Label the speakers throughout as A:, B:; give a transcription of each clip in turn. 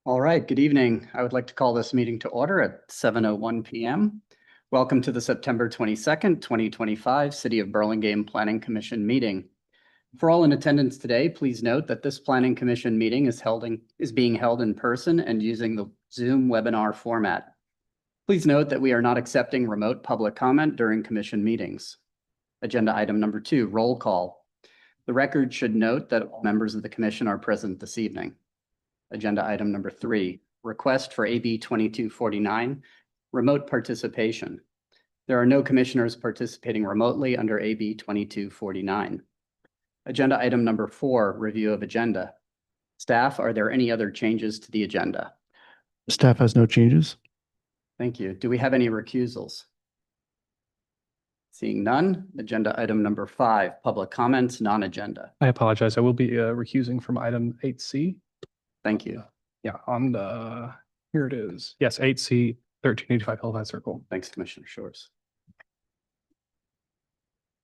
A: All right, good evening. I would like to call this meeting to order at 7:01 p.m. Welcome to the September 22nd, 2025 City of Burlingame Planning Commission meeting. For all in attendance today, please note that this Planning Commission meeting is being held in person and using the Zoom webinar format. Please note that we are not accepting remote public comment during commission meetings. Agenda item number 2, roll call. The record should note that all members of the commission are present this evening. Agenda item number 3, request for AB 2249, remote participation. There are no commissioners participating remotely under AB 2249. Agenda item number 4, review of agenda. Staff, are there any other changes to the agenda?
B: Staff has no changes.
A: Thank you. Do we have any recusals? Seeing none, agenda item number 5, public comments, non-agenda.
C: I apologize. I will be recusing from item 8C.
A: Thank you.
C: Yeah, on the, here it is. Yes, 8C, 1385 Hillside Circle.
A: Thanks, Commissioner Shores.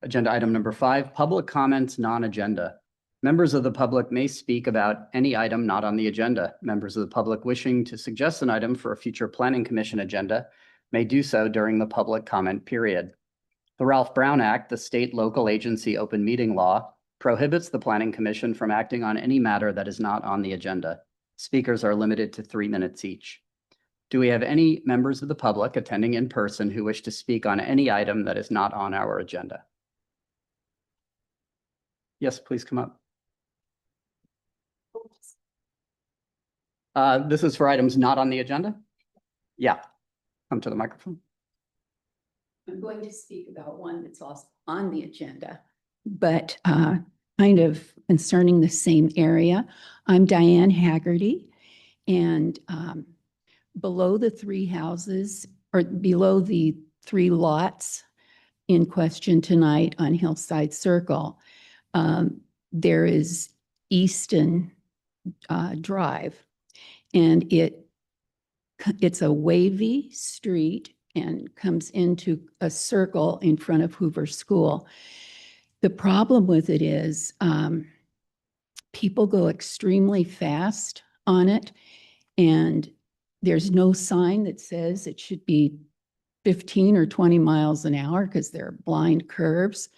A: Agenda item number 5, public comments, non-agenda. Members of the public may speak about any item not on the agenda. Members of the public wishing to suggest an item for a future Planning Commission agenda may do so during the public comment period. The Ralph Brown Act, the state local agency open meeting law, prohibits the Planning Commission from acting on any matter that is not on the agenda. Speakers are limited to 3 minutes each. Do we have any members of the public attending in person who wish to speak on any item that is not on our agenda? Yes, please come up. This is for items not on the agenda? Yeah, come to the microphone.
D: I'm going to speak about one that's also on the agenda, but kind of concerning the same area. I'm Diane Haggerty, and below the 3 houses, or below the 3 lots in question tonight on Hillside Circle, there is Easton Drive, and it's a wavy street and comes into a circle in front of Hoover School. The problem with it is people go extremely fast on it, and there's no sign that says it should be 15 or 20 miles an hour because there are blind curves,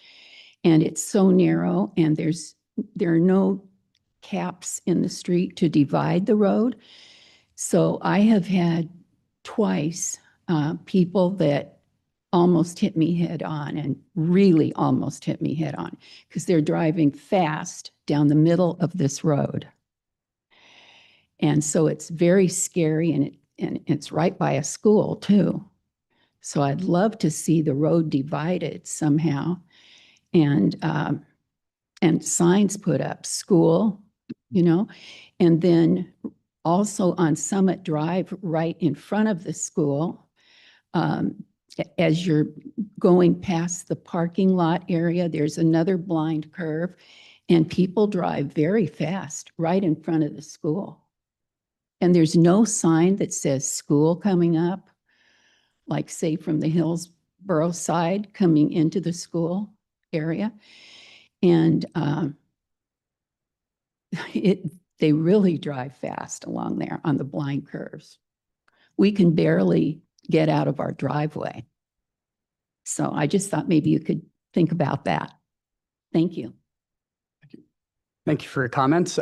D: and it's so narrow, and there are no caps in the street to divide the road. So I have had twice people that almost hit me head on, and really almost hit me head on, because they're driving fast down the middle of this road. And so it's very scary, and it's right by a school too. So I'd love to see the road divided somehow, and signs put up, school, and then also on Summit Drive, right in front of the school, as you're going past the parking lot area, there's another blind curve, and people drive very fast right in front of the school. And there's no sign that says school coming up, like say from the Hillsborough side coming into the school area. And they really drive fast along there on the blind curves. We can barely get out of our driveway. So I just thought maybe you could think about that. Thank you.
A: Thank you for your comments.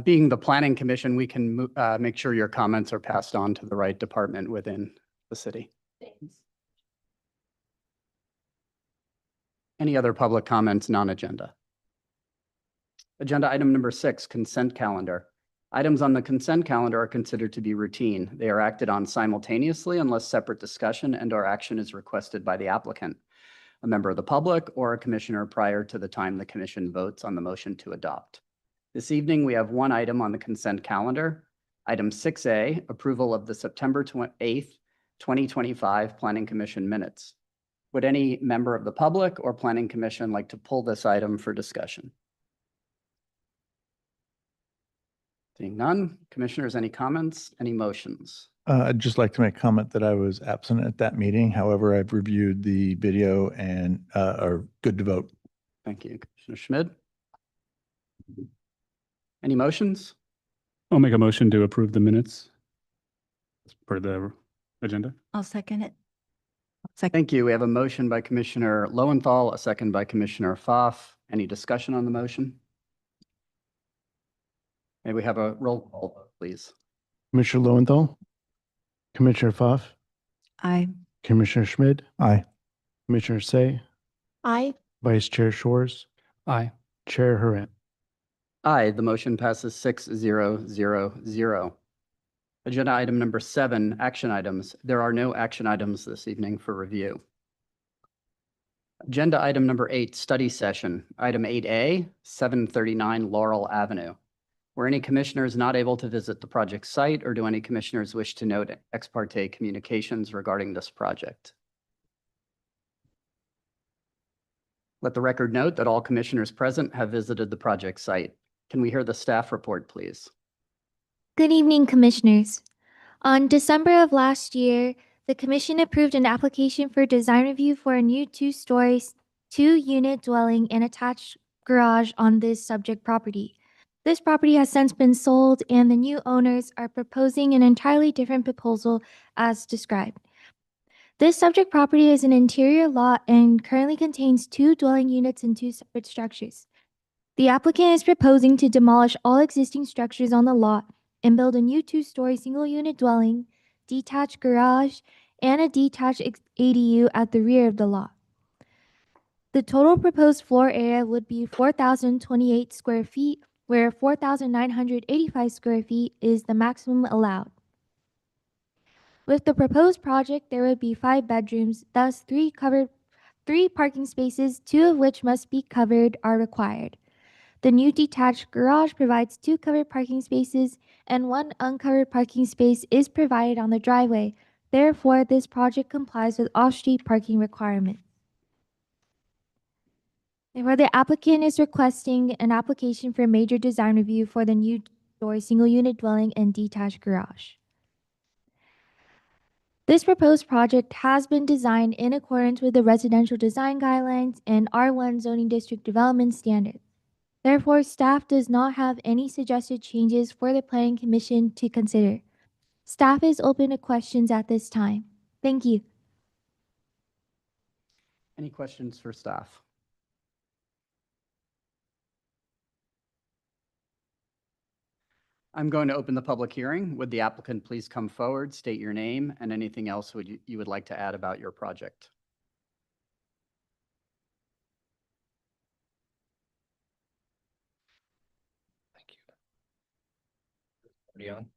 A: Being the Planning Commission, we can make sure your comments are passed on to the right department within the city.
D: Thanks.
A: Any other public comments, non-agenda? Agenda item number 6, consent calendar. Items on the consent calendar are considered to be routine. They are acted on simultaneously unless separate discussion and/or action is requested by the applicant, a member of the public, or a commissioner prior to the time the commission votes on the motion to adopt. This evening, we have one item on the consent calendar. Item 6A, approval of the September 8th, 2025 Planning Commission minutes. Would any member of the public or Planning Commission like to pull this item for discussion? Seeing none. Commissioners, any comments, any motions?
B: I'd just like to make a comment that I was absent at that meeting. However, I've reviewed the video and are good to vote.
A: Thank you. Commissioner Schmid? Any motions?
C: I'll make a motion to approve the minutes for the agenda.
E: I'll second it.
A: Thank you. We have a motion by Commissioner Lowenthal, a second by Commissioner Pfaff. Any discussion on the motion? May we have a roll call, vote, please?
F: Commissioner Lowenthal, Commissioner Pfaff,
E: Aye.
F: Commissioner Schmidt,
B: Aye.
F: Commissioner Say,
E: Aye.
F: Vice Chair Shores,
C: Aye.
F: Chair Huron.
A: Aye, the motion passes 6-0-0-0. Agenda item number 7, action items. There are no action items this evening for review. Agenda item number 8, study session. Item 8A, 739 Laurel Avenue. Were any commissioners not able to visit the project site, or do any commissioners wish to note ex parte communications regarding this project? Let the record note that all commissioners present have visited the project site. Can we hear the staff report, please?
G: Good evening, Commissioners. On December of last year, the Commission approved an application for design review for a new two-story, two-unit dwelling and attached garage on this subject property. This property has since been sold, and the new owners are proposing an entirely different proposal as described. This subject property is an interior lot and currently contains 2 dwelling units and 2 separate structures. The applicant is proposing to demolish all existing structures on the lot and build a new 2-story single-unit dwelling, detached garage, and a detached ADU at the rear of the lot. The total proposed floor area would be 4,028 square feet, where 4,985 square feet is the maximum allowed. With the proposed project, there would be 5 bedrooms, thus 3 parking spaces, 2 of which must be covered, are required. The new detached garage provides 2 covered parking spaces, and 1 uncovered parking space is provided on the driveway. Therefore, this project complies with off-street parking requirements. Therefore, the applicant is requesting an application for major design review for the new story single-unit dwelling and detached garage. This proposed project has been designed in accordance with the residential design guidelines and R1 zoning district development standards. Therefore, staff does not have any suggested changes for the Planning Commission to consider. Staff is open to questions at this time. Thank you.
A: Any questions for staff? I'm going to open the public hearing. Would the applicant please come forward, state your name, and anything else you would like to add about your project?
H: Thank you. Already on.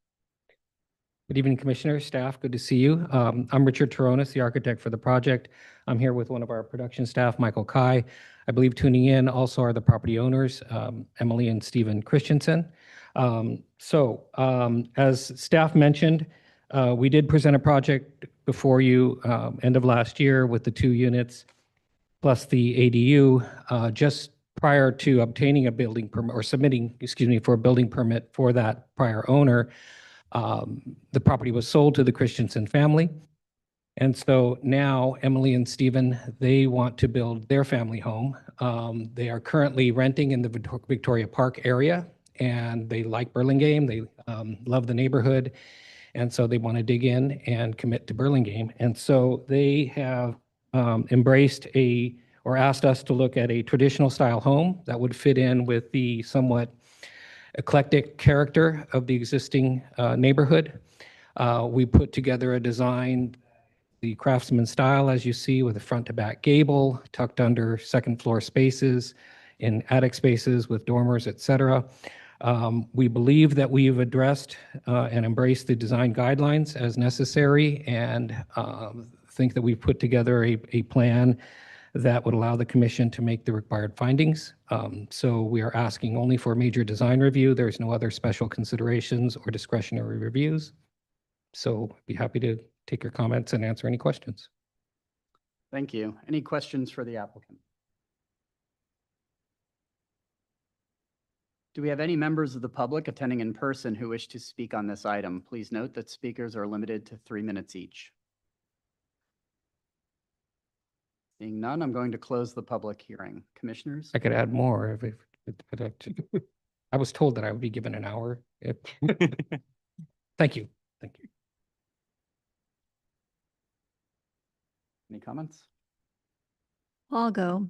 H: Good evening, Commissioners, staff. Good to see you. I'm Richard Toronis, the architect for the project. I'm here with one of our production staff, Michael Kai. I believe tuning in also are the property owners, Emily and Stephen Christensen. As staff mentioned, we did present a project before you end of last year with the 2 units plus the ADU just prior to obtaining a building permit or submitting, for a building permit for that prior owner. The property was sold to the Christensen family. And so now Emily and Stephen, they want to build their family home. They are currently renting in the Victoria Park area, and they like Burlingame. They love the neighborhood. And so they want to dig in and commit to Burlingame. And so they have embraced or asked us to look at a traditional style home that would fit in with the somewhat eclectic character of the existing neighborhood. We put together a design, the craftsman style, as you see, with a front to back gable, tucked under second floor spaces, in attic spaces with dormers, et cetera. We believe that we've addressed and embraced the design guidelines as necessary, and think that we've put together a plan that would allow the commission to make the required findings. So we are asking only for a major design review. There's no other special considerations or discretionary reviews. So I'd be happy to take your comments and answer any questions.
A: Thank you. Any questions for the applicant? Do we have any members of the public attending in person who wish to speak on this item? Please note that speakers are limited to 3 minutes each. Seeing none, I'm going to close the public hearing. Commissioners?
H: I could add more I was told that I would be given an hour. Thank you. Thank you.
A: Any comments?
E: I'll go.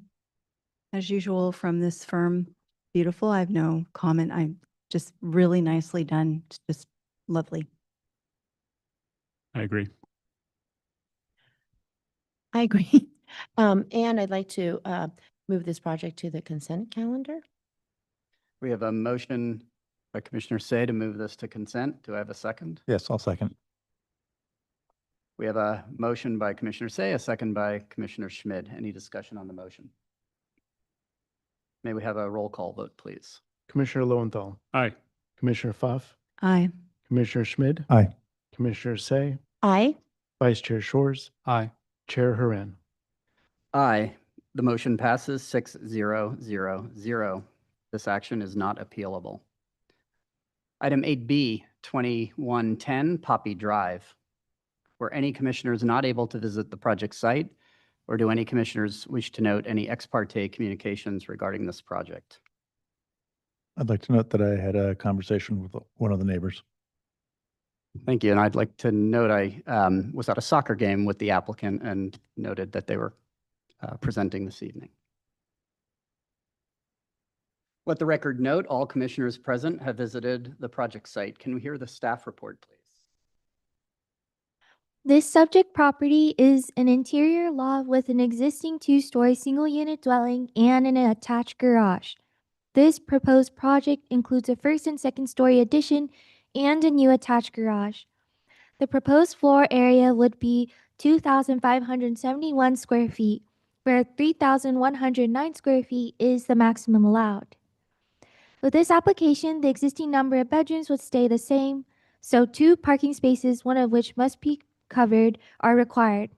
E: As usual from this firm, beautiful. I have no comment. I just really nicely done. It's just lovely.
F: I agree.
I: I agree. And I'd like to move this project to the consent calendar.
A: We have a motion by Commissioner Say to move this to consent. Do I have a second?
B: Yes, I'll second.
A: We have a motion by Commissioner Say, a second by Commissioner Schmid. Any discussion on the motion? May we have a roll call vote, please?
F: Commissioner Lowenthal,
C: Aye.
F: Commissioner Pfaff,
E: Aye.
F: Commissioner Schmid,
B: Aye.
F: Commissioner Say,
I: Aye.
F: Vice Chair Shores,
C: Aye.
F: Chair Huron.
A: Aye. The motion passes 6-0-0-0. This action is not appealable. Item 8B, 2110 Poppy Drive. Were any commissioners not able to visit the project site, or do any commissioners wish to note any ex parte communications regarding this project?
B: I'd like to note that I had a conversation with one of the neighbors.
A: Thank you. And I'd like to note I was at a soccer game with the applicant and noted that they were presenting this evening. Let the record note all commissioners present have visited the project site. Can we hear the staff report, please?
G: This subject property is an interior lot with an existing two-story single-unit dwelling and an attached garage. This proposed project includes a first and second-story addition and a new attached garage. The proposed floor area would be 2,571 square feet, where 3,109 square feet is the maximum allowed. With this application, the existing number of bedrooms would stay the same, so 2 parking spaces, one of which must be covered, are required.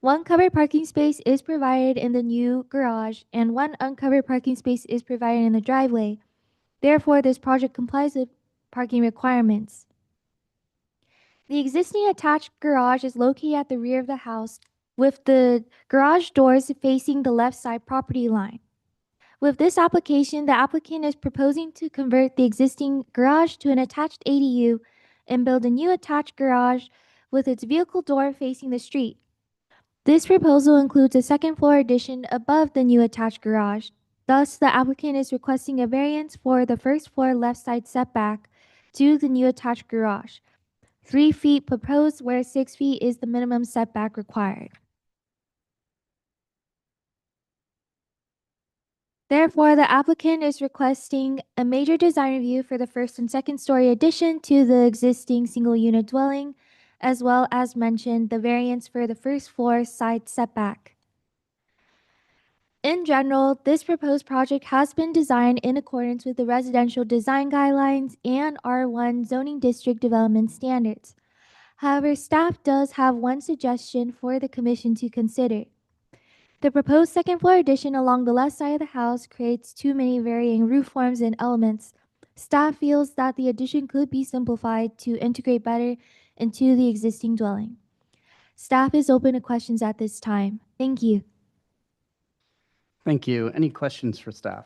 G: 1 covered parking space is provided in the new garage, and 1 uncovered parking space is provided in the driveway. Therefore, this project complies with parking requirements. The existing attached garage is located at the rear of the house, with the garage doors facing the left side property line. With this application, the applicant is proposing to convert the existing garage to an attached ADU and build a new attached garage with its vehicle door facing the street. This proposal includes a second-floor addition above the new attached garage. Thus, the applicant is requesting a variance for the first-floor left side setback to the new attached garage. 3 feet proposed, where 6 feet is the minimum setback required. Therefore, the applicant is requesting a major design review for the first and second story addition to the existing single-unit dwelling, as well as mentioned the variance for the first floor side setback. In general, this proposed project has been designed in accordance with the residential design guidelines and R1 zoning district development standards. However, staff does have one suggestion for the commission to consider. The proposed second floor addition along the left side of the house creates too many varying roof forms and elements. Staff feels that the addition could be simplified to integrate better into the existing dwelling. Staff is open to questions at this time. Thank you.
A: Thank you. Any questions for staff?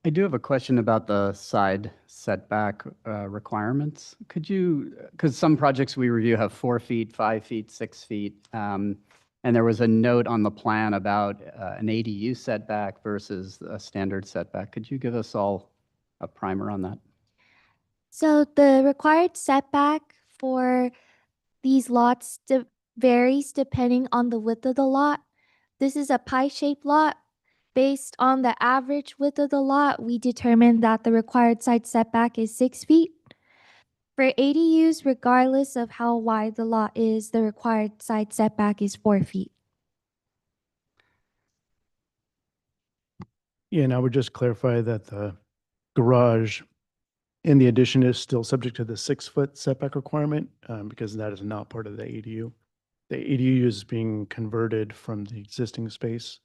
A: I do have a question about the side setback requirements. Could you, because some projects we review have 4 feet, 5 feet, 6 feet, and there was a note on the plan about an ADU setback versus a standard setback. Could you give us all a primer on that?
G: So the required setback for these lots varies depending on the width of the lot. This is a pie-shaped lot. Based on the average width of the lot, we determined that the required side setback is 6 feet. For ADUs, regardless of how wide the lot is, the required side setback is 4 feet.
F: Yeah, and I would just clarify that the garage in the addition is still subject to the 6-foot setback requirement because that is not part of the ADU. The ADU is being converted from the existing space.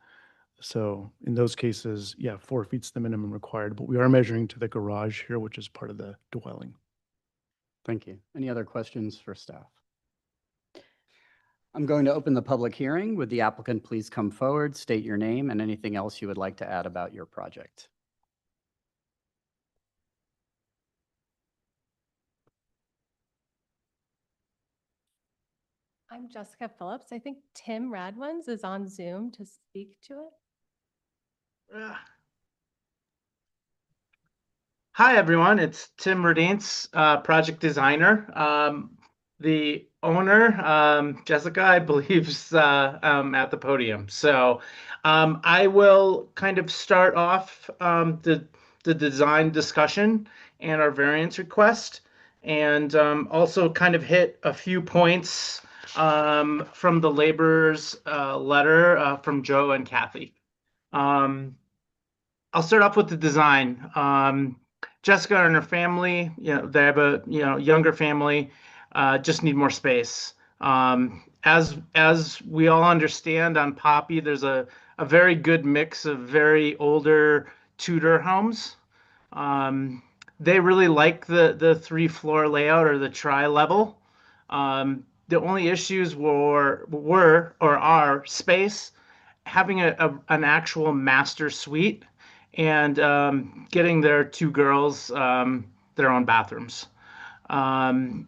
F: So in those cases, yeah, 4 feet's the minimum required, but we are measuring to the garage here, which is part of the dwelling.
A: Thank you. Any other questions for staff? I'm going to open the public hearing. Would the applicant please come forward, state your name, and anything else you would like to add about your project?
J: I'm Jessica Phillips. I think Tim Radwins is on Zoom to speak to it.
K: Hi, everyone. It's Tim Radinz, project designer. The owner, Jessica, I believe, is at the podium. So I will kind of start off the design discussion and our variance request, and also kind of hit a few points from the laborers letter from Joe and Kathy. I'll start off with the design. Jessica and her family, they have a younger family, just need more space. As we all understand on Poppy, there's a very good mix of very older Tudor homes. They really like the 3-floor layout or the tri-level. The only issues were or are space, having an actual master suite, and getting their 2 girls their own bathrooms. In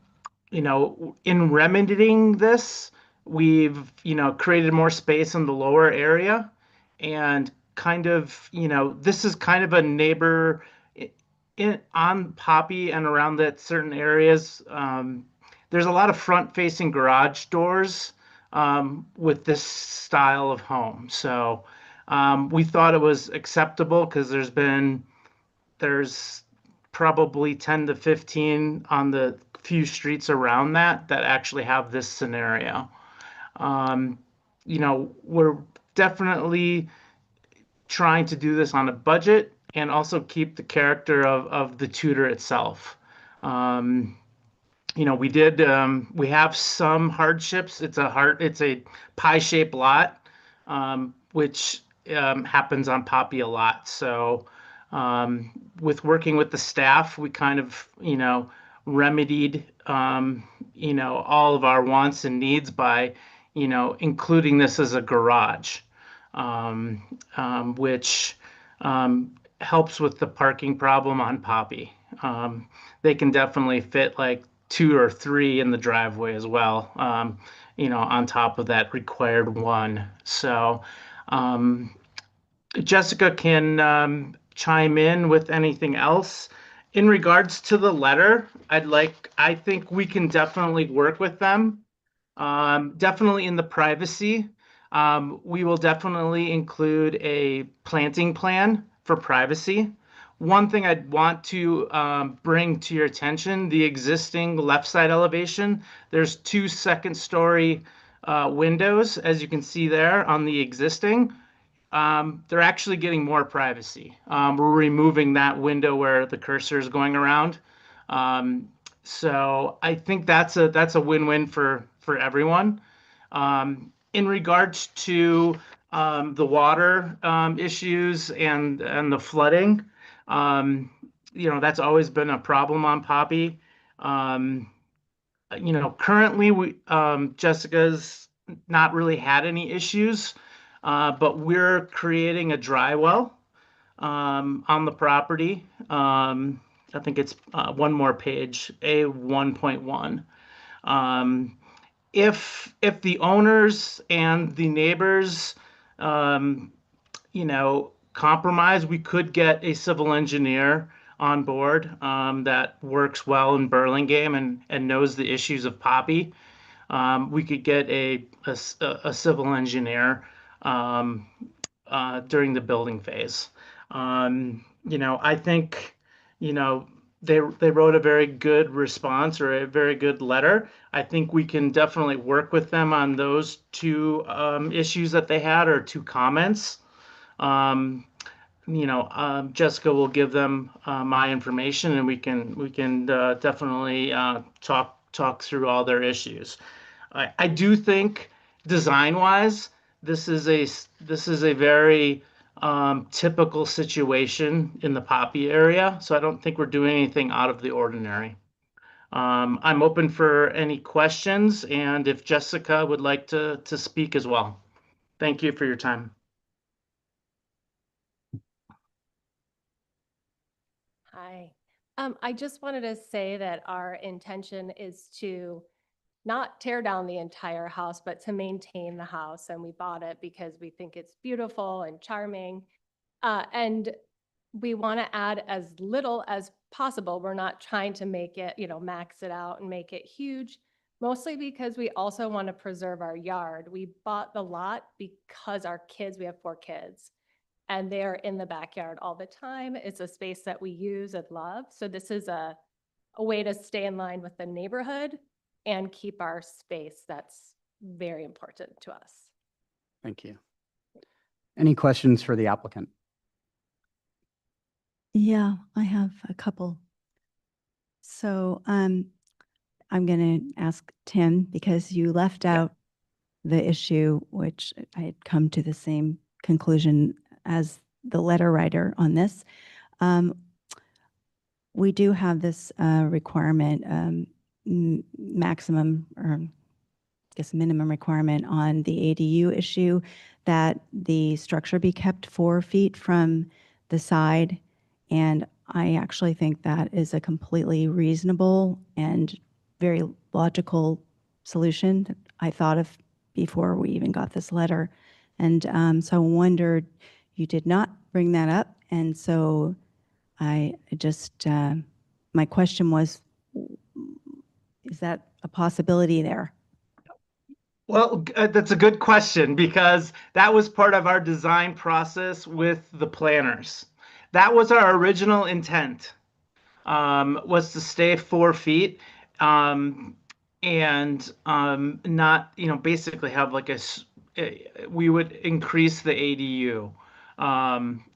K: remedying this, we've created more space in the lower area, and kind of this is kind of a neighbor on Poppy and around that certain areas. There's a lot of front-facing garage doors with this style of home, so we thought it was acceptable because there's probably 10 to 15 on the few streets around that actually have this scenario. We're definitely trying to do this on a budget and also keep the character of the Tudor itself. We have some hardships. It's a pie-shaped lot, which happens on Poppy a lot. So with working with the staff, we kind of, remedied, all of our wants and needs by, including this as a garage, which helps with the parking problem on Poppy. They can definitely fit like 2 or 3 in the driveway as well, on top of that required 1. So Jessica can chime in with anything else. In regards to the letter, I think we can definitely work with them. Definitely in the privacy. We will definitely include a planting plan for privacy. One thing I'd want to bring to your attention, the existing left side elevation, there's 2 second-story windows, as you can see there on the existing. They're actually getting more privacy. We're removing that window where the cursor is going around. So I think that's a win-win for everyone. In regards to the water issues and the flooding, that's always been a problem on Poppy. Currently Jessica's not really had any issues, but we're creating a dry well on the property. I think it's one more page, A1.1. If the owners and the neighbors, compromise, we could get a civil engineer on board that works well in Burlingame and knows the issues of Poppy. We could get a civil engineer during the building phase. I think, they wrote a very good response or a very good letter. I think we can definitely work with them on those 2 issues that they had, or 2 comments. Jessica will give them my information, and we can definitely talk through all their issues. I do think design-wise, this is a very typical situation in the Poppy area, so I don't think we're doing anything out of the ordinary. I'm open for any questions, and if Jessica would like to speak as well. Thank you for your time.
J: Hi. I just wanted to say that our intention is to not tear down the entire house, but to maintain the house. And we bought it because we think it's beautiful and charming. And we want to add as little as possible. We're not trying to make it, max it out and make it huge, mostly because we also want to preserve our yard. We bought the lot because we have 4 kids, and they're in the backyard all the time. It's a space that we use and love. So this is a way to stay in line with the neighborhood and keep our space. That's very important to us.
A: Thank you. Any questions for the applicant?
E: Yeah, I have a couple. So I'm going to ask Tim, because you left out the issue, which I had come to the same conclusion as the letter writer on this. We do have this requirement, maximum, or I guess minimum requirement on the ADU issue, that the structure be kept 4 feet from the side. And I actually think that is a completely reasonable and very logical solution that I thought of before we even got this letter. And so I wondered, you did not bring that up. And so I just, my question was, is that a possibility there?
K: Well, that's a good question, because that was part of our design process with the planners. That was our original intent, was to stay 4 feet, and not, basically have like we would increase the ADU,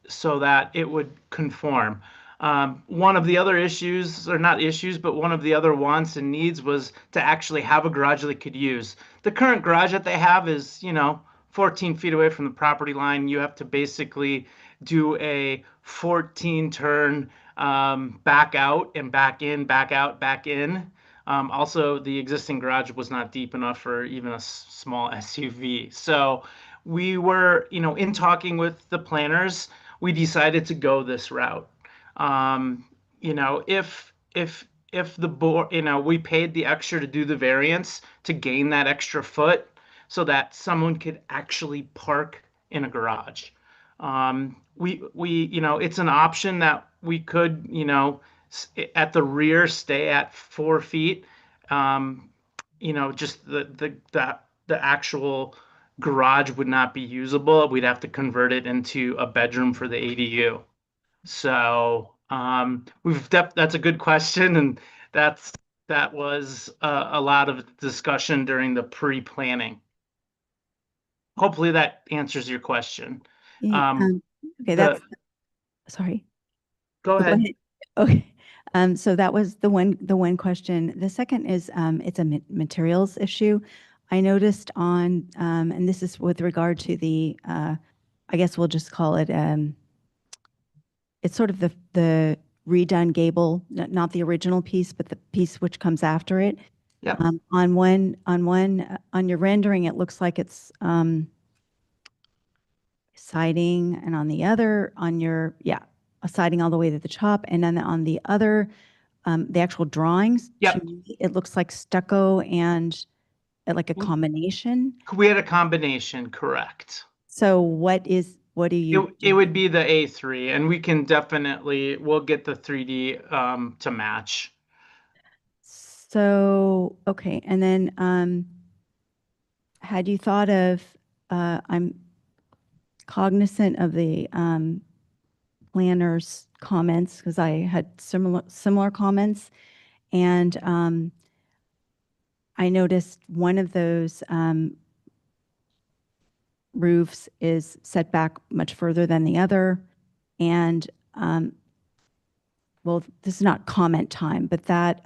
K: so that it would conform. One of the other issues, or not issues, but one of the other wants and needs was to actually have a garage they could use. The current garage that they have is, 14 feet away from the property line. You have to basically do a 14 turn, back out and back in, back out, back in. Also, the existing garage was not deep enough for even a small SUV. So we were, in talking with the planners, we decided to go this route. If the board, we paid the extra to do the variance to gain that extra foot so that someone could actually park in a garage. It's an option that we could, at the rear stay at 4 feet. Just the actual garage would not be usable. We'd have to convert it into a bedroom for the ADU. So that's a good question, and that was a lot of discussion during the pre-planning. Hopefully that answers your question.
E: Okay, sorry.
K: Go ahead.
E: Okay. So that was the one question. The second is, it's a materials issue. I noticed on, and this is with regard to the, I guess we'll just call it, it's sort of the redone gable, not the original piece, but the piece which comes after it.
K: Yeah.
E: On your rendering, it looks like it's siding, and on the other, a siding all the way to the top, and then on the other, the actual drawings,
K: Yep.
E: to me, it looks like stucco and like a combination.
K: We had a combination, correct.
E: So what do you?
K: It would be the A3, and we can we'll get the 3D to match.
E: So, okay. And then, had you thought of, I'm cognizant of the planner's comments, because I had similar comments. And I noticed one of those roofs is set back much further than the other. And, well, this is not comment time, but that,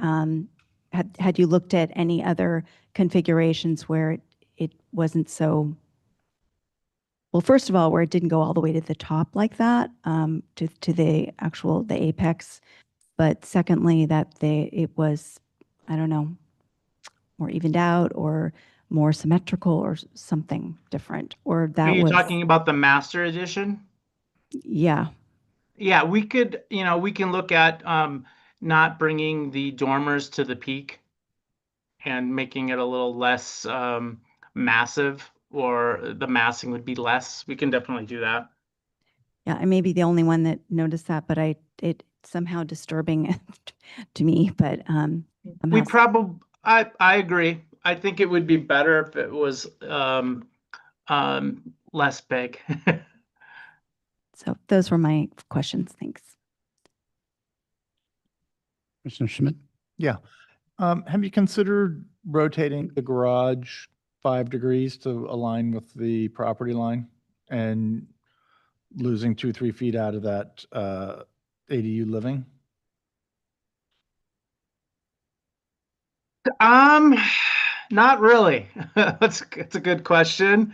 E: had you looked at any other configurations where it wasn't so, well, first of all, where it didn't go all the way to the top like that, to the apex, but secondly, that it was, I don't know, more evened out or more symmetrical or something different, or that
K: Are you
E: was,
K: talking about the master edition?
E: yeah.
K: Yeah, we could, we can look at not bringing the dormers to the peak and making it a little less massive, or the massing would be less. We can definitely do that.
E: Yeah, I may be the only one that noticed that, but it's somehow disturbing to me, but
K: We
E: somehow
K: I agree. I think it would be better if it was less big.
E: so those were my questions. Thanks.
A: Commissioner Schmidt?
B: Yeah. Have you considered rotating the garage 5 degrees to align with the property line and losing 2-3 feet out of that ADU living?
K: Not really. That's a good question.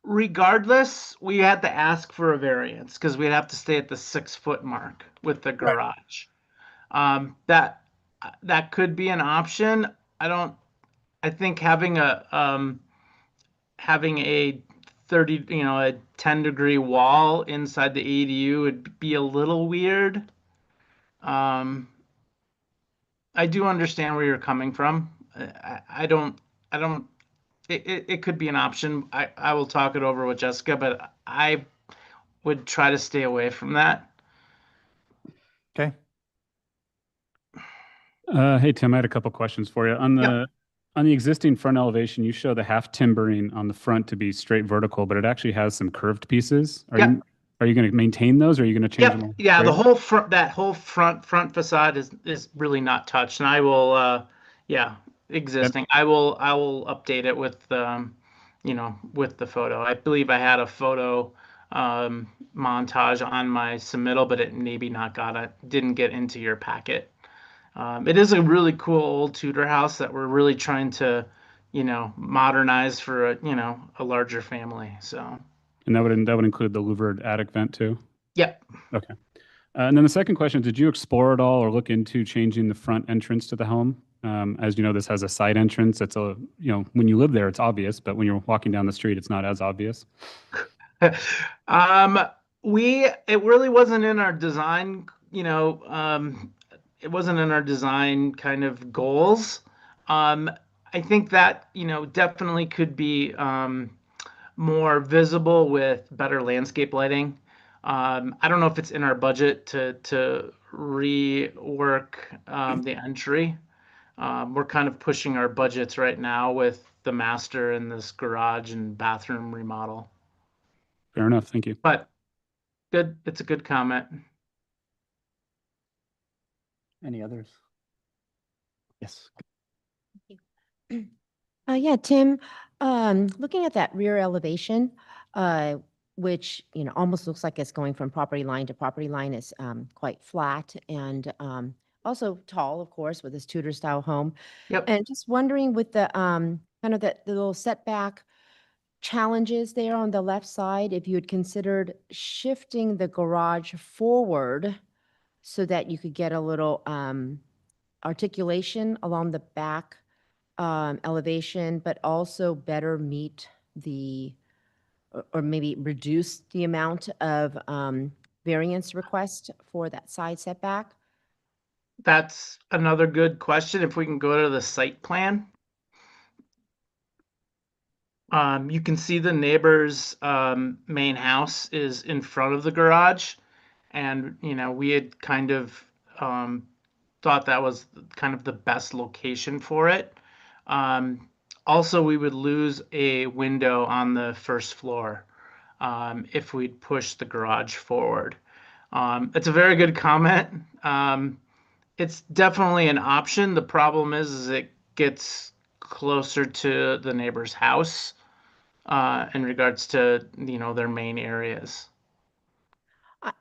K: Regardless, we had to ask for a variance because we'd have to stay at the 6-foot mark with the garage. That could be an option. I think having a 30, a 10-degree wall inside the ADU would be a little weird. I do understand where you're coming from. It could be an option. I will talk it over with Jessica, but I would try to stay away from that.
B: Okay.
C: Hey, Tim, I had a couple questions for you. On the existing front elevation, you show the half timbering on the front to be straight vertical, but it actually has some curved pieces. Are you going to maintain those, or are you going to change them all?
K: Yeah, the
C: straight?
K: whole front facade is really not touched, and I will existing. I will update it with with the photo. I believe I had a photo montage on my submittal, but it maybe didn't get into your packet. It is a really cool old Tudor house that we're really trying to, modernize for a larger family. So.
C: And that would include the louvered attic vent too?
K: Yep.
C: Okay. And then the second question, did you explore at all or look into changing the front entrance to the home? As you know, this has a side entrance. It's when you live there, it's obvious, but when you're walking down the street, it's not as obvious.
K: It really wasn't in our design, it wasn't in our design kind of goals. I think that, definitely could be more visible with better landscape lighting. I don't know if it's in our budget to rework the entry. We're kind of pushing our budgets right now with the master and this garage and bathroom remodel.
C: Fair enough. Thank you.
K: But good. It's a good comment.
A: Any others? Yes.
I: Yeah, Tim, looking at that rear elevation, which, almost looks like it's going from property line to property line, is quite flat and also tall, of course, with this Tudor style home.
K: Yep.
I: And just wondering with the kind of the little setback challenges there on the left side, if you had considered shifting the garage forward so that you could get a little articulation along the back elevation, but also better meet or maybe reduce the amount of variance request for that side setback?
K: That's another good question. If we can go to the site plan. You can see the neighbor's main house is in front of the garage. And, we had kind of thought that was kind of the best location for it. Also, we would lose a window on the first floor if we'd push the garage forward. It's a very good comment. It's definitely an option. The problem is it gets closer to the neighbor's house in regards to, their main areas.
I: I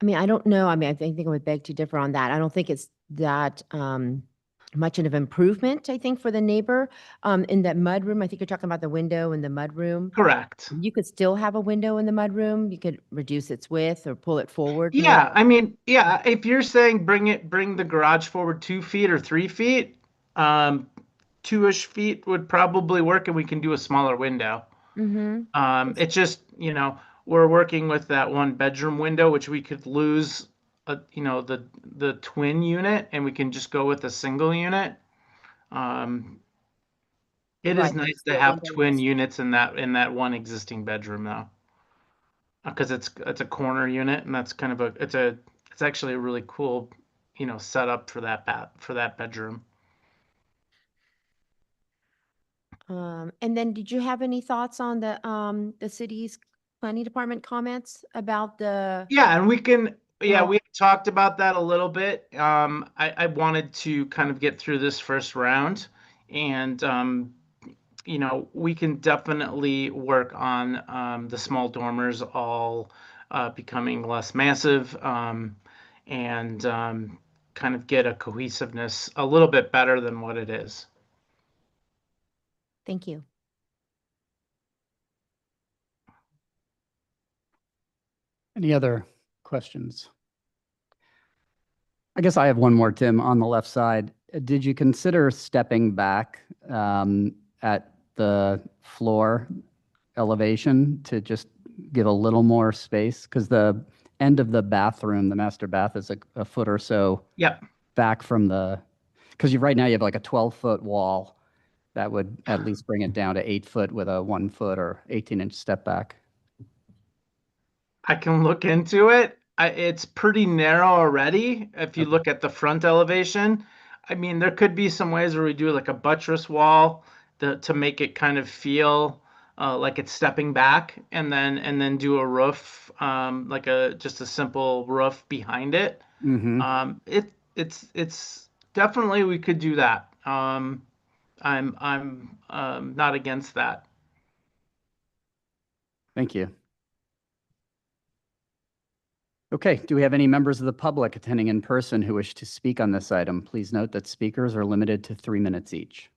I: I don't know. I think I would beg to differ on that. I don't think it's that much of an improvement, I think, for the neighbor. In that mudroom, I think you're talking about the window in the mudroom.
K: Correct.
I: You could still have a window in the mudroom. You could reduce its width or pull it forward more.
K: Yeah. If you're saying bring the garage forward 2 feet or 3 feet, 2-ish feet would probably work, and we can do a smaller window.
I: Mm-hmm.
K: It's just, we're working with that 1-bedroom window, which we could lose you know, the twin unit and we can just go with a single unit. It is
I: Right,
K: nice
I: just
K: to
I: the
K: have
I: window
K: twin
I: is-
K: units in that one existing bedroom though. Because it's a corner unit and that's kind of it's actually a really cool, you know, setup for that bedroom.
I: And then did you have any thoughts on the city's planning department comments about the?
K: Yeah, and we can, yeah,
I: Well-
K: we talked about that a little bit. I wanted to kind of get through this first round and, you know, we can definitely work on the small dormers all becoming less massive and kind of get a cohesiveness a little bit better than what it is.
I: Thank you.
A: Any other questions? I guess I have one more, Tim, on the left side. Did you consider stepping back at the floor elevation to just give a little more space? Because the end of the bathroom, the master bath, is a foot or so
K: Yep.
A: back from because right now you have like a 12-foot wall that would at least bring it down to 8 foot with a 1 foot or 18-inch step back.
K: I can look into it. It's pretty narrow already. If you look at the front elevation, I mean, there could be some ways where we do like a buttress wall to make it kind of feel like it's stepping back, and then do a roof, like just a simple roof behind it. It's definitely we could do that. I'm not against that.
A: Thank you. Okay, do we have any members of the public attending in person who wish to speak on this item? Please note that speakers are limited to 3 minutes each.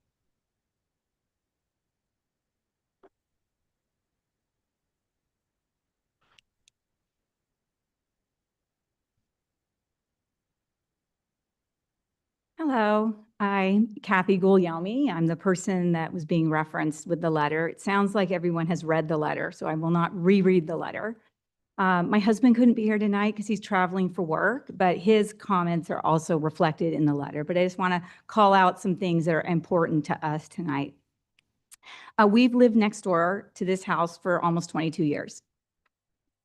L: Hello, I'm Kathy Guglielmi. I'm the person that was being referenced with the letter. It sounds like everyone has read the letter, so I will not reread the letter. My husband couldn't be here tonight because he's traveling for work, but his comments are also reflected in the letter. But I just want to call out some things that are important to us tonight. We've lived next door to this house for almost 22 years.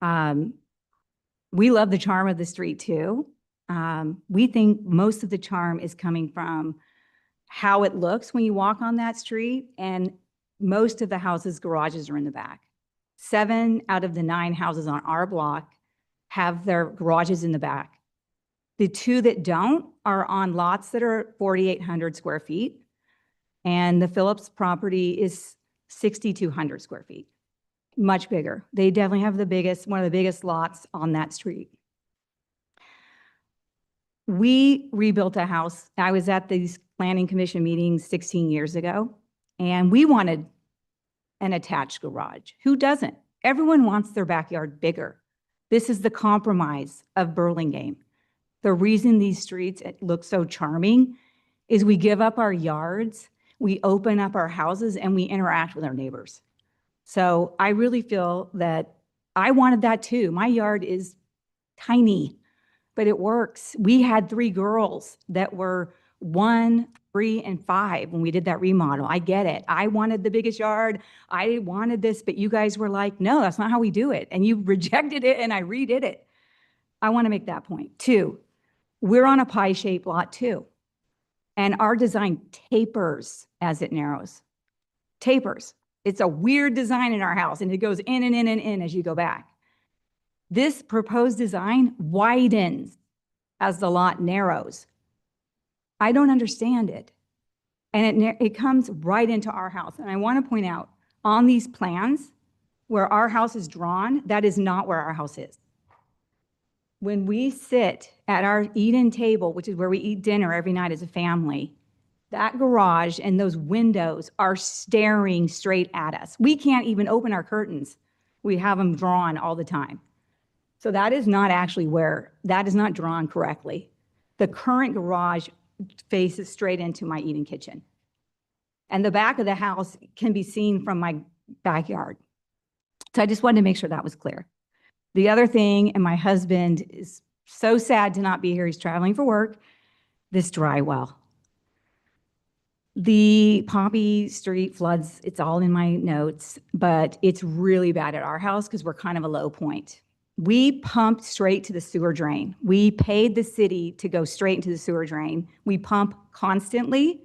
L: We love the charm of the street too. We think most of the charm is coming from how it looks when you walk on that street, and most of the houses' garages are in the back. 7 out of the 9 houses on our block have their garages in the back. The 2 that don't are on lots that are 4,800 square feet, and the Phillips property is 6,200 square feet, much bigger. They definitely have one of the biggest lots on that street. We rebuilt a house. I was at these planning commission meetings 16 years ago, and we wanted an attached garage. Who doesn't? Everyone wants their backyard bigger. This is the compromise of Burlingame. The reason these streets look so charming is we give up our yards, we open up our houses, and we interact with our neighbors. So I really feel that I wanted that too. My yard is tiny, but it works. We had 3 girls that were 1, 3, and 5 when we did that remodel. I get it. I wanted the biggest yard. I wanted this, but you guys were like, no, that's not how we do it. And you rejected it, and I redid it. I want to make that point. 2, we're on a pie-shaped lot too. And our design tapers as it narrows. Tapers. It's a weird design in our house, and it goes in and in and in as you go back. This proposed design widens as the lot narrows. I don't understand it. And it comes right into our house. And I want to point out, on these plans, where our house is drawn, that is not where our house is. When we sit at our eat-in table, which is where we eat dinner every night as a family, that garage and those windows are staring straight at us. We can't even open our curtains. We have them drawn all the time. So that is not actually that is not drawn correctly. The current garage faces straight into my eating kitchen. And the back of the house can be seen from my backyard. So I just wanted to make sure that was clear. The other thing, and my husband is So sad to not be here. He's traveling for work. This dry well. The Poppy Street floods, it's all in my notes, but it's really bad at our house because we're kind of a low point. We pumped straight to the sewer drain. We paid the city to go straight into the sewer drain. We pump constantly,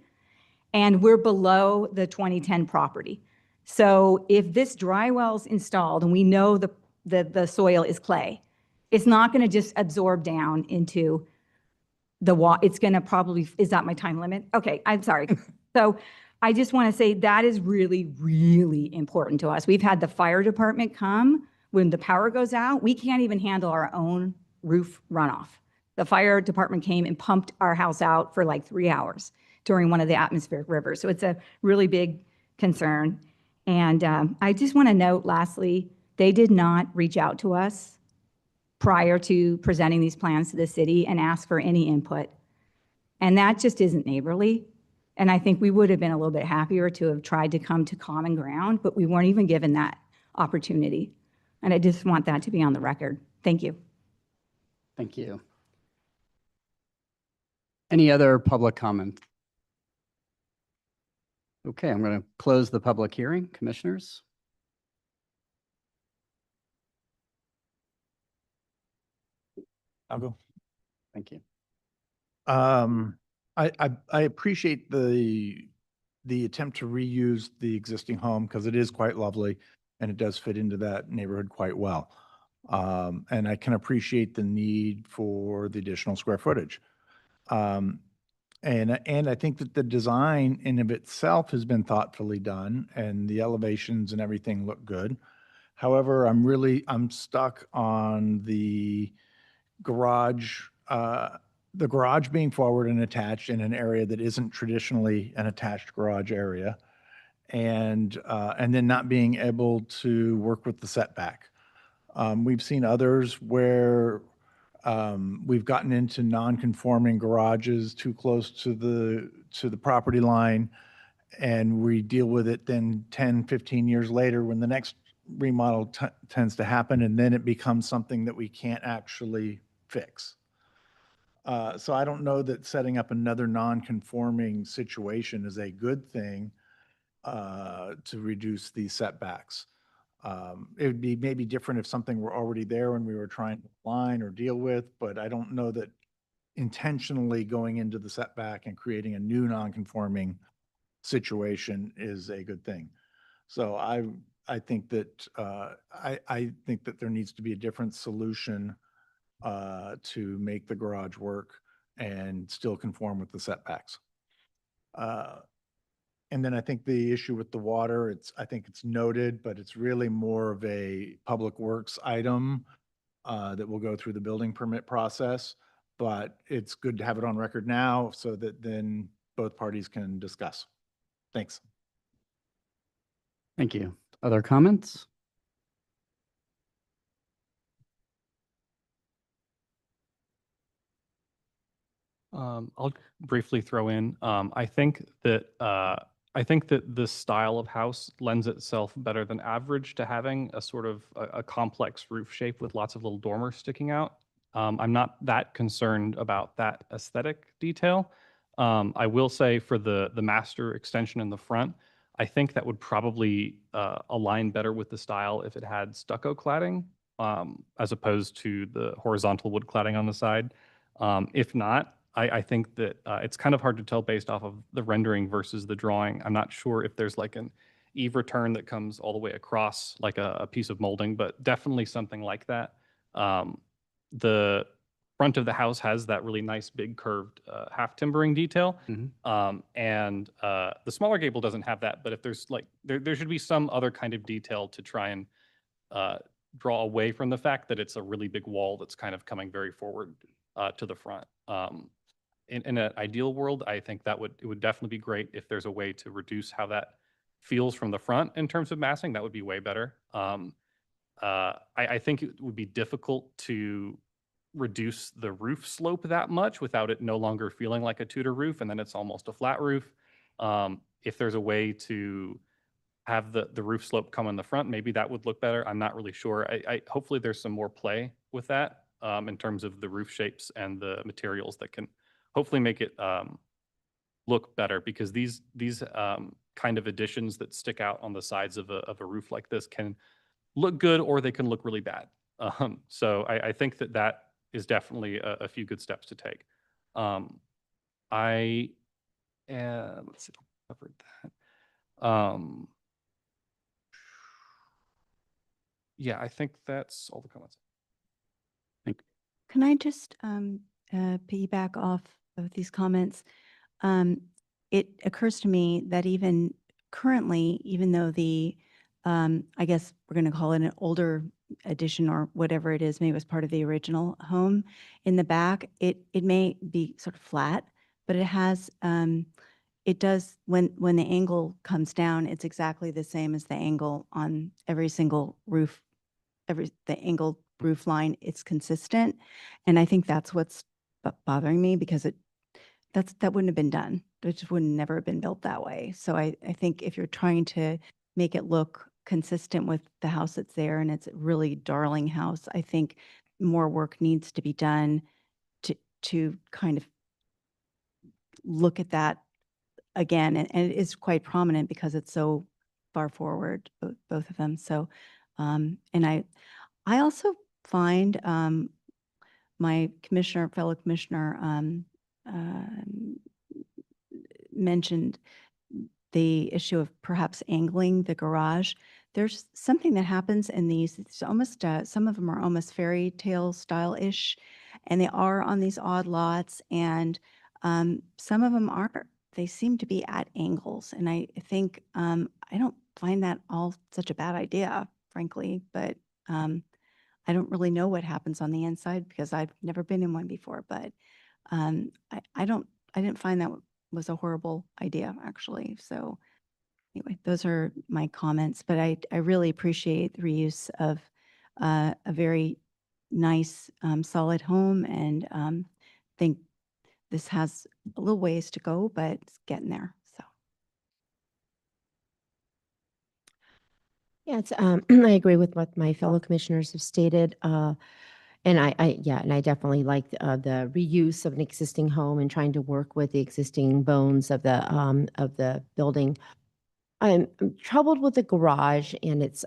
L: and we're below the 2010 property. So if this dry well's installed and we know the soil is clay, it's not going to just absorb down into the water. It's going to probably, is that my time limit? Okay, I'm sorry. So I just want to say that is really, really important to us. We've had the fire department come when the power goes out. We can't even handle our own roof runoff. The fire department came and pumped our house out for like 3 hours during one of the atmospheric rivers. So it's a really big concern. And I just want to note, lastly, they did not reach out to us prior to presenting these plans to the city and ask for any input. And that just isn't neighborly. And I think we would have been a little bit happier to have tried to come to common ground, but we weren't even given that opportunity. And I just want that to be on the record. Thank you.
A: Thank you. Any other public comment? Okay, I'm going to close the public hearing. Commissioners?
B: I'll go.
A: Thank you.
B: I appreciate the attempt to reuse the existing home because it is quite lovely and it does fit into that neighborhood quite well. And I can appreciate the need for the additional square footage. And I think that the design in of itself has been thoughtfully done and the elevations and everything look good. However, I'm stuck on the garage being forward and attached in an area that isn't traditionally an attached garage area, and then not being able to work with the setback. We've seen others where we've gotten into non-conforming garages too close to the property line, and we deal with it then 10, 15 years later when the next remodel tends to happen, and then it becomes something that we can't actually fix. So I don't know that setting up another non-conforming situation is a good thing to reduce these setbacks. It would be maybe different if something were already there and we were trying to align or deal with, but I don't know that intentionally going into the setback and creating a new non-conforming situation is a good thing. So I think that I think that there needs to be a different solution to make the garage work and still conform with the setbacks. And then I think the issue with the water, I think it's noted, but it's really more of a public works item that will go through the building permit process. But it's good to have it on record now so that then both parties can discuss. Thanks.
A: Thank you. Other comments?
M: I'll briefly throw in. I think that this style of house lends itself better than average to having a sort of a complex roof shape with lots of little dormers sticking out. I'm not that concerned about that aesthetic detail. I will say for the master extension in the front, I think that would probably align better with the style if it had stucco cladding as opposed to the horizontal wood cladding on the side. If not, I think that it's kind of hard to tell based off of the rendering versus the drawing. I'm not sure if there's like an eave return that comes all the way across like a piece of molding, but definitely something like that. The front of the house has that really nice big curved half timbering detail. And the smaller gable doesn't have that, but if there's like, there should be some other kind of detail to try and draw away from the fact that it's a really big wall that's kind of coming very forward to the front. In an ideal world, I think it would definitely be great if there's a way to reduce how that feels from the front in terms of massing. That would be way better. I think it would be difficult to reduce the roof slope that much without it no longer feeling like a Tudor roof, and then it's almost a flat roof. If there's a way to have the roof slope come in the front, maybe that would look better. I'm not really sure. Hopefully there's some more play with that. in terms of the roof shapes and the materials that can hopefully make it look better, because these kind of additions that stick out on the sides of a roof like this can look good or they can look really bad. So I think that is definitely a few good steps to take. Let's see, I covered that. Yeah, I think that's all the comments.
E: Can I just piggyback off of these comments? It occurs to me that even currently, even though the, I guess we're going to call it an older addition or whatever it is, maybe it was part of the original home in the back, it may be sort of flat, but it has, it does, when the angle comes down, it's exactly the same as the angle on every single roof, the angled roof line, it's consistent. And I think that's what's bothering me, because that wouldn't have been done. It just would never have been built that way. So I think if you're trying to make it look consistent with the house that's there, and it's a really darling house, I think more work needs to be done to kind of look at that again. And it is quite prominent because it's so far forward, both of them. So, and I also find my fellow commissioner mentioned the issue of perhaps angling the garage. There's something that happens in these, it's almost, some of them are almost fairy tale style-ish, and they are on these odd lots, and some of them are, they seem to be at angles. And I think, I don't find that all such a bad idea, frankly, but I don't really know what happens on the inside because I've never been in one before, but I didn't find that was a horrible idea, actually. So anyway, those are my comments, but I really appreciate the reuse of a very nice, solid home, and think this has a little ways to go, but it's getting there. So.
I: Yeah, it's, I agree with what my fellow commissioners have stated. And I definitely like the reuse of an existing home and trying to work with the existing bones of the building. I'm troubled with the garage and its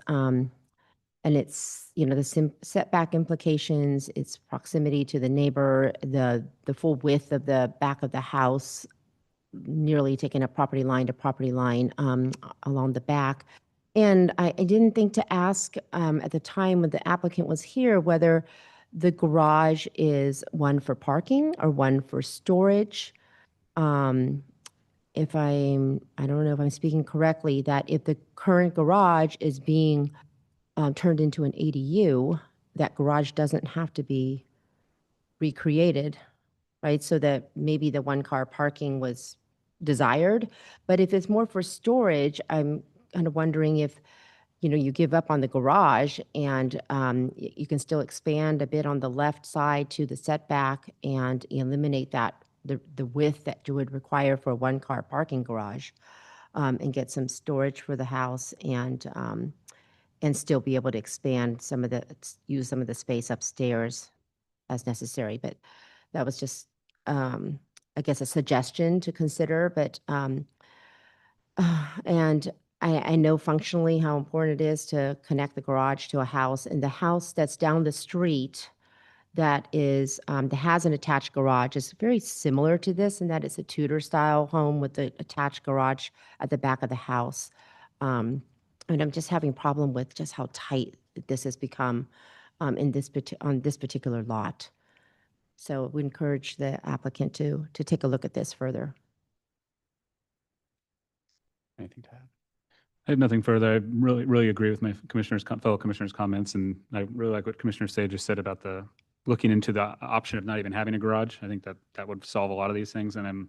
I: the setback implications, its proximity to the neighbor, the full width of the back of the house, nearly taking a property line to property line along the back. And I didn't think to ask at the time when the applicant was here whether the garage is one for parking or one for storage. I don't know if I'm speaking correctly, that if the current garage is being turned into an ADU, that garage doesn't have to be recreated, right? So that maybe the one-car parking was desired. But if it's more for storage, I'm kind of wondering if, you give up on the garage and you can still expand a bit on the left side to the setback and eliminate the width that you would require for a one-car parking garage, and get some storage for the house, and still be able to use some of the space upstairs as necessary. But that was just, I guess, a suggestion to consider. But and I know functionally how important it is to connect the garage to a house, and the house that's down the street that has an attached garage is very similar to this, in that it's a Tudor style home with the attached garage at the back of the house. And I'm just having a problem with just how tight this has become on this particular lot. So we encourage the applicant to take a look at this further.
C: Anything to add? I have nothing further. I really agree with my fellow commissioners' comments, and I really like what Commissioner Say just said about looking into the option of not even having a garage. I think that would solve a lot of these things, and I'm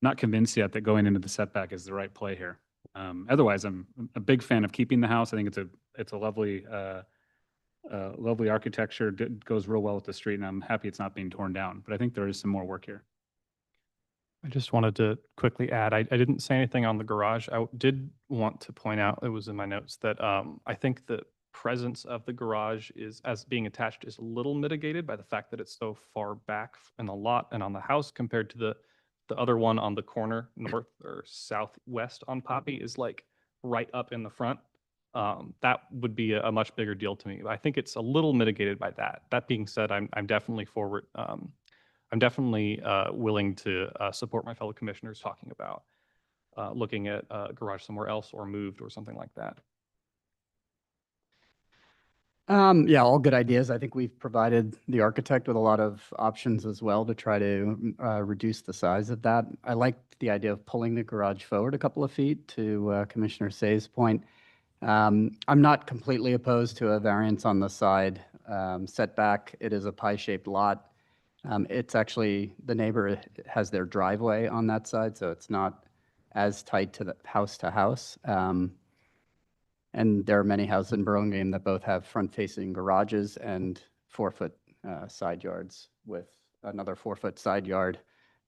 C: not convinced yet that going into the setback is the right play here. Otherwise, I'm a big fan of keeping the house. I think it's a lovely architecture. It goes real well with the street, and I'm happy it's not being torn down. But I think there is some more work here.
M: I just wanted to quickly add, I didn't say anything on the garage. I did want to point out, it was in my notes, that I think that presence of the garage is, as being attached, is a little mitigated by the fact that it's so far back in the lot and on the house compared to the other one on the corner, north or southwest on Poppy, is like right up in the front. That would be a much bigger deal to me. I think it's a little mitigated by that. That being said, I'm definitely forward. I'm definitely willing to support my fellow commissioners talking about looking at a garage somewhere else or moved or something like that.
A: Yeah, all good ideas. I think we've provided the architect with a lot of options as well to try to reduce the size of that. I like the idea of pulling the garage forward a couple of feet to Commissioner Say's point. I'm not completely opposed to a variance on the side setback. It is a pie-shaped lot. It's actually, the neighbor has their driveway on that side, so it's not as tight to the house to house. And there are many houses in Burlingame that both have front-facing garages and 4-foot side yards with another 4-foot side yard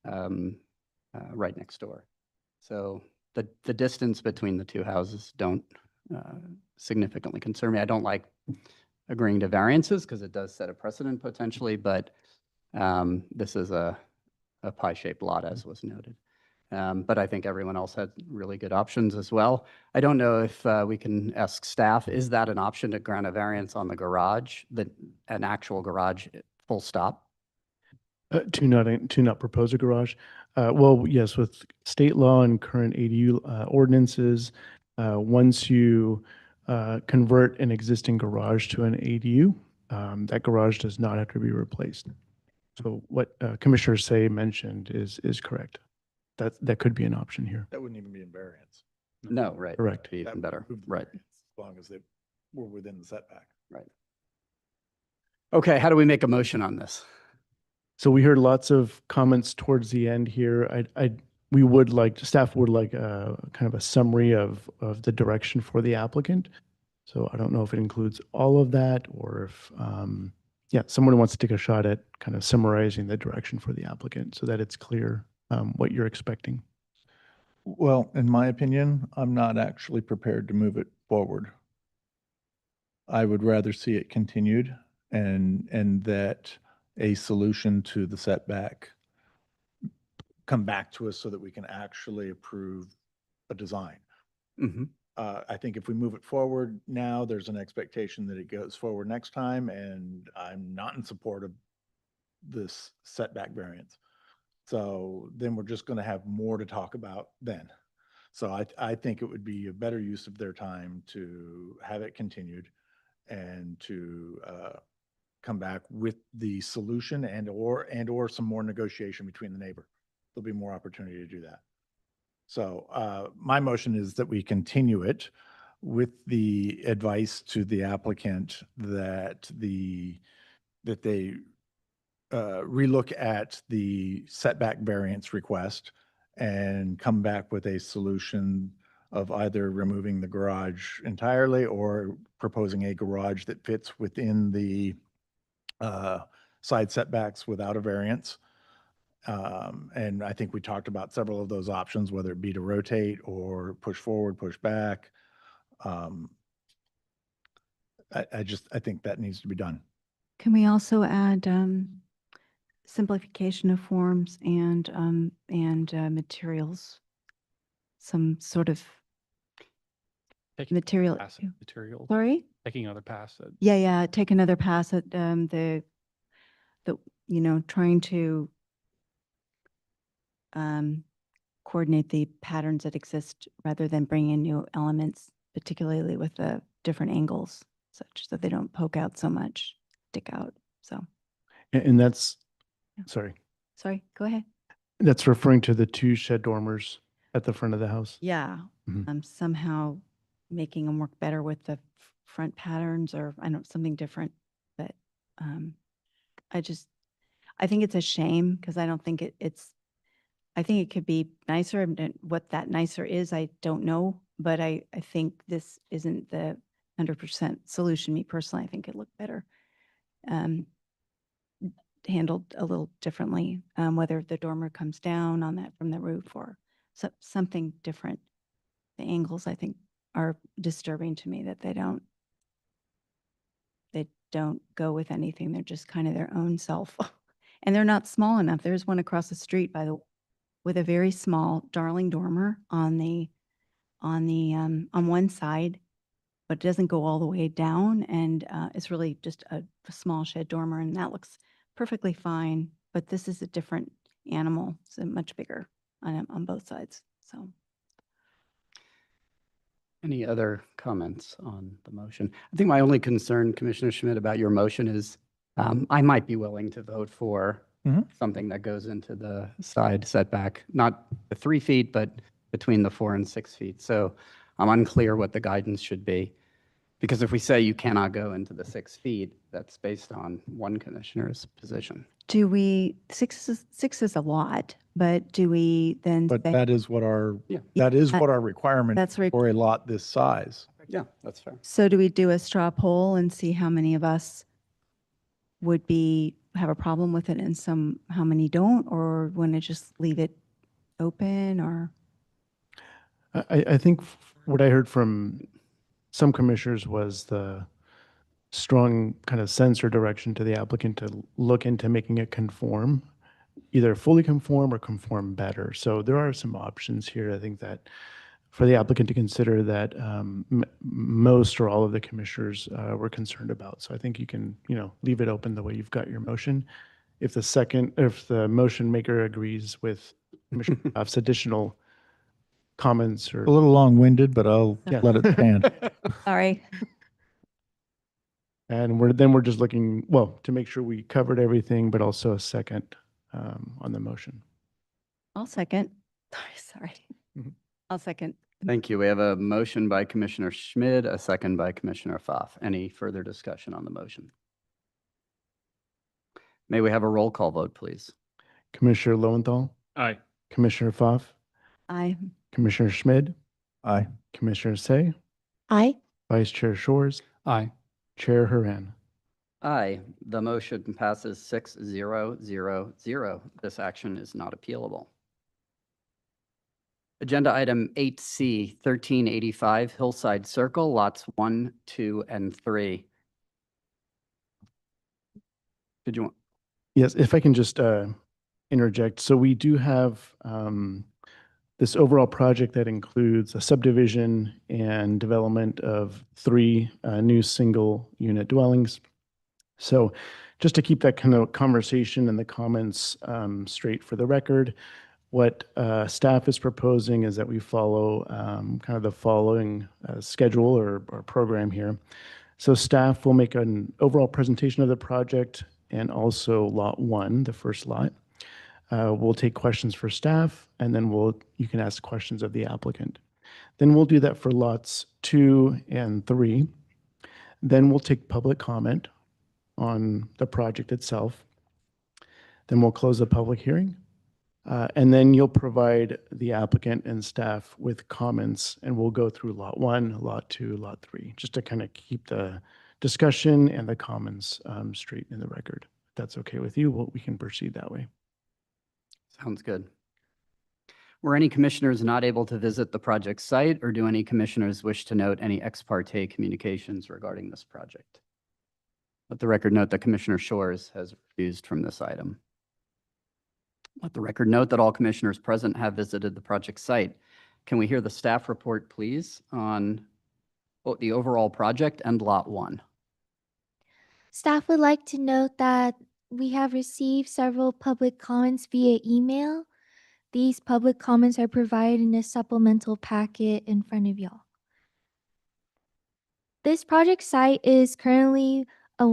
A: right next door. So the distance between the two houses don't significantly concern me. I don't like agreeing to variances because it does set a precedent potentially, but this is a pie-shaped lot, as was noted. But I think everyone else had really good options as well. I don't know if we can ask staff, is that an option to grant a variance on the garage, an actual garage, full stop?
F: To not propose a garage? Well, yes, with state law and current ADU ordinances, once you convert an existing garage to an ADU, that garage does not have to be replaced. So what Commissioner Say mentioned is correct. That could be an option here.
B: That wouldn't even be in variance.
A: No, right.
F: Correct.
A: Be
B: That
A: even
B: would
A: better,
B: remove the
A: right,
B: variance, as long as they were within the setback.
A: right. Okay, how do we make a motion on this?
F: So we heard lots of comments towards the end here. Staff would like a kind of a summary of the direction for the applicant. So I don't know if it includes all of that or if, someone wants to take a shot at kind of summarizing the direction for the applicant so that it's clear what you're expecting.
B: Well, in my opinion, I'm not actually prepared to move it forward. I would rather see it continued and that a solution to the setback come back to us so that we can actually approve a design.
A: Mhm.
B: I think if we move it forward now, there's an expectation that it goes forward next time, and I'm not in support of this setback variance. So then we're just going to have more to talk about then. So I think it would be a better use of their time to have it continued and to come back with the solution and or some more negotiation between the neighbor. There'll be more opportunity to do that. So my motion is that we continue it with the advice to the applicant that they relook at the setback variance request and come back with a solution of either removing the garage entirely or proposing a garage that fits within the side setbacks without a variance. And I think we talked about several of those options, whether it be to rotate or push forward, push back. I think that needs to be done.
E: Can we also add simplification of forms and materials? Some sort of
M: Taking
E: material.
M: pass at material.
E: Sorry?
M: Taking another pass at.
E: Yeah, take another pass at trying to coordinate the patterns that exist rather than bring in new elements, particularly with the different angles, such that they don't poke out so much, stick out. So,
F: And that's,
E: Yeah.
F: sorry,
E: go ahead.
F: that's referring to the 2 shed dormers at the front of the house.
E: Yeah,
F: Mhm.
E: somehow making them work better with the front patterns or something different. But I think it's a shame because I don't think I think it could be nicer. And what that nicer is, I don't know. But I think this isn't the 100% solution. Me personally, I think it looked better. Handled a little differently, whether the dormer comes down on that from the roof or something different. The angles, I think, are disturbing to me that they don't don't go with anything. They're just kind of their own self. And they're not small enough. There's one across the street with a very small Darling dormer on one side, but it doesn't go all the way down. And it's really just a small shed dormer, and that looks perfectly fine. But this is a different animal, so much bigger on both sides. So
A: Any other comments on the motion? I think my only concern, Commissioner Schmidt, about your motion is I might be willing to vote for
B: Mhm.
A: something that goes into the side setback, not the 3 feet, but between the 4 and 6 feet. So I'm unclear what the guidance should be. Because if we say you cannot go into the 6 feet, that's based on one commissioner's position.
E: do we, six is a lot, but do we then?
B: But
E: say-
B: that is what our,
A: Yeah.
B: that is
E: Uh,
B: what our requirement
E: That's right.
B: for a lot this size.
A: Yeah, that's fair.
E: So do we do a straw poll and see how many of us would have a problem with it and how many don't, or want to just leave it open, or?
F: I think what I heard from some commissioners was the strong kind of sense or direction to the applicant to look into making it conform, either fully conform or conform better. So there are some options here. I think that for the applicant to consider that most or all of the commissioners were concerned about. So I think you can, leave it open the way you've got your motion. If the motion maker agrees with Commissioner Pfaff's additional comments or
B: A little long-winded, but I'll
F: Yeah.
B: let it stand.
E: Sorry.
F: And we're just looking, well, to make sure we covered everything, but also a second on the motion.
E: I'll second. Sorry.
F: Mhm.
E: I'll second.
A: Thank you. We have a motion by Commissioner Schmid, a second by Commissioner Pfaff. Any further discussion on the motion? May we have a roll call vote, please?
F: Commissioner Lowenthal,
C: Aye.
F: Commissioner Pfaff,
E: Aye.
F: Commissioner Schmid,
B: Aye.
F: Commissioner Say,
I: Aye.
F: Vice Chair Shores,
M: Aye.
F: Chair Haran.
A: Aye. The motion passes 6-0-0-0. This action is not appealable. Agenda item 8C, 1385 Hillside Circle, lots 1, 2, and 3. Did you want?
F: Yes, if I can just interject. So we do have this overall project that includes a subdivision and development of 3 new single unit dwellings. So just to keep that kind of conversation and the comments straight for the record, what staff is proposing is that we follow kind of the following schedule or program here. So staff will make an overall presentation of the project and also lot 1, the first lot. We'll take questions for staff, and then you can ask questions of the applicant. Then we'll do that for lots 2 and 3. Then we'll take public comment on the project itself. Then we'll close the public hearing. And then you'll provide the applicant and staff with comments, and we'll go through lot 1, lot 2, lot 3, just to kind of keep the discussion and the comments straight in the record. If that's okay with you, we can proceed that way.
A: Sounds good. Were any commissioners not able to visit the project site, or do any commissioners wish to note any ex parte communications regarding this project? Let the record note that Commissioner Shores has recused from this item. Let the record note that all commissioners present have visited the project site. Can we hear the staff report, please, on the overall project and lot 1?
G: Staff would like to note that we have received several public comments via email. These public comments are provided in a supplemental packet in front of y'all. This project site is currently a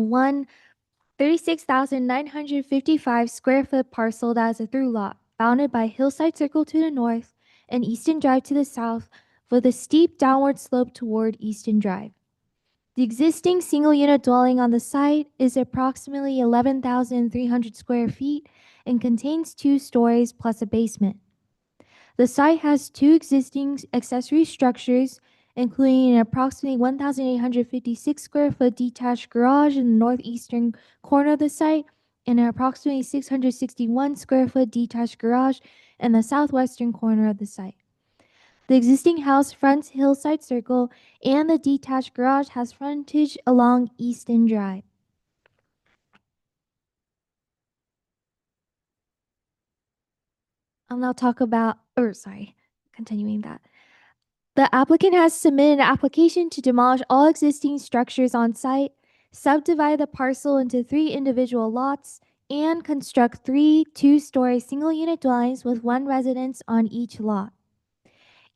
G: 36,955 square foot parcel that is a through lot, bounded by Hillside Circle to the north and Easton Drive to the south, with a steep downward slope toward Easton Drive. The existing single unit dwelling on the site is approximately 11,300 square feet and contains 2 stories plus a basement. The site has 2 existing accessory structures, including an approximately 1,856 square foot detached garage in the northeastern corner of the site and an approximately 661 square foot detached garage in the southwestern corner of the site. The existing house fronts Hillside Circle, and the detached garage has frontage along Easton Drive. I'll now talk about, or sorry, continuing that. The applicant has submitted an application to demolish all existing structures on site, subdivide the parcel into 3 individual lots, and construct 3 two-story single-unit dwellings with 1 residence on each lot.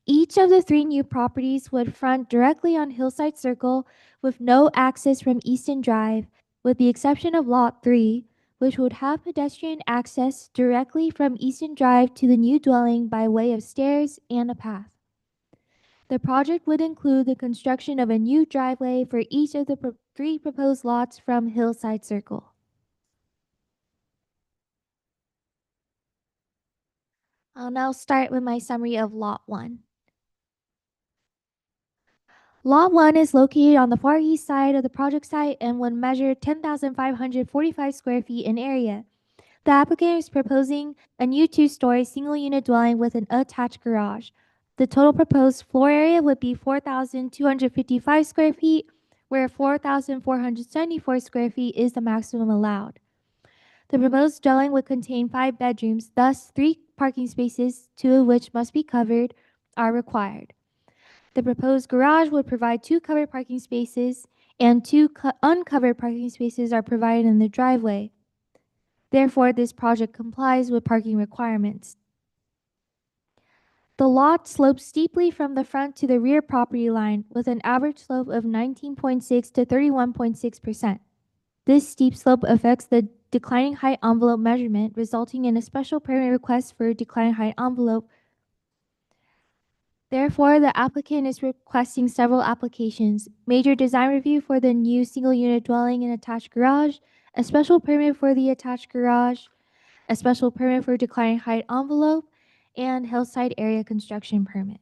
G: Each of the 3 new properties would front directly on Hillside Circle with no access from Easton Drive, with the exception of Lot 3, which would have pedestrian access directly from Easton Drive to the new dwelling by way of stairs and a path. The project would include the construction of a new driveway for each of the 3 proposed lots from Hillside Circle. I'll now start with my summary of Lot 1. Lot 1 is located on the far east side of the project site and would measure 10,545 square feet in area. The applicant is proposing a new 2-story single-unit dwelling with an attached garage. The total proposed floor area would be 4,255 square feet, where 4,474 square feet is the maximum allowed. The proposed dwelling would contain 5 bedrooms, thus 3 parking spaces, 2 of which must be covered, are required. The proposed garage would provide 2 covered parking spaces, and 2 uncovered parking spaces are provided in the driveway. Therefore, this project complies with parking requirements. The lot slopes steeply from the front to the rear property line with an average slope of 19.6 to 31.6%. This steep slope affects the declining height envelope measurement, resulting in a special permit request for a declining height envelope. Therefore, the applicant is requesting several applications: major design review for the new single-unit dwelling and attached garage, a special permit for the attached garage, a special permit for declining height envelope, and Hillside area construction permit.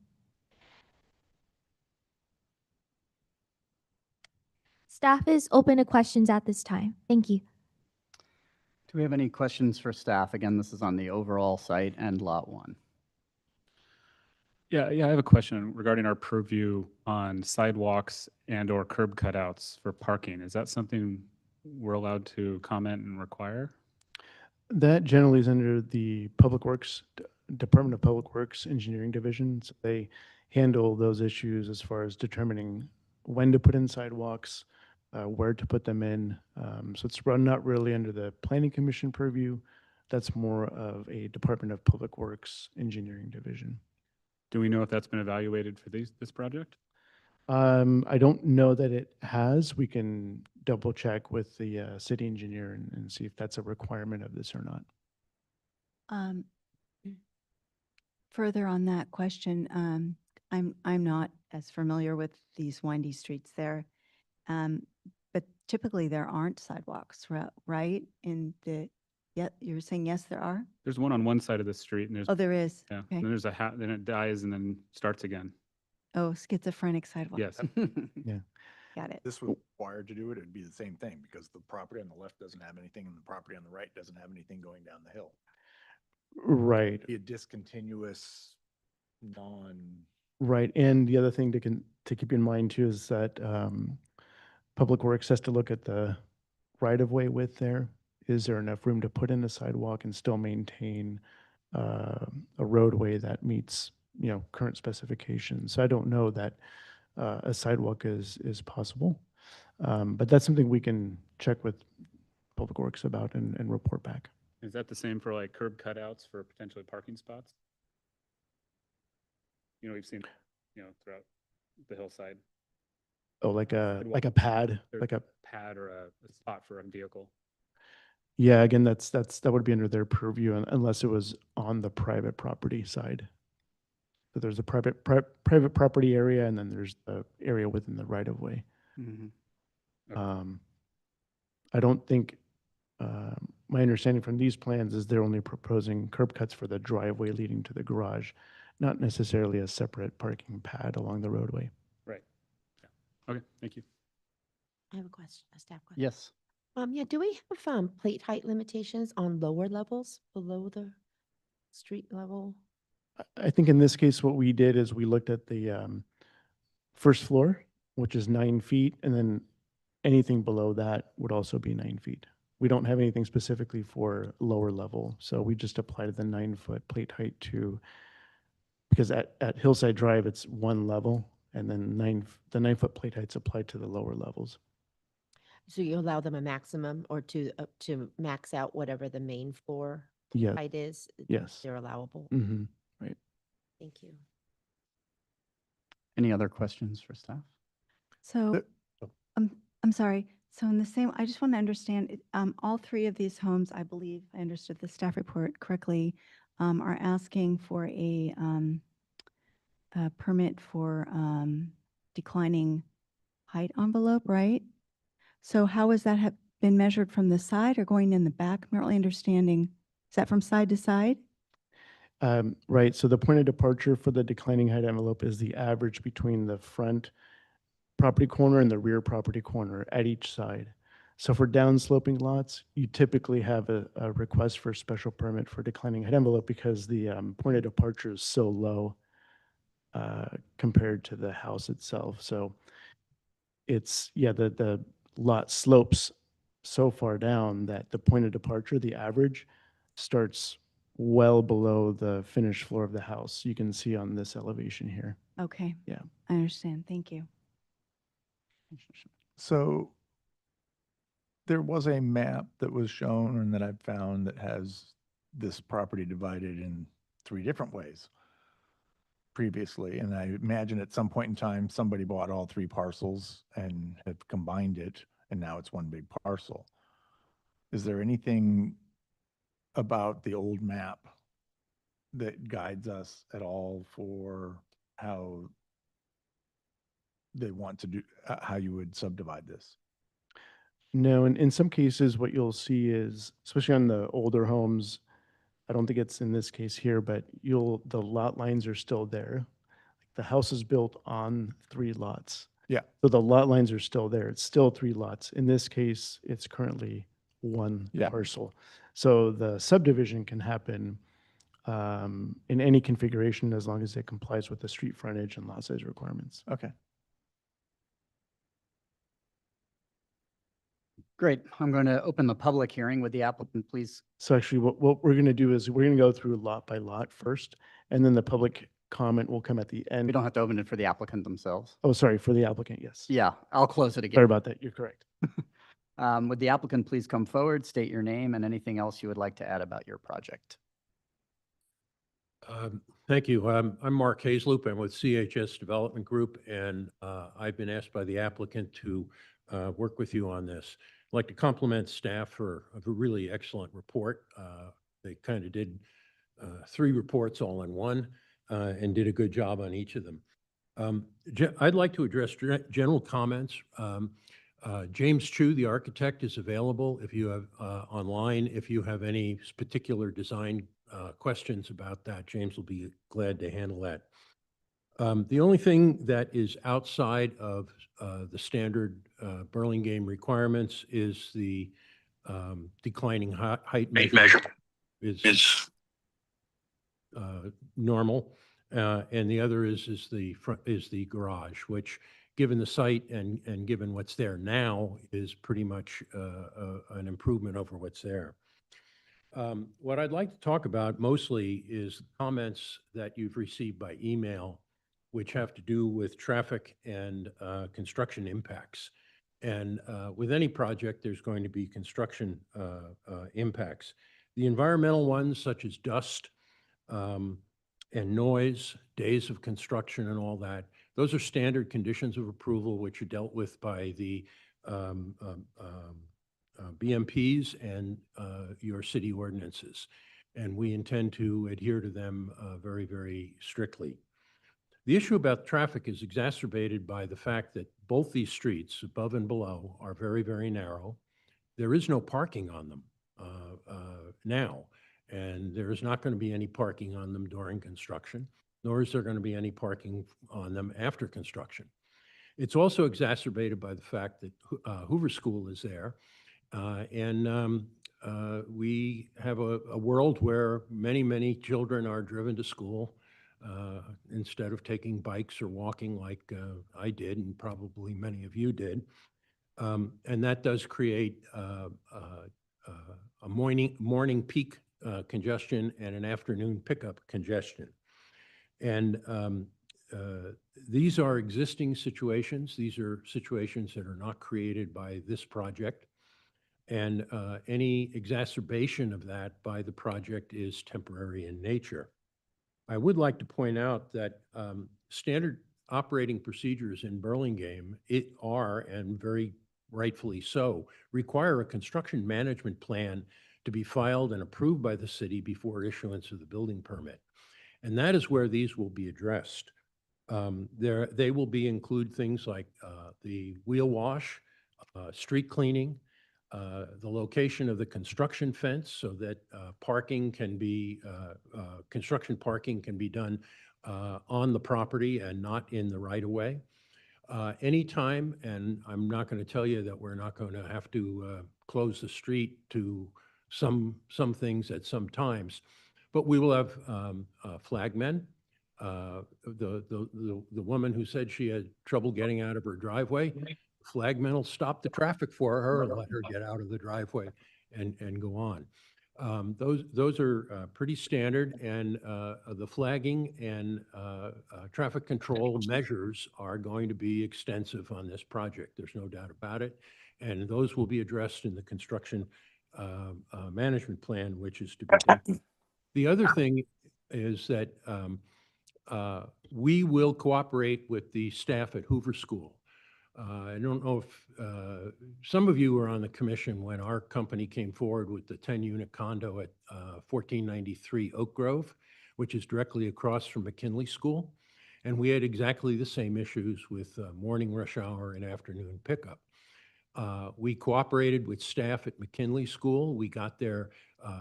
G: Staff is open to questions at this time. Thank you.
A: Do we have any questions for staff? Again, this is on the overall site and Lot 1.
C: Yeah, I have a question regarding our purview on sidewalks and or curb cutouts for parking. Is that something we're allowed to comment and require?
F: That generally is under the Public Works, Department of Public Works Engineering Division. So they handle those issues as far as determining when to put in sidewalks, where to put them in. So it's not really under the Planning Commission purview. That's more of a Department of Public Works Engineering Division.
C: Do we know if that's been evaluated for this project?
F: I don't know that it has. We can double check with the city engineer and see if that's a requirement of this or not.
E: Further on that question, I'm not as familiar with these windy streets there, but typically there aren't sidewalks, right? Yeah, you were saying yes, there are?
C: There's one on one side of the street and there's,
E: Oh, there is?
C: yeah,
E: Okay.
C: and then there's then it dies and then starts again.
E: Oh, schizophrenic sidewalk.
C: Yes.
F: Yeah.
E: Got it.
N: This was required to do it, it'd be the same thing because the property on the left doesn't have anything and the property on the right doesn't have anything going down the hill.
F: Right.
N: It'd be a discontinuous,
F: Right. And the other thing to keep in mind too is that Public Works has to look at the right-of-way width there. Is there enough room to put in a sidewalk and still maintain a roadway that meets, current specifications? So I don't know that a sidewalk is possible, but that's something we can check with Public Works about and report back.
C: Is that the same for like curb cutouts for potentially parking spots? We've seen, throughout the hillside.
F: Oh, like a pad,
C: There's
F: like a
C: pad or a spot for a vehicle.
F: Yeah, again, that would be under their purview unless it was on the private property side. So there's a private property area, and then there's the area within the right of way.
C: Okay.
F: I don't think, my understanding from these plans is they're only proposing curb cuts for the driveway leading to the garage, not necessarily a separate parking pad along the roadway.
C: Right. Yeah. Okay, thank you.
I: I have a question, a staff question.
A: Yes.
I: Yeah, do we have plate height limitations on lower levels below the street level?
F: I think in this case, what we did is we looked at the first floor, which is 9 feet, and then anything below that would also be 9 feet. we don't have anything specifically for lower level. So we just applied the 9-foot plate height because at Hillside Drive, it's one level, and then the 9-foot plate height's applied to the lower levels.
I: So you allow them a maximum or to max out whatever the main floor
F: Yeah.
I: height is?
F: Yes.
I: They're allowable.
F: Mm-hmm. Right.
I: Thank you.
A: Any other questions for staff?
E: So,
N: oh.
E: I'm sorry. So in the same, I just want to understand, all three of these homes, I believe, I understood the staff report correctly, are asking for a permit for declining height envelope, right? So how has that have been measured from the side or going in the back? I'm not really understanding. Is that from side to side?
F: Right. So the point of departure for the declining height envelope is the average between the front property corner and the rear property corner at each side. So for downsloping lots, you typically have a request for a special permit for declining height envelope because the point of departure is so low compared to the house itself. So it's, yeah, the lot slopes so far down that the point of departure, the average, starts well below the finished floor of the house. You can see on this elevation here.
E: Okay.
F: Yeah.
E: I understand. Thank you.
B: So there was a map that was shown and that I've found that has this property divided in 3 different ways previously. And I imagine at some point in time, somebody bought all 3 parcels and have combined it, and now it's one big parcel. Is there anything about the old map that guides us at all for how they want to do, how you would subdivide this?
F: No, and in some cases, what you'll see is, especially on the older homes, I don't think it's in this case here, but the lot lines are still there. The house is built on 3 lots.
B: Yeah.
F: So the lot lines are still there. It's still 3 lots. In this case, it's currently one
B: Yeah.
F: parcel. So the subdivision can happen in any configuration as long as it complies with the street frontage and lot size requirements.
B: Okay.
A: Great. I'm going to open the public hearing. Would the applicant please?
F: So actually, what we're going to do is we're going to go through lot by lot first, and then the public comment will come at the end.
A: We don't have to open it for the applicant themselves.
F: Oh, sorry, for the applicant, yes.
A: Yeah, I'll close it again.
F: Sorry about that. You're correct.
A: Would the applicant please come forward, state your name and anything else you would like to add about your project?
O: Thank you. I'm Mark Hazeloop. I'm with CHS Development Group, and I've been asked by the applicant to work with you on this. I'd like to compliment staff for a really excellent report. They kind of did 3 reports all in one and did a good job on each of them. I'd like to address general comments. James Chu, the architect, is available if you have online. If you have any particular design questions about that, James will be glad to handle that. The only thing that is outside of the standard Burlingame requirements is the declining height measurement is normal, and the other is the garage, which, given the site and given what's there now, is pretty much an improvement over what's there. What I'd like to talk about mostly is comments that you've received by email, which have to do with traffic and construction impacts. And with any project, there's going to be construction impacts. The environmental ones, such as dust and noise, days of construction and all that, those are standard conditions of approval which are dealt with by the BMPs and your city ordinances. And we intend to adhere to them very, very strictly. The issue about traffic is exacerbated by the fact that both these streets, above and below, are very, very narrow. There is no parking on them now, and there is not going to be any parking on them during construction, nor is there going to be any parking on them after construction. It's also exacerbated by the fact that Hoover School is there, and we have a world where many, many children are driven to school instead of taking bikes or walking like I did, and probably many of you did. And that does create morning peak congestion and an afternoon pickup congestion. And these are existing situations. These are situations that are not created by this project. And any exacerbation of that by the project is temporary in nature. I would like to point out that standard operating procedures in Burlingame and very rightfully so, require a construction management plan to be filed and approved by the city before issuance of the building permit. And that is where these will be addressed. They will include things like the wheel wash, street cleaning, the location of the construction fence so that construction parking can be done on the property and not in the right of way. Anytime, and I'm not going to tell you that we're not going to have to close the street to some things at some times, but we will have flagmen. The woman who said she had trouble getting out of her driveway, flagmen will stop the traffic for her and let her get out of the driveway and go on. Those are pretty standard, and the flagging and traffic control measures are going to be extensive on this project. There's no doubt about it. And those will be addressed in the construction management plan, which is to be done. The other thing is that we will cooperate with the staff at Hoover School. I don't know if some of you were on the commission when our company came forward with the 10-unit condo at 1493 Oak Grove, which is directly across from McKinley School. And we had exactly the same issues with morning rush hour and afternoon pickup. We cooperated with staff at McKinley School. We got their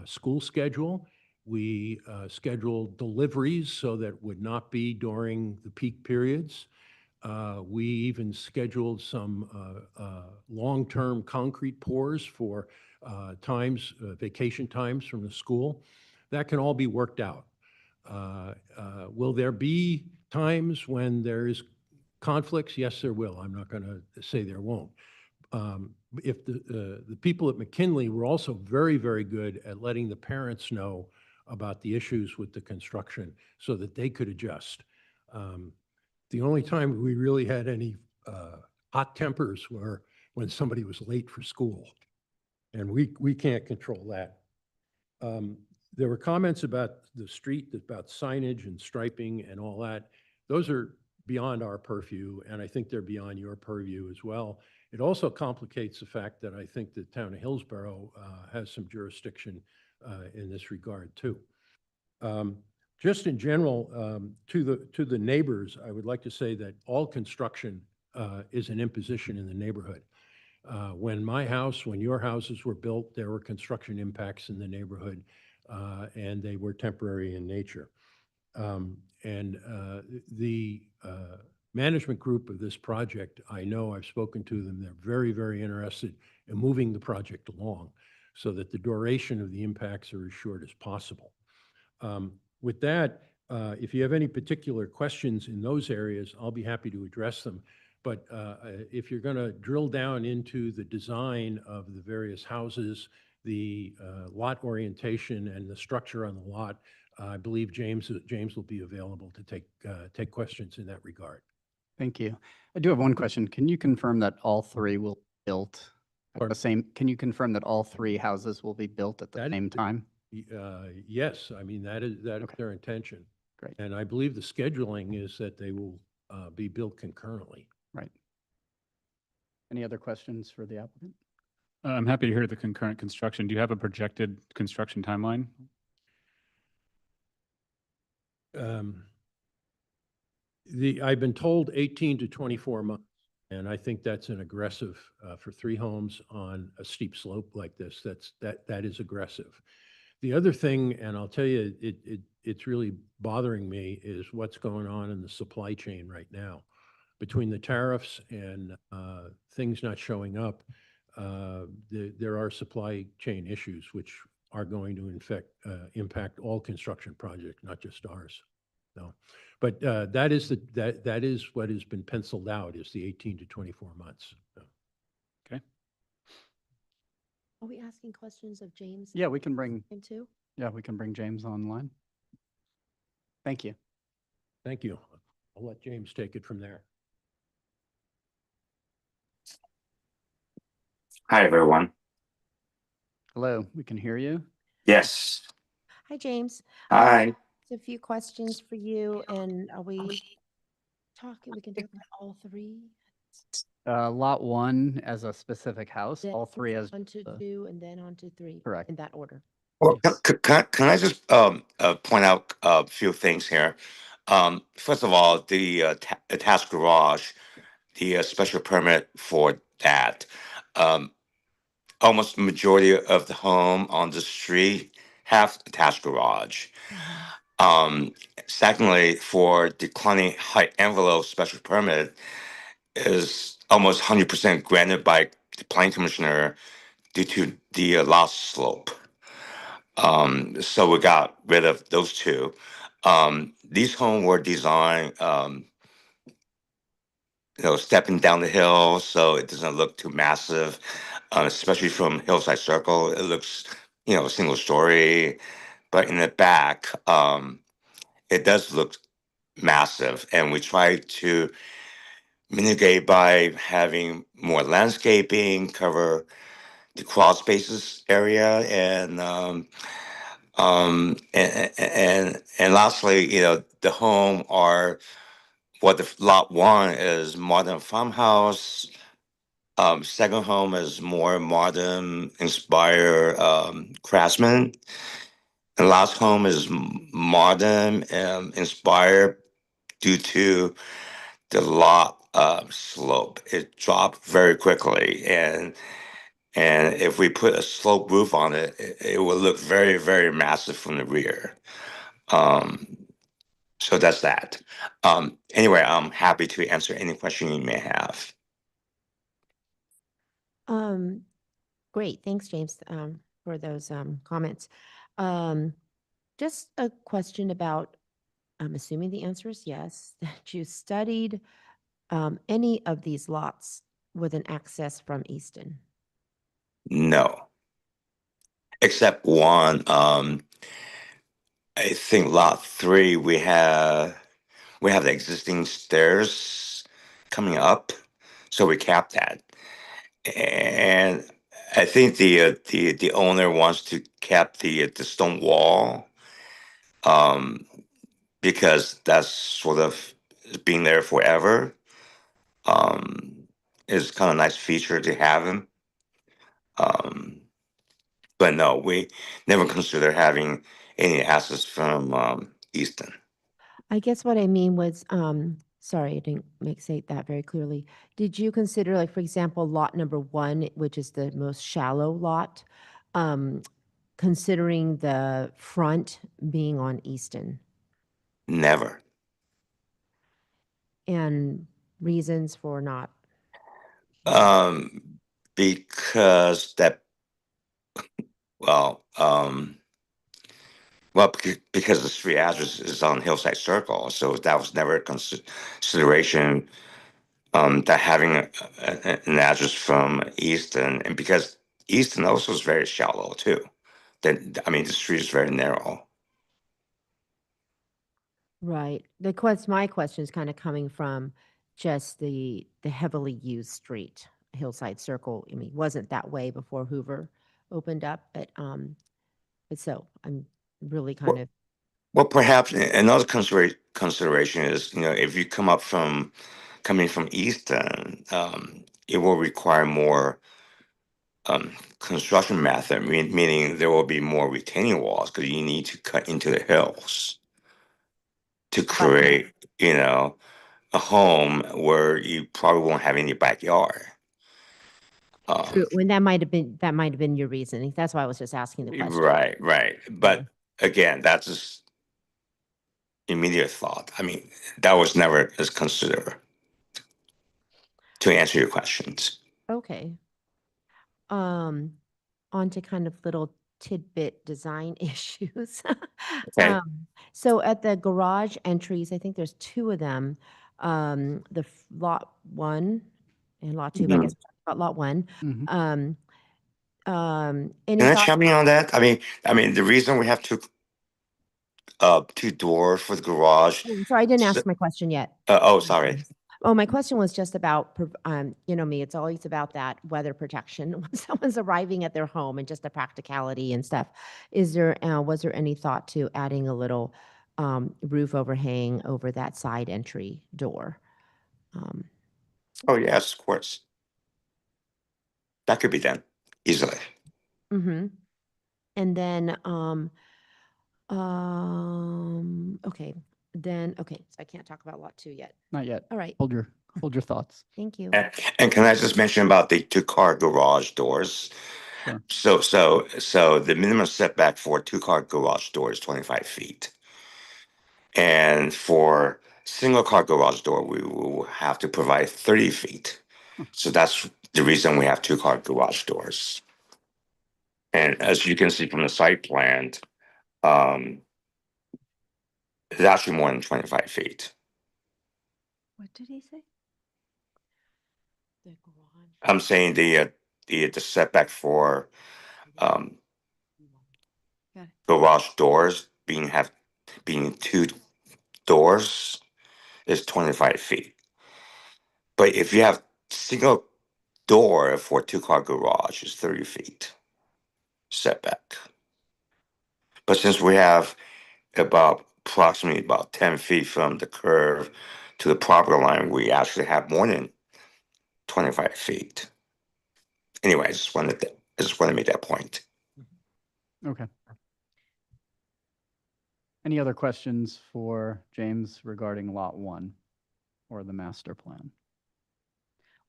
O: school schedule. We scheduled deliveries so that it would not be during the peak periods. We even scheduled some long-term concrete pours for vacation times from the school. That can all be worked out. Will there be times when there is conflicts? Yes, there will. I'm not going to say there won't. If the people at McKinley were also very, very good at letting the parents know about the issues with the construction so that they could adjust. The only time we really had any hot tempers were when somebody was late for school, and we can't control that. There were comments about the street, about signage and striping and all that. Those are beyond our purview, and I think they're beyond your purview as well. It also complicates the fact that I think the town of Hillsborough has some jurisdiction in this regard too. Just in general, to the neighbors, I would like to say that all construction is an imposition in the neighborhood. When your houses were built, there were construction impacts in the neighborhood, and they were temporary in nature. The management group of this project, I know I've spoken to them, they're very, very interested in moving the project along so that the duration of the impacts are as short as possible. With that, if you have any particular questions in those areas, I'll be happy to address them. But if you're going to drill down into the design of the various houses, the lot orientation and the structure on the lot, I believe James will be available to take questions in that regard.
A: Thank you. I do have one question. Can you confirm that all three will be built at the same? Can you confirm that all three houses will be built at the same time?
O: Yes, I mean, that is their intention.
A: Great.
O: And I believe the scheduling is that they will be built concurrently.
A: Right. Any other questions for the applicant?
C: I'm happy to hear the concurrent construction. Do you have a projected construction timeline?
O: I've been told 18 to 24 months, and I think that's an aggressive for 3 homes on a steep slope like this. That is aggressive. The other thing, and I'll tell you, it's really bothering me, is what's going on in the supply chain right now. Between the tariffs and things not showing up, there are supply chain issues which are going to impact all construction projects, not just ours. No, but that is what has been penciled out, is the 18 to 24 months. So.
C: Okay.
I: Are we asking questions of James?
A: Yeah, we can bring,
I: Him too?
A: yeah, we can bring James online. Thank you.
O: Thank you. I'll let James take it from there.
P: Hi, everyone.
A: Hello, we can hear you.
P: Yes.
I: Hi, James.
P: Hi.
I: A few questions for you, and are we talking, we can talk about all three?
A: Lot 1 as a specific house, all three as.
I: On to
A: the-
I: 2 and then on to 3.
A: Correct.
I: In that order.
P: Well, can I just point out a few things here? First of all, the attached garage, the special permit for that, almost the majority of the home on the street have attached garage. Secondly, for declining height envelope special permit is almost 100% granted by the planning commissioner due to the lot slope. So we got rid of those two. These homes were designed, stepping down the hill, so it doesn't look too massive, especially from Hillside Circle. It looks, single story, but in the back, it does look massive. And we try to mitigate by having more landscaping, cover the crawl spaces area, and lastly, the home are what the lot 1 is modern farmhouse. Second home is more modern, inspired craftsman. And last home is modern and inspired due to the lot slope. It dropped very quickly, and if we put a slope roof on it, it will look very, very massive from the rear. So that's that. Anyway, I'm happy to answer any question you may have.
I: Great. Thanks, James, for those comments. Just a question about, I'm assuming the answer is yes, that you studied any of these lots with an access from Easton.
P: No, except one. I think lot 3 we have the existing stairs coming up, so we capped that. And I think the owner wants to cap the stone wall, because that's sort of been there forever. It's kind of nice feature to have him. But no, we never consider having any access from Easton.
I: I guess what I mean was, sorry, I didn't say that very clearly. Did you consider, like, for example, lot number 1, which is the most shallow lot, considering the front being on Easton?
P: Never.
I: And reasons for not?
P: Because that, because the street address is on Hillside Circle, so that was never a consideration. That having an address from Easton, and because Easton also is very shallow too. Then the street is very narrow.
I: Right. My question is kind of coming from just the heavily used street, Hillside Circle. I mean, wasn't that way before Hoover opened up, but so I'm really kind of.
P: Well, perhaps another consideration is, if you coming from Easton, it will require more construction method, meaning there will be more retaining walls because you need to cut into the hills to create, a home where you probably won't have any backyard.
I: True. When that might have been your reasoning. That's why I was just asking the question.
P: Right. But again, that's just immediate thought. That was never as considered to answer your questions.
I: Okay. On to kind of little tidbit design issues.
P: Okay.
I: So at the garage entries, I think there's 2 of them. Lot 1 and lot 2, but I guess we're talking about lot 1. Any
P: Can I
I: thoughts?
P: chime in on that? I mean, the reason we have two doors for the garage.
I: Oh, sorry, I didn't
P: s-
I: ask my question yet.
P: Oh, sorry.
I: Oh, my question was just about, you know me, it's always about that weather protection when someone's arriving at their home and just the practicality and stuff. Was there any thought to adding a little roof overhang over that side entry door?
P: Oh, yes, of course. That could be done easily.
I: Mm-hmm. And then, okay, so I can't talk about lot 2 yet.
A: Not yet.
I: All right,
A: Hold your thoughts.
I: thank you.
P: And can I just mention about the two-car garage doors?
A: Sure.
P: So the minimum setback for a two-car garage door is 25 feet. And for single-car garage door, we will have to provide 30 feet. So that's the reason we have two-car garage doors. And as you can see from the site plan, it's actually more than 25 feet.
E: What did he say?
P: I'm saying the setback for
E: Got it.
P: garage doors being two doors is 25 feet. But if you have single door for a two-car garage, is 30 feet setback. But since we have approximately about 10 feet from the curve to the property line, we actually have more than 25 feet. Anyway, I just wanted to make that point.
A: Okay. Any other questions for James regarding Lot 1 or the master plan?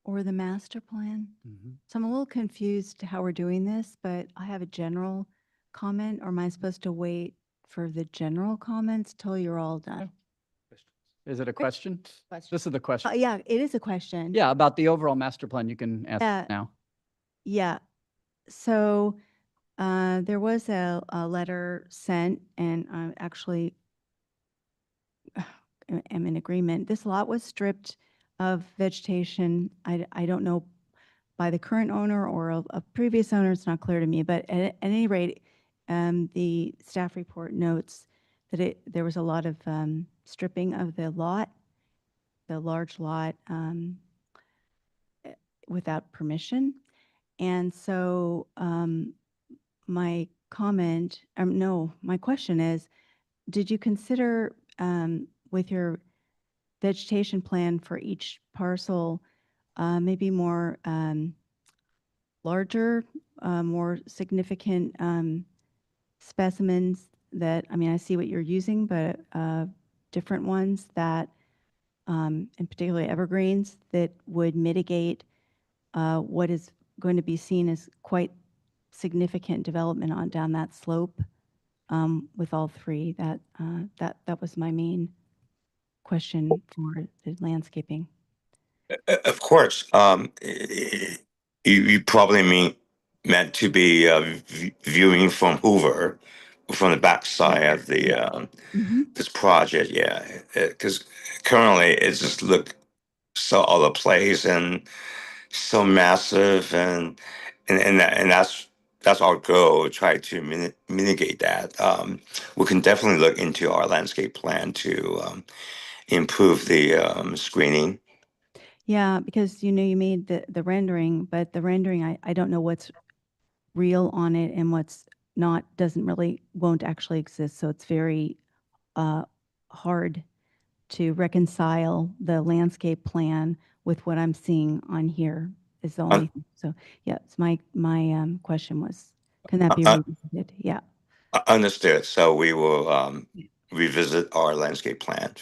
E: Or the master plan?
A: Mhm.
E: So I'm a little confused how we're doing this, but I have a general comment, or am I supposed to wait for the general comments till you're all done?
A: Is it a question?
I: Question.
A: This is the question.
E: Yeah, it is a question.
A: Yeah, about the overall master plan, you can ask
E: Yeah.
A: now.
E: Yeah. So there was a letter sent, and I actually am in agreement. This lot was stripped of vegetation. I don't know by the current owner or a previous owner, it's not clear to me, but at any rate, the staff report notes that there was a lot of stripping of the lot, the large lot, without permission. And so my question is, did you consider with your vegetation plan for each parcel, maybe more larger, more significant specimens that, I mean, I see what you're using, but different ones that, and particularly evergreens, that would mitigate what is going to be seen as quite significant development on down that slope with all three. That was my main question for the landscaping.
P: Of course, you probably meant to be viewing from Hoover, from the backside of the this project. Yeah, because currently it just look so all of place and so massive, and that's our goal. Try to mitigate that. We can definitely look into our landscape plan to improve the screening.
E: Yeah, because you made the rendering, but the rendering, I don't know what's real on it and what's not, won't actually exist. So it's very hard to reconcile the landscape plan with what I'm seeing on here is the only thing. So yeah, it's my question was, can that be revisited? Yeah.
P: Understood. So we will revisit our landscape plan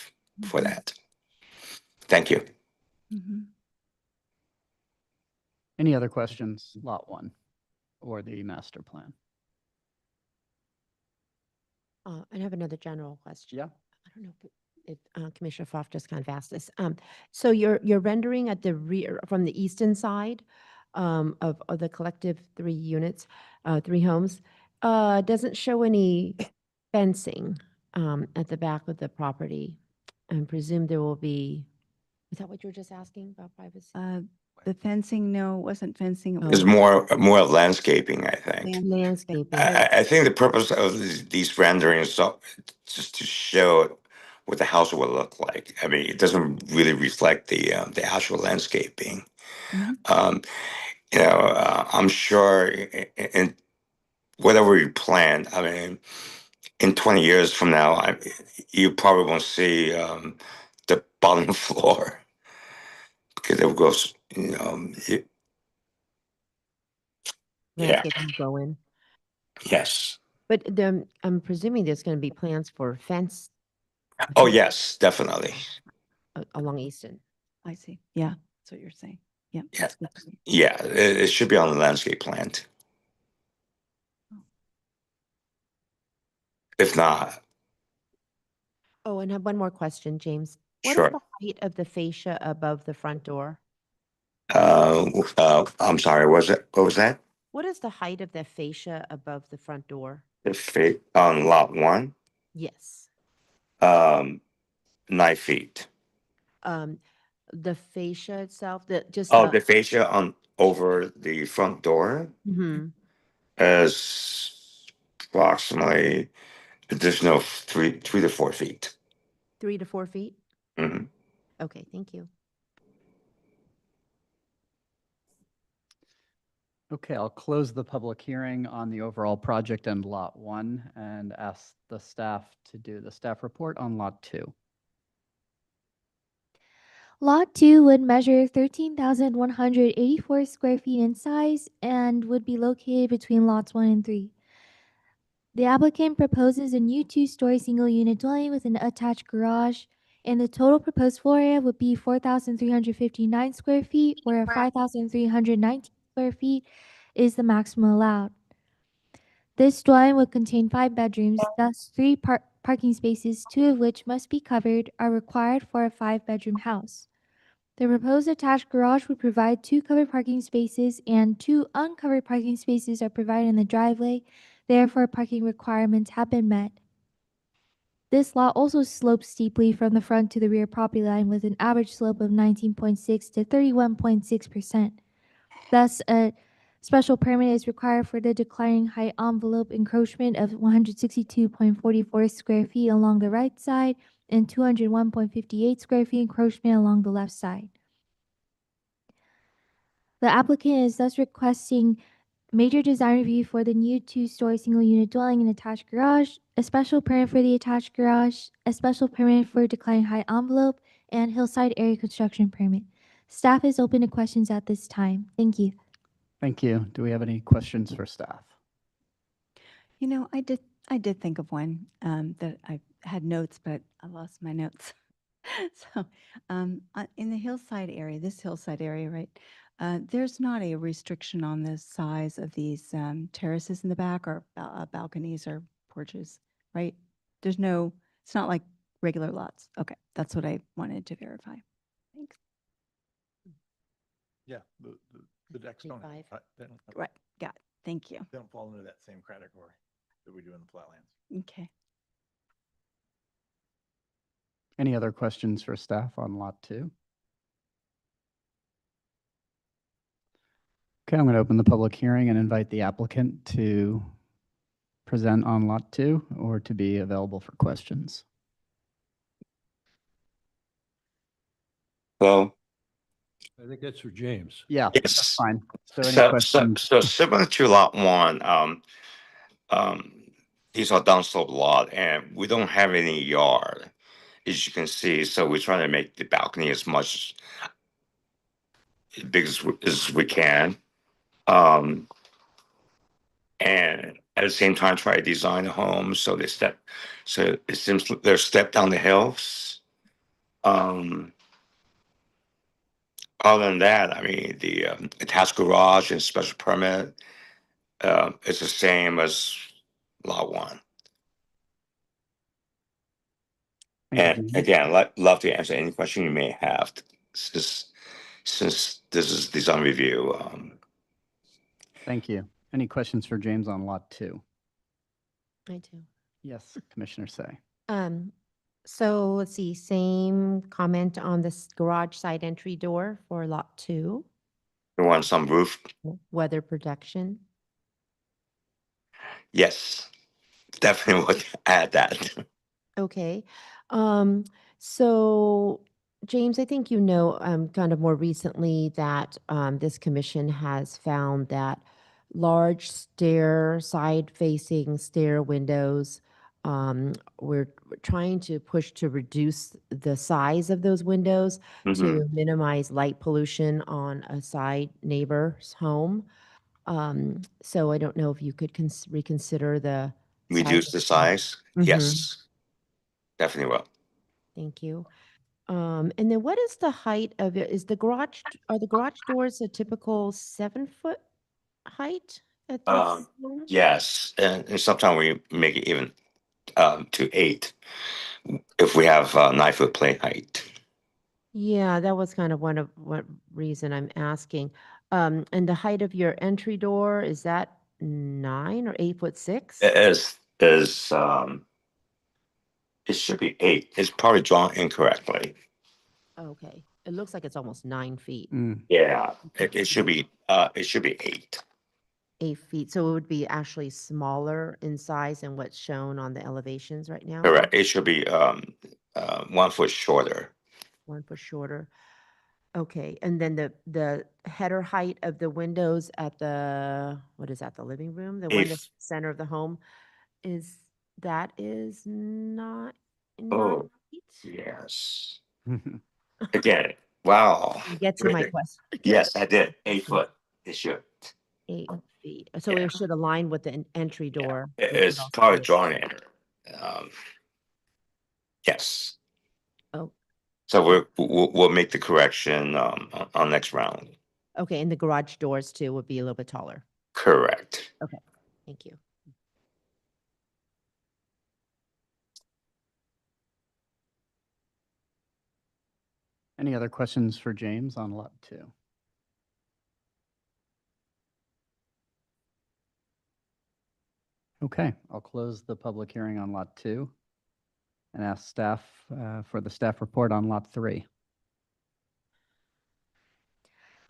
P: for that. Thank you.
A: Any other questions, Lot 1 or the master plan?
I: I have another general question.
A: Yeah.
I: I don't know if Commissioner Foff just kind of asked this. So you're rendering at the rear, from the eastern side of the collective 3 units, 3 homes, doesn't show any fencing at the back of the property. I presume there will be, is that what you were just asking about privacy?
E: The fencing, no, it wasn't fencing. It
P: It's
E: was
P: more of landscaping, I think.
I: Landscaping.
P: I think the purpose of these renderings is just to show what the house will look like. I mean, it doesn't really reflect the actual landscaping.
E: Mhm.
P: I'm sure in whatever we plan, I mean, in 20 years from now, you probably won't see the bottom floor because it goes, yeah,
I: Landscaping go in.
P: yes.
I: But I'm presuming there's going to be plans for fence
P: Oh, yes, definitely.
I: along Easton.
E: I see. Yeah, that's what you're saying. Yeah.
P: Yeah,
E: that's good to me.
P: yeah, it should be on the landscape plan. If not,
I: Oh, and I have one more question, James. What is
P: sure.
I: the height of the fascia above the front door?
P: I'm sorry, what was that?
I: What is the height of the fascia above the front door?
P: The on lot 1,
I: Yes.
P: 9 feet.
I: The fascia itself, just
P: Oh, the fascia on over the front door
I: Mhm.
P: is approximately additional 3 to 4 feet.
I: 3 to 4 feet?
P: Mhm.
I: Okay, thank you.
A: Okay, I'll close the public hearing on the overall project and Lot 1 and ask the staff to do the staff report on Lot 2.
G: Lot 2 would measure 13,184 square feet in size and would be located between lots 1 and 3. The applicant proposes a new 2-story single-unit dwelling with an attached garage, and the total proposed floor area would be 4,359 square feet, where 5,319 square feet is the maximum allowed. This dwelling would contain 5 bedrooms, thus 3 parking spaces, 2 of which must be covered, are required for a 5-bedroom house. The proposed attached garage would provide 2 covered parking spaces, and 2 uncovered parking spaces are provided in the driveway. Therefore, parking requirements have been met. This lot also slopes steeply from the front to the rear property line with an average slope of 19.6 to 31.6%. Thus, a special permit is required for the declining height envelope encroachment of 162.44 square feet along the right side and 201.58 square feet encroachment along the left side. The applicant is thus requesting major design review for the new 2-story single-unit dwelling and attached garage, a special permit for the attached garage, a special permit for declining height envelope, and hillside area construction permit. Staff is open to questions at this time. Thank you.
A: Thank you. Do we have any questions for staff?
E: You know, I did think of one that I had notes, but I lost my notes. So, in the hillside area, this hillside area, right? There's not a restriction on the size of these terraces in the back or balconies or porches, right? There's no. It's not like regular lots. Okay, that's what I wanted to verify. Thanks.
N: Yeah, the decks don't,
I: 35.
N: they don't,
E: Right, got it. Thank you.
N: they don't fall into that same category that we do in the flatlands.
E: Okay.
A: Any other questions for staff on Lot 2? Okay, I'm going to open the public hearing and invite the applicant to present on Lot 2 or to be available for questions.
P: Well,
O: I think that's for James.
A: Yeah, that's
P: yes.
A: fine. So any
P: So
A: questions?
P: similar to lot 1, these are downslope lot, and we don't have any yard, as you can see. So we're trying to make the balcony as much big as we can, and at the same time try to design a home so so it seems they're step down the hills. Other than that, I mean, the attached garage and special permit is the same as lot 1.
A: Thank you,
P: And
A: James.
P: again, love to answer any question you may have since this is design review.
A: Thank you. Any questions for James on Lot 2?
I: I do.
A: Yes, Commissioner Say.
I: So let's see, same comment on this garage side entry door for lot 2.
P: We want some roof.
I: Weather protection?
P: Yes, definitely would add that.
I: Okay. So James, I think you know, kind of more recently that this commission has found that large side-facing stair windows, we're trying to push to reduce the size of those windows to minimize light pollution on a side neighbor's home. So I don't know if you could reconsider the
P: Reduce the size?
I: Mhm.
P: Yes, definitely will.
I: Thank you. And then what is the height of it? Are the garage doors a typical 7-foot height at this home?
P: Yes, and sometimes we make it even to 8 if we have 9-foot plate height.
I: Yeah, that was kind of what reason I'm asking. And the height of your entry door, is that 9 or 8'6"?
P: It should be 8. It's probably drawn incorrectly.
I: Okay, it looks like it's almost 9 feet.
P: Yeah, it should be 8.
I: 8 feet, so it would be actually smaller in size than what's shown on the elevations right now?
P: Correct. It should be 1 foot shorter.
I: 1 foot shorter. Okay, and then the header height of the windows at the, what is that, the living room? The one that's center of the home, is not
P: Oh,
I: 9 feet?
P: yes. Again, wow.
I: You get to my question.
P: Yes, I did. 8 foot. It should.
I: 8 feet. So it should align with the entry door.
P: It's probably drawn in. Yes.
I: Oh.
P: So we'll make the correction on next round.
I: Okay, and the garage doors too would be a little bit taller.
P: Correct.
I: Okay, thank you.
A: Any other questions for James on lot 2? Okay, I'll close the public hearing on lot 2 and ask staff for the staff report on lot 3.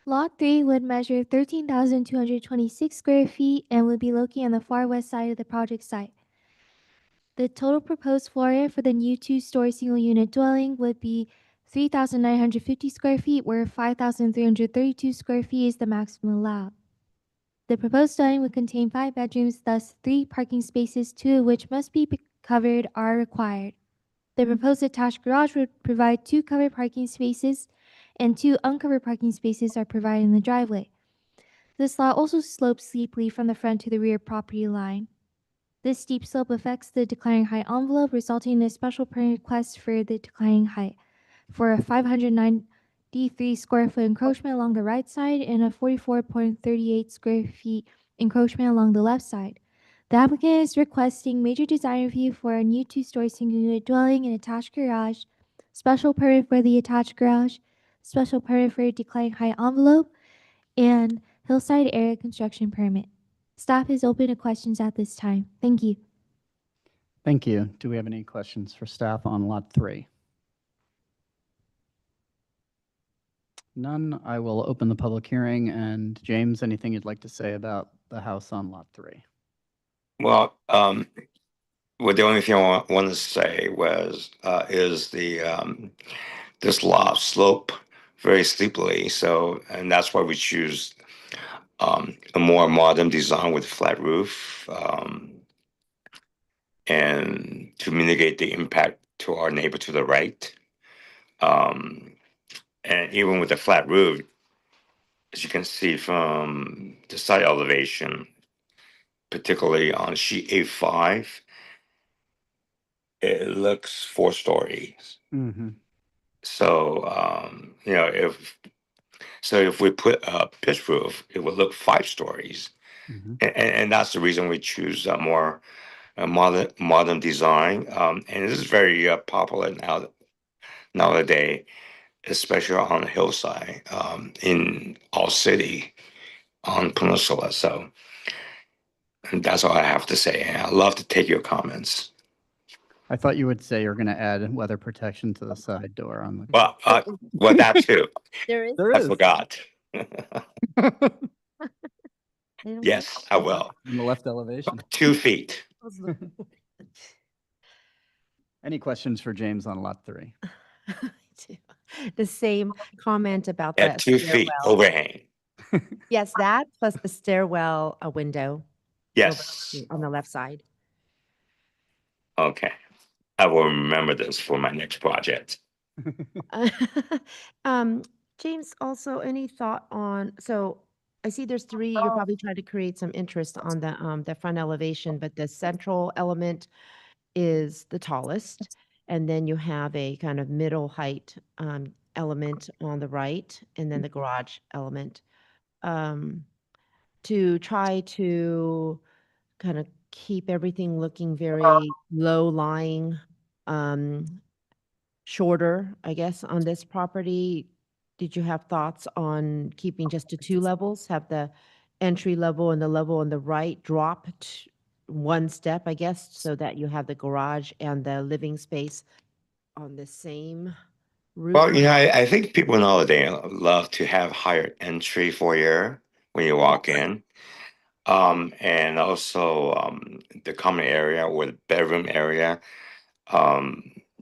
G: Lot 3 would measure 13,226 square feet and would be located on the far west side of the project site. The total proposed floor area for the new 2-story single-unit dwelling would be 3,950 square feet, where 5,332 square feet is the maximum allowed. The proposed dwelling would contain 5 bedrooms, thus 3 parking spaces, 2 of which must be covered, are required. The proposed attached garage would provide 2 covered parking spaces, and 2 uncovered parking spaces are provided in the driveway. This lot also slopes steeply from the front to the rear property line. This steep slope affects the declining height envelope, resulting in a special permit request for the declining height for a 593 square foot encroachment along the right side and a 44.38 square feet encroachment along the left side. The applicant is requesting major design review for a new 2-story single-unit dwelling and attached garage, special permit for the attached garage, special permit for a declining height envelope, and hillside area construction permit. Staff is open to questions at this time. Thank you.
A: Thank you. Do we have any questions for staff on lot 3? None. I will open the public hearing. And James, anything you'd like to say about the house on lot 3?
P: Well, the only thing I want to say is this lot slope very steeply. So, and that's why we choose a more modern design with flat roof, and to mitigate the impact to our neighbor to the right. And even with the flat roof, as you can see from the side elevation, particularly on sheet A5, it looks 4 stories. So, if we put a pitch roof, it would look 5 stories. And that's the reason we choose a more modern design. And this is very popular nowadays, especially on the hillside, in our city, on Peninsula. So that's all I have to say. And I'd love to take your comments.
A: I thought you would say you're going to add weather protection to the side door on the.
P: Well, that too.
I: There is.
P: I forgot.
I: They don't
P: Yes, I will.
A: In the left elevation.
P: 2 feet.
I: look-
A: Any questions for James on lot 3?
I: The same comment about
P: At
I: the
P: 2 feet
I: stairwell.
P: overhang.
I: Yes, that plus the stairwell, a window
P: Yes.
I: on the left side.
P: Okay. I will remember this for my next project.
I: James, also any thought on, so I see there's 3, you're probably trying to create some interest on the front elevation, but the central element is the tallest. And then you have a kind of middle height element on the right, and then the garage element. To try to kind of keep everything looking very low lying, shorter, I guess, on this property. Did you have thoughts on keeping just to 2 levels, have the entry level and the level on the right drop 1 step, I guess, so that you have the garage and the living space on the same roof?
P: Well, I think people nowadays love to have higher entry foyer when you walk in. And also the common area or the bedroom area,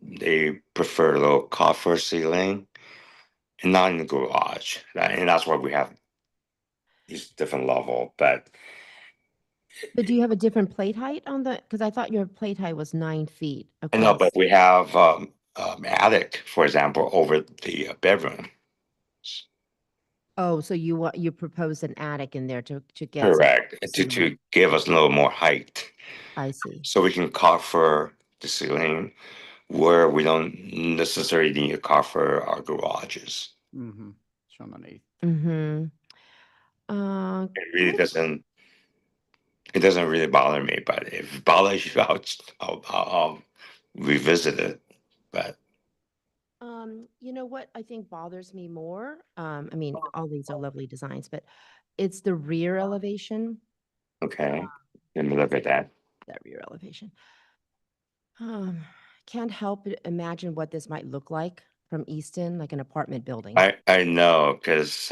P: they prefer a little coffer ceiling and not in the garage. And that's why we have these different level. But
I: do you have a different plate height on the, because I thought your plate height was 9 feet
P: I know,
I: across.
P: but we have attic, for example, over the bedroom.
I: Oh, so you proposed an attic in there to get. some
P: Correct. To
I: ceiling.
P: give us a little more height.
I: I see.
P: So we can coffer the ceiling where we don't necessarily need to coffer our garages.
A: Mm-hmm. Shown on 8.
I: Mm-hmm.
P: It really doesn't. It doesn't really bother me, but if it bothers you, I'll revisit it. But
I: You know what I think bothers me more? I mean, all these are lovely designs, but it's the rear elevation.
P: okay, let me look at that.
I: That rear elevation. Can't help but imagine what this might look like from Easton, like an apartment building.
P: I know because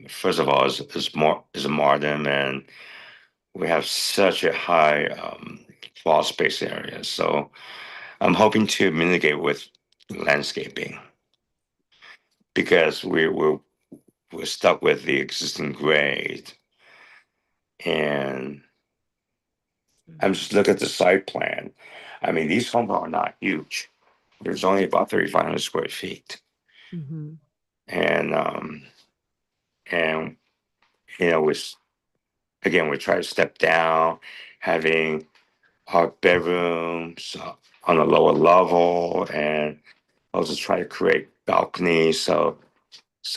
P: first of all, it's modern and we have such a high floor space area. So I'm hoping to mitigate with landscaping because we're stuck with the existing grade. And I'm just looking at the site plan. I mean, these homes are not huge. There's only about 3,500 square feet.
I: Mm-hmm.
P: And we try to step down, having our bedrooms on a lower level, and also try to create balconies so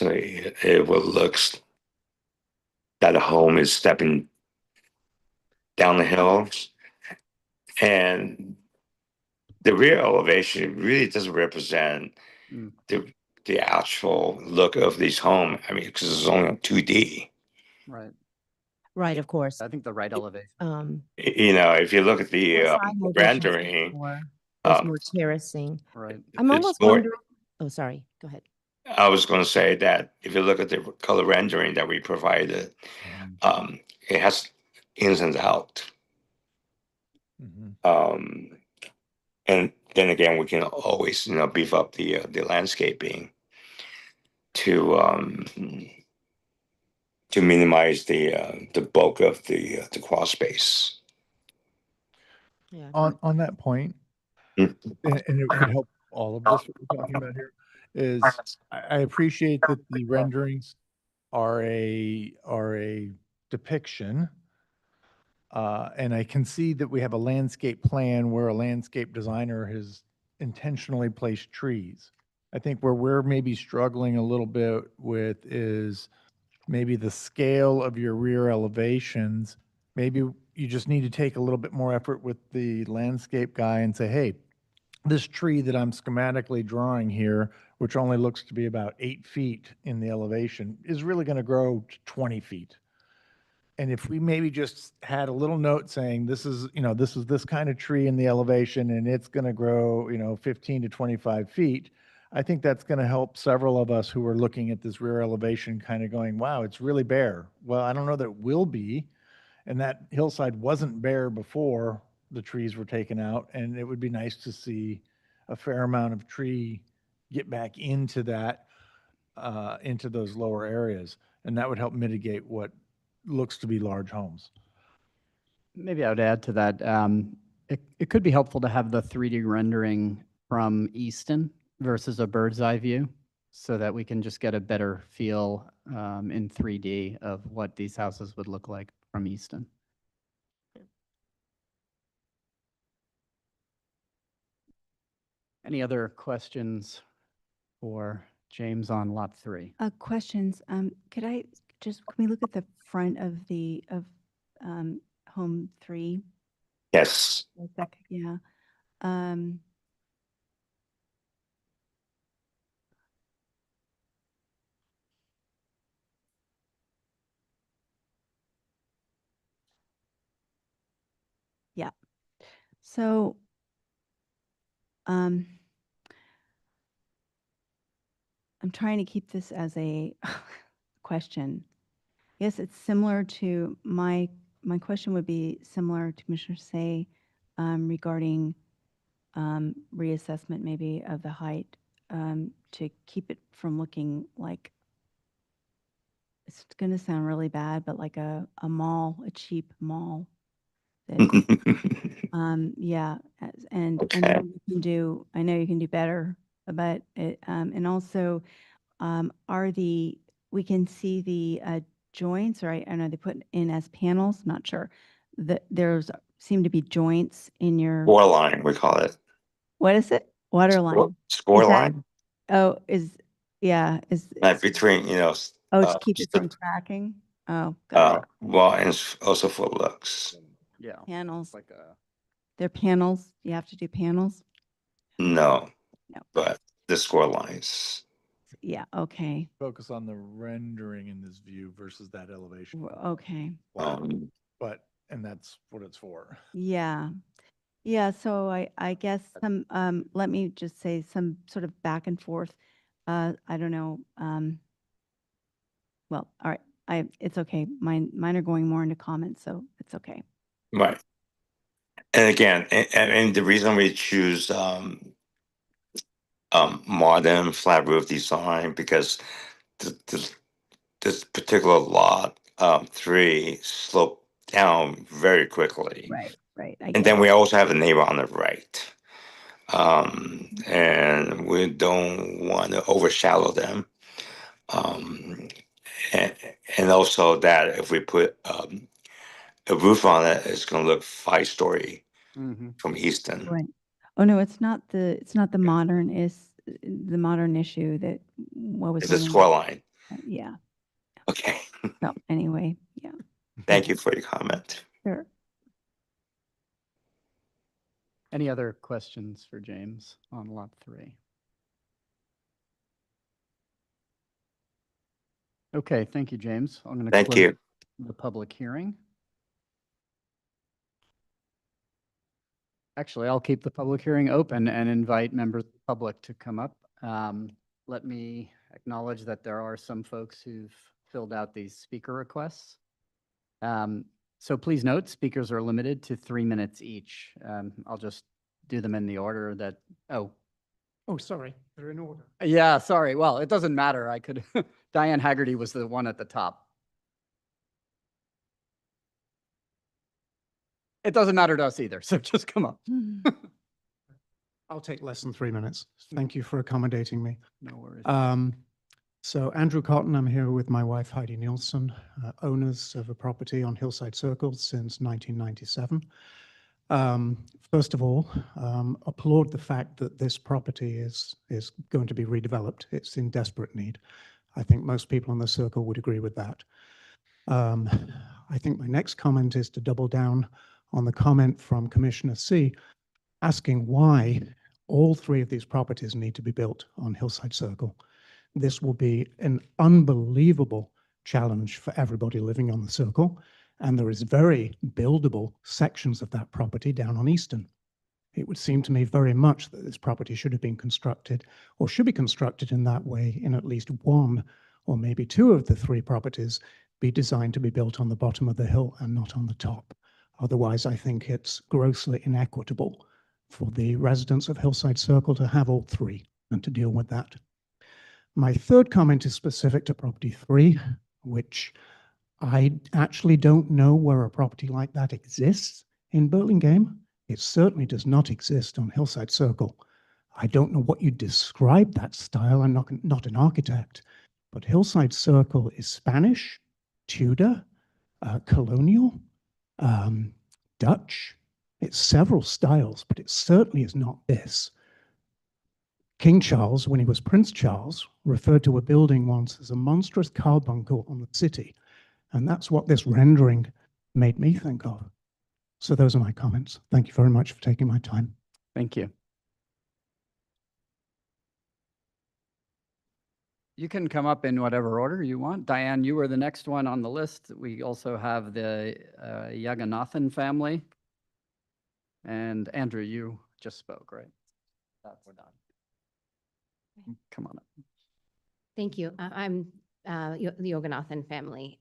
P: it will looks that the home is stepping down the hills. And the rear elevation really doesn't represent the actual look of these homes. I mean, because it's only on 2D.
A: Right.
I: Right, of course.
A: I think the right elevation.
P: If you look at the
I: side elevation is
P: rendering,
I: there's more terracing.
A: Right.
I: I'm
P: It's
I: almost
P: more-
I: wondering. Oh, sorry. Go ahead.
P: I was going to say that if you look at the color rendering that we provided, it has ins and out. And then again, we can always beef up the landscaping to minimize the bulk of the crawl space.
I: Yeah.
B: On that point,
P: Mm.
B: and it could help all of this what we're talking about here, is I appreciate that the renderings are a depiction. And I can see that we have a landscape plan where a landscape designer has intentionally placed trees. I think where we're maybe struggling a little bit with is maybe the scale of your rear elevations. Maybe you just need to take a little bit more effort with the landscape guy and say, hey, this tree that I'm schematically drawing here, which only looks to be about 8 feet in the elevation, is really going to grow to 20 feet. And if we maybe just had a little note saying, this is this kind of tree in the elevation and it's going to grow, 15 to 25 feet, I think that's going to help several of us who are looking at this rear elevation kind of going, wow, it's really bare. Well, I don't know that it will be. And that hillside wasn't bare before the trees were taken out. And it would be nice to see a fair amount of tree get back into that, into those lower areas. And that would help mitigate what looks to be large homes.
A: Maybe I would add to that. It could be helpful to have the 3D rendering from Easton versus a bird's eye view so that we can just get a better feel in 3D of what these houses would look like from Easton. Any other questions for James on lot 3?
E: Questions. Could I just, can we look at the front of the, home 3?
P: Yes.
E: Yeah. Yeah. So, I'm trying to keep this as a question. Yes, it's similar to my question would be similar to Commissioner Say regarding reassessment maybe of the height to keep it from looking like, it's going to sound really bad, but like a mall, a cheap mall. Yeah, and I know you can do, better, but it, and also we can see the joints, or I know they put in as panels, not sure. There's seem to be joints in your.
P: Score line, we call it.
E: What is it? Water line.
P: Score
E: Is that-
P: line.
E: Oh,
P: Like between,
E: to keep it from cracking? Oh, got it.
P: well, and also for looks.
A: Yeah.
E: Panels.
A: Like a
E: They're panels. You have to do panels?
P: No.
E: No.
P: But the score lines.
E: Yeah, okay.
B: Focus on the rendering in this view versus that elevation.
E: Okay.
B: But, and that's what it's for.
E: Yeah. Yeah, so I guess let me just say some sort of back and forth. I don't know. Well, all right. It's okay. Mine are going more into comments, so it's okay.
P: Right. And again, and the reason we choose modern flat roof design, because this particular lot 3 sloped down very quickly.
E: Right.
P: And then we also have a neighbor on the right. And we don't want to overshadow them. And also that if we put a roof on it, it's going to look 5-story from Easton.
E: Right. Oh no, it's not the modern, is the modern issue that what was
P: It's a
E: going on.
P: score line.
E: Yeah.
P: Okay.
E: So anyway, yeah.
P: Thank you for your comment.
E: Sure.
A: Any other questions for James on lot 3? Okay, thank you, James. I'm going to
P: Thank you.
A: the public hearing. Actually, I'll keep the public hearing open and invite members of the public to come up. Let me acknowledge that there are some folks who've filled out these speaker requests. So please note, speakers are limited to 3 minutes each. I'll just do them in the order that,
Q: Oh, sorry, they're in order.
A: yeah, sorry. Well, it doesn't matter. I could, Diane Haggerty was the one at the top. It doesn't matter to us either, so just come up.
Q: I'll take less than 3 minutes. Thank you for accommodating me.
A: No worries.
Q: So Andrew Cotton, I'm here with my wife Heidi Nielsen, owners of a property on Hillside Circle since 1997. First of all, applaud the fact that this property is going to be redeveloped. It's in desperate need. I think most people on the circle would agree with that. I think my next comment is to double down on the comment from Commissioner C, asking why all 3 of these properties need to be built on Hillside Circle. This will be an unbelievable challenge for everybody living on the circle, and there is very buildable sections of that property down on Easton. It would seem to me very much that this property should have been constructed or should be constructed in that way in at least one or maybe two of the three properties be designed to be built on the bottom of the hill and not on the top. Otherwise, I think it's grossly inequitable for the residents of Hillside Circle to have all three and to deal with that. My third comment is specific to property 3, which I actually don't know where a property like that exists in Burlingame. It certainly does not exist on Hillside Circle. I don't know what you describe that style. I'm not an architect, but Hillside Circle is Spanish, Tudor, colonial, Dutch. It's several styles, but it certainly is not this. King Charles, when he was Prince Charles, referred to a building once as a monstrous carbuncle on the city. And that's what this rendering made me think of. So those are my comments. Thank you very much for taking my time.
A: Thank you. You can come up in whatever order you want. Diane, you were the next one on the list. We also have the Yaganathan family. And Andrew, you just spoke, right? That's done. Come on up.
I: Thank you. I'm the Yoganathan family.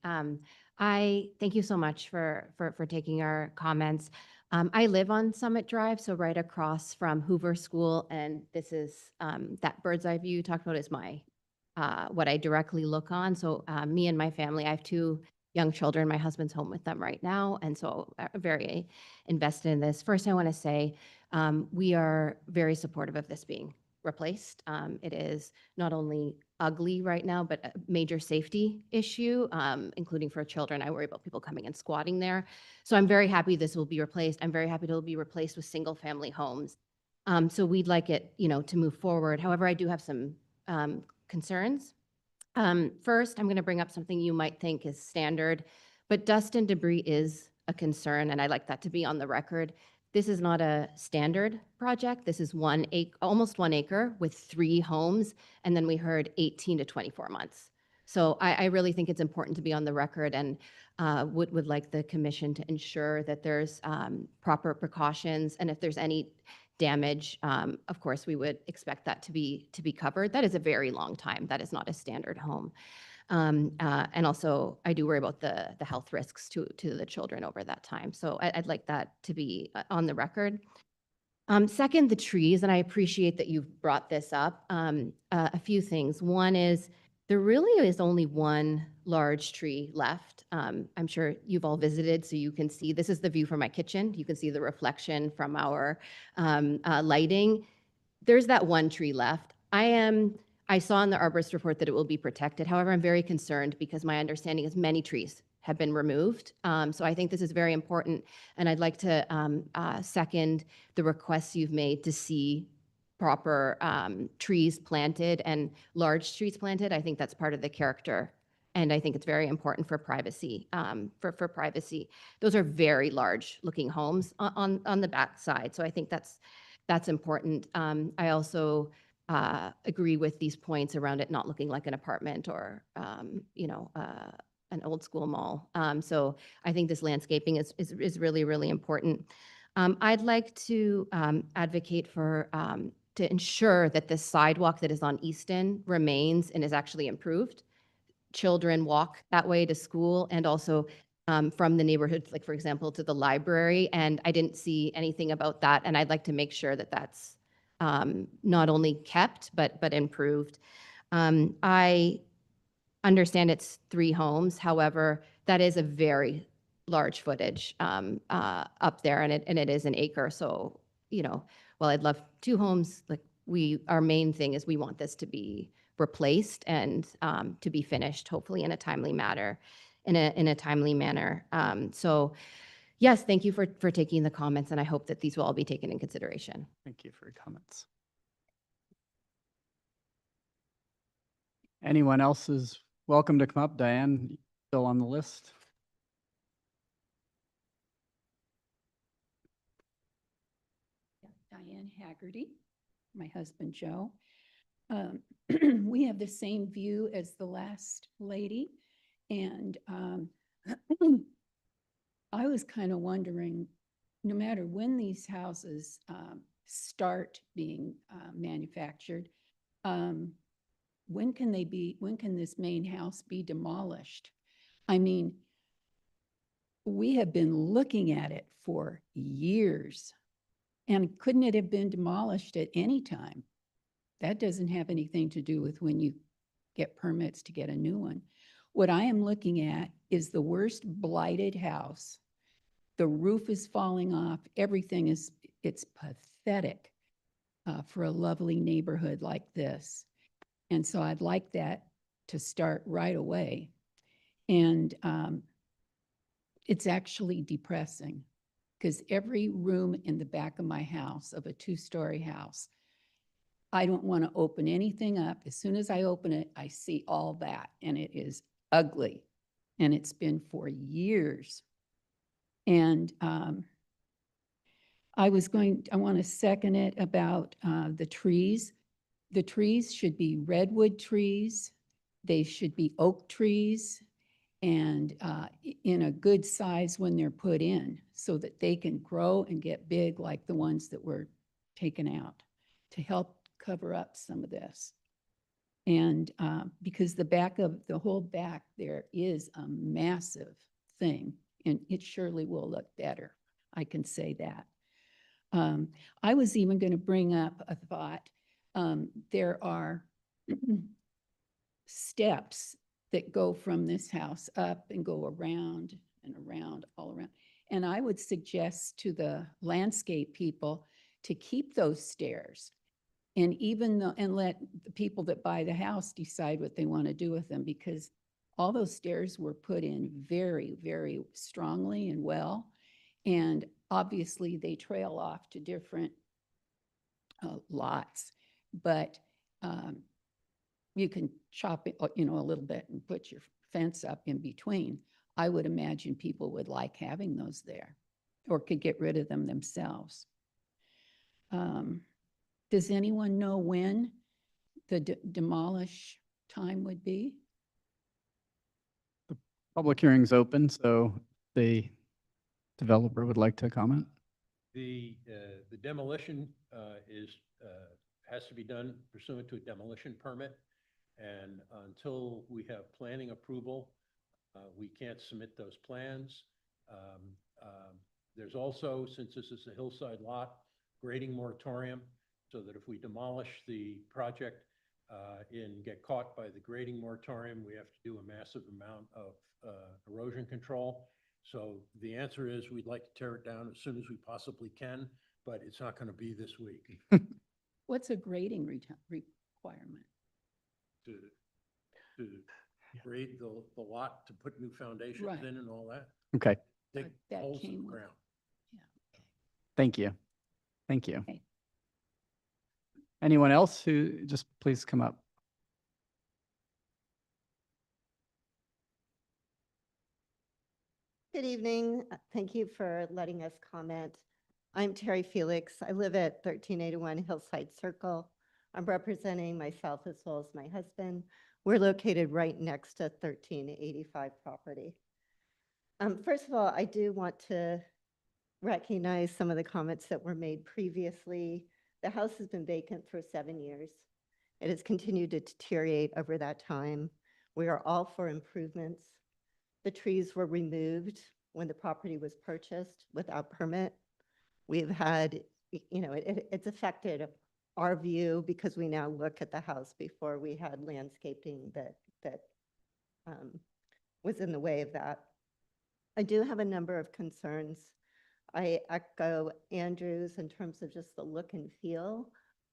I: I thank you so much for taking our comments. I live on Summit Drive, so right across from Hoover School, and this is that bird's eye view you talked about is my what I directly look on. So me and my family, I have 2 young children. My husband's home with them right now, and so very invested in this. First, I want to say we are very supportive of this being replaced. It is not only ugly right now, but a major safety issue, including for children. I worry about people coming and squatting there. So I'm very happy this will be replaced. I'm very happy it'll be replaced with single family homes. So we'd like it, to move forward. However, I do have some concerns. First, I'm going to bring up something you might think is standard, but dust and debris is a concern, and I'd like that to be on the record. This is not a standard project. This is almost 1 acre with 3 homes, and then we heard 18 to 24 months. So I really think it's important to be on the record, and would like the commission to ensure that there's proper precautions, and if there's any damage, of course, we would expect that to be covered. That is a very long time. That is not a standard home. And also, I do worry about the health risks to the children over that time. So I'd like that to be on the record. Second, the trees, and I appreciate that you've brought this up. A few things. One is there really is only 1 large tree left. I'm sure you've all visited, so you can see, this is the view from my kitchen. You can see the reflection from our lighting. There's that 1 tree left. I saw in the arborist report that it will be protected. However, I'm very concerned because my understanding is many trees have been removed. So I think this is very important, and I'd like to second the requests you've made to see proper trees planted and large trees planted. I think that's part of the character, and I think it's very important for privacy. For privacy, those are very large-looking homes on the back side. So I think that's important. I also agree with these points around it not looking like an apartment or, an old school mall. So I think this landscaping is really, really important. I'd like to advocate for, to ensure that the sidewalk that is on Easton remains and is actually improved. Children walk that way to school and also from the neighborhood, like for example, to the library. And I didn't see anything about that. And I'd like to make sure that that's not only kept, but improved. I understand it's 3 homes. However, that is a very large footage up there, and it is 1 acre. So, while I'd love 2 homes, like our main thing is we want this to be replaced and to be finished, hopefully in a timely manner. So, yes, thank you for taking the comments, and I hope that these will all be taken in consideration.
A: Thank you for your comments. Anyone else is welcome to come up. Diane, still on the list?
D: Diane Haggerty, my husband Joe. We have the same view as the last lady, and I was kind of wondering, no matter when these houses start being manufactured, when can this main house be demolished? I mean, we have been looking at it for years. And couldn't it have been demolished at any time? That doesn't have anything to do with when you get permits to get a new one. What I am looking at is the worst blighted house. The roof is falling off. Everything is, it's pathetic for a lovely neighborhood like this. And so I'd like that to start right away. And it's actually depressing because every room in the back of my house, of a 2-story house, I don't want to open anything up. As soon as I open it, I see all that, and it is ugly. And it's been for years. And I want to second it about the trees. The trees should be redwood trees. They should be oak trees, and in a good size when they're put in so that they can grow and get big like the ones that were taken out to help cover up some of this. And because the whole back there is a massive thing, and it surely will look better. I can say that. I was even going to bring up a thought. There are steps that go from this house up and go around and around, all around. And I would suggest to the landscape people to keep those stairs and and let the people that buy the house decide what they want to do with them, because all those stairs were put in very, very strongly and well. And obviously they trail off to different lots, but you can chop it, a little bit and put your fence up in between. I would imagine people would like having those there or could get rid of them themselves. Does anyone know when the demolish time would be?
A: Public hearing's open, so the developer would like to comment.
O: The demolition has to be done pursuant to a demolition permit. And until we have planning approval, we can't submit those plans. There's also, since this is a hillside lot, grading moratorium, so that if we demolish the project and get caught by the grading moratorium, we have to do a massive amount of erosion control. So the answer is we'd like to tear it down as soon as we possibly can, but it's not going to be this week.
D: What's a grading requirement?
O: To grade the lot, to put new foundations
D: Right.
O: in and all that.
A: Okay,
O: Dig
D: That
O: holes in
D: came
O: the
D: with-
O: ground.
A: thank you. Thank you.
D: Okay.
A: Anyone else who, just please come up.
R: Good evening. Thank you for letting us comment. I'm Terry Felix. I live at 1381 Hillside Circle. I'm representing myself as well as my husband. We're located right next to 1385 property. First of all, I do want to recognize some of the comments that were made previously. The house has been vacant for 7 years. It has continued to deteriorate over that time. We are all for improvements. The trees were removed when the property was purchased without permit. We've had, it's affected our view because we now look at the house. Before we had landscaping that was in the way of that. I do have a number of concerns. I echo Andrew's in terms of just the look and feel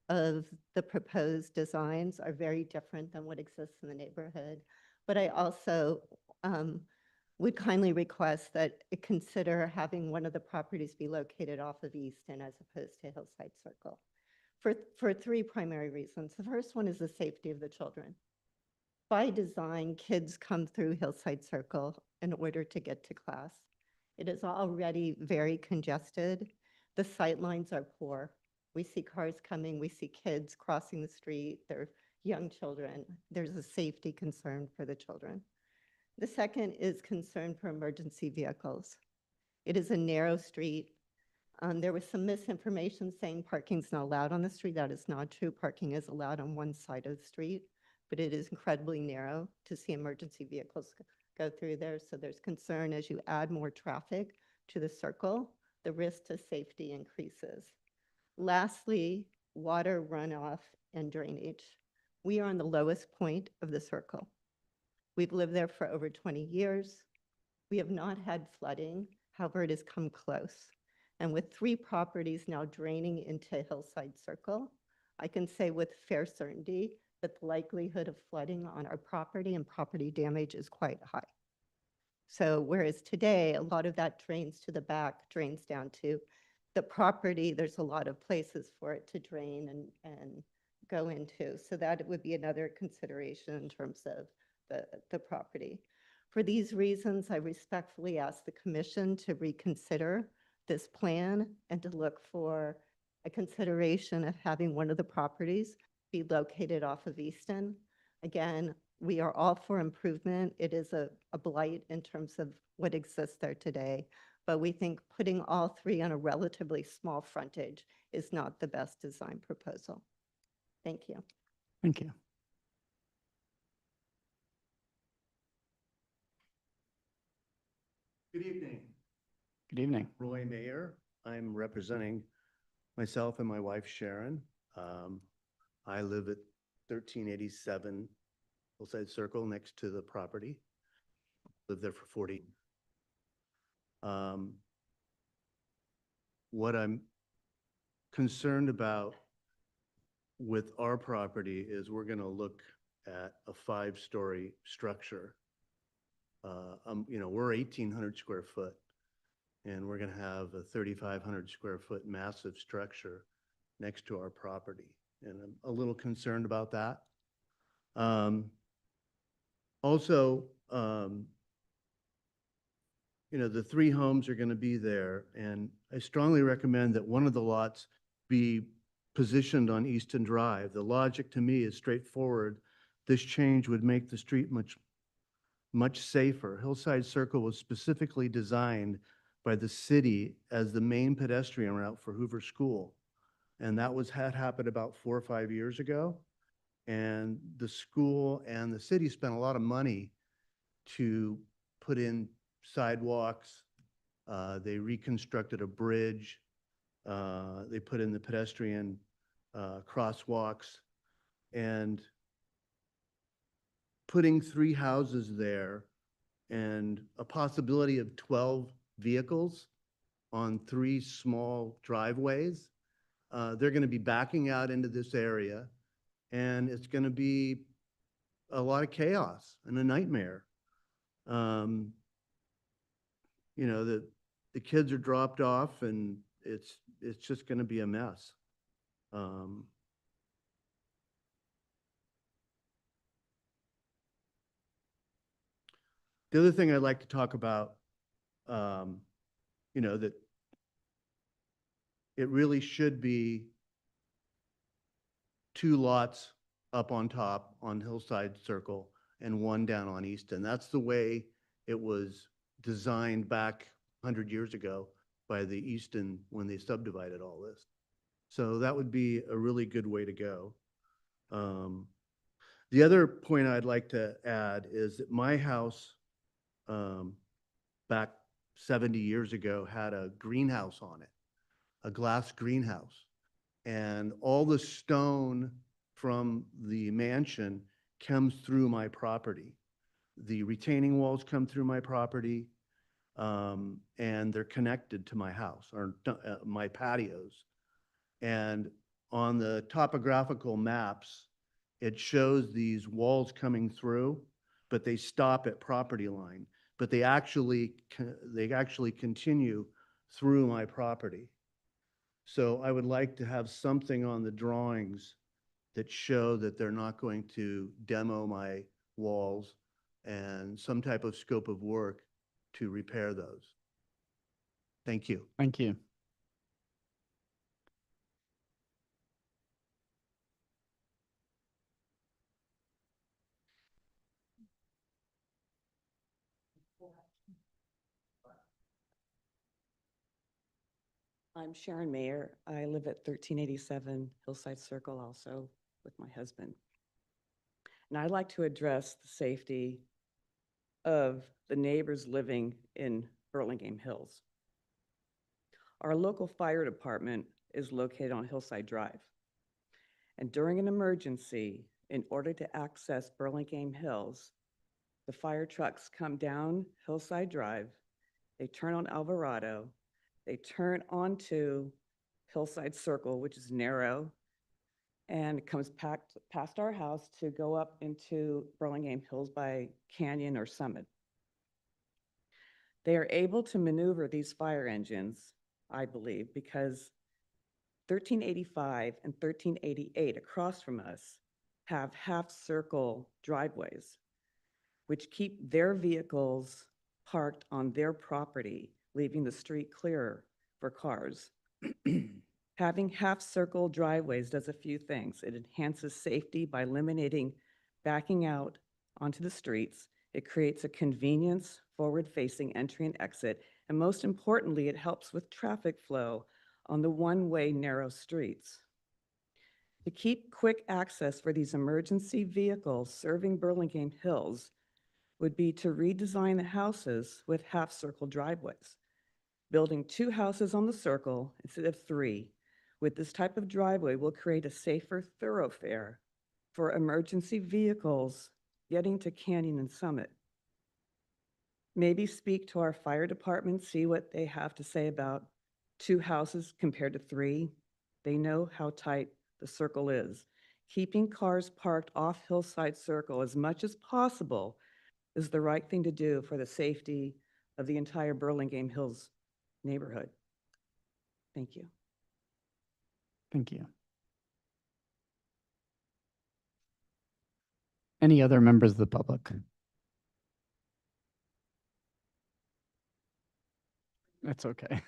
R: of the proposed designs are very different than what exists in the neighborhood. But I also would kindly request that it consider having one of the properties be located off of Easton as opposed to Hillside Circle for 3 primary reasons. The first one is the safety of the children. By design, kids come through Hillside Circle in order to get to class. It is already very congested. The sight lines are poor. We see cars coming, we see kids crossing the street, they're young children. There's a safety concern for the children. The second is concern for emergency vehicles. It is a narrow street. There was some misinformation saying parking's not allowed on the street. That is not true. Parking is allowed on one side of the street, but it is incredibly narrow to see emergency vehicles go through there. So there's concern as you add more traffic to the circle, the risk to safety increases. Lastly, water runoff and drainage. We are on the lowest point of the circle. We've lived there for over 20 years. We have not had flooding. However, it has come close. And with 3 properties now draining into Hillside Circle, I can say with fair certainty that the likelihood of flooding on our property and property damage is quite high. So whereas today, a lot of that drains to the back, drains down to the property, there's a lot of places for it to drain and go into. So that would be another consideration in terms of the property. For these reasons, I respectfully ask the commission to reconsider this plan and to look for a consideration of having one of the properties be located off of Easton. Again, we are all for improvement. It is a blight in terms of what exists there today, but we think putting all 3 on a relatively small frontage is not the best design proposal. Thank you.
A: Thank you.
F: Good evening.
A: Good evening.
F: Roy Mayer. I'm representing myself and my wife Sharon. I live at 1387 Hillside Circle next to the property. Lived there for 40. What I'm concerned about with our property is we're going to look at a 5-story structure. We're 1,800 square foot, and we're going to have a 3,500 square foot massive structure next to our property. And I'm a little concerned about that. Also, the 3 homes are going to be there, and I strongly recommend that one of the lots be positioned on Easton Drive. The logic to me is straightforward. This change would make the street much safer. Hillside Circle was specifically designed by the city as the main pedestrian route for Hoover School. And that had happened about 4 or 5 years ago. And the school and the city spent a lot of money to put in sidewalks. They reconstructed a bridge. They put in the pedestrian crosswalks. And putting 3 houses there and a possibility of 12 vehicles on 3 small driveways, they're going to be backing out into this area, and it's going to be a lot of chaos and a nightmare. The kids are dropped off, and it's just going to be a mess. The other thing I'd like to talk about, that it really should be 2 lots up on top on Hillside Circle and 1 down on Easton. That's the way it was designed back 100 years ago by the Easton when they subdivided all this. So that would be a really good way to go. The other point I'd like to add is that my house back 70 years ago had a greenhouse on it, a glass greenhouse. And all the stone from the mansion comes through my property. The retaining walls come through my property, and they're connected to my house or my patios. And on the topographical maps, it shows these walls coming through, but they stop at property line. But they actually continue through my property. So I would like to have something on the drawings that show that they're not going to demo my walls and some type of scope of work to repair those. Thank you.
A: Thank you.
S: I'm Sharon Mayer. I live at 1387 Hillside Circle also with my husband. And I'd like to address the safety of the neighbors living in Burlingame Hills. Our local fire department is located on Hillside Drive. And during an emergency, in order to access Burlingame Hills, the fire trucks come down Hillside Drive, they turn on Alvarado, they turn onto Hillside Circle, which is narrow, and it comes past our house to go up into Burlingame Hills by Canyon or Summit. They are able to maneuver these fire engines, I believe, because 1385 and 1388 across from us have half-circle driveways, which keep their vehicles parked on their property, leaving the street clearer for cars. Having half-circle driveways does a few things. It enhances safety by eliminating backing out onto the streets. It creates a convenience, forward-facing entry and exit, and most importantly, it helps with traffic flow on the one-way narrow streets. To keep quick access for these emergency vehicles serving Burlingame Hills would be to redesign the houses with half-circle driveways. Building 2 houses on the circle instead of 3 with this type of driveway will create a safer thoroughfare for emergency vehicles getting to Canyon and Summit. Maybe speak to our fire department, see what they have to say about 2 houses compared to 3. They know how tight the circle is. Keeping cars parked off Hillside Circle as much as possible is the right thing to do for the safety of the entire Burlingame Hills neighborhood. Thank you.
A: Thank you. Any other members of the public? That's okay.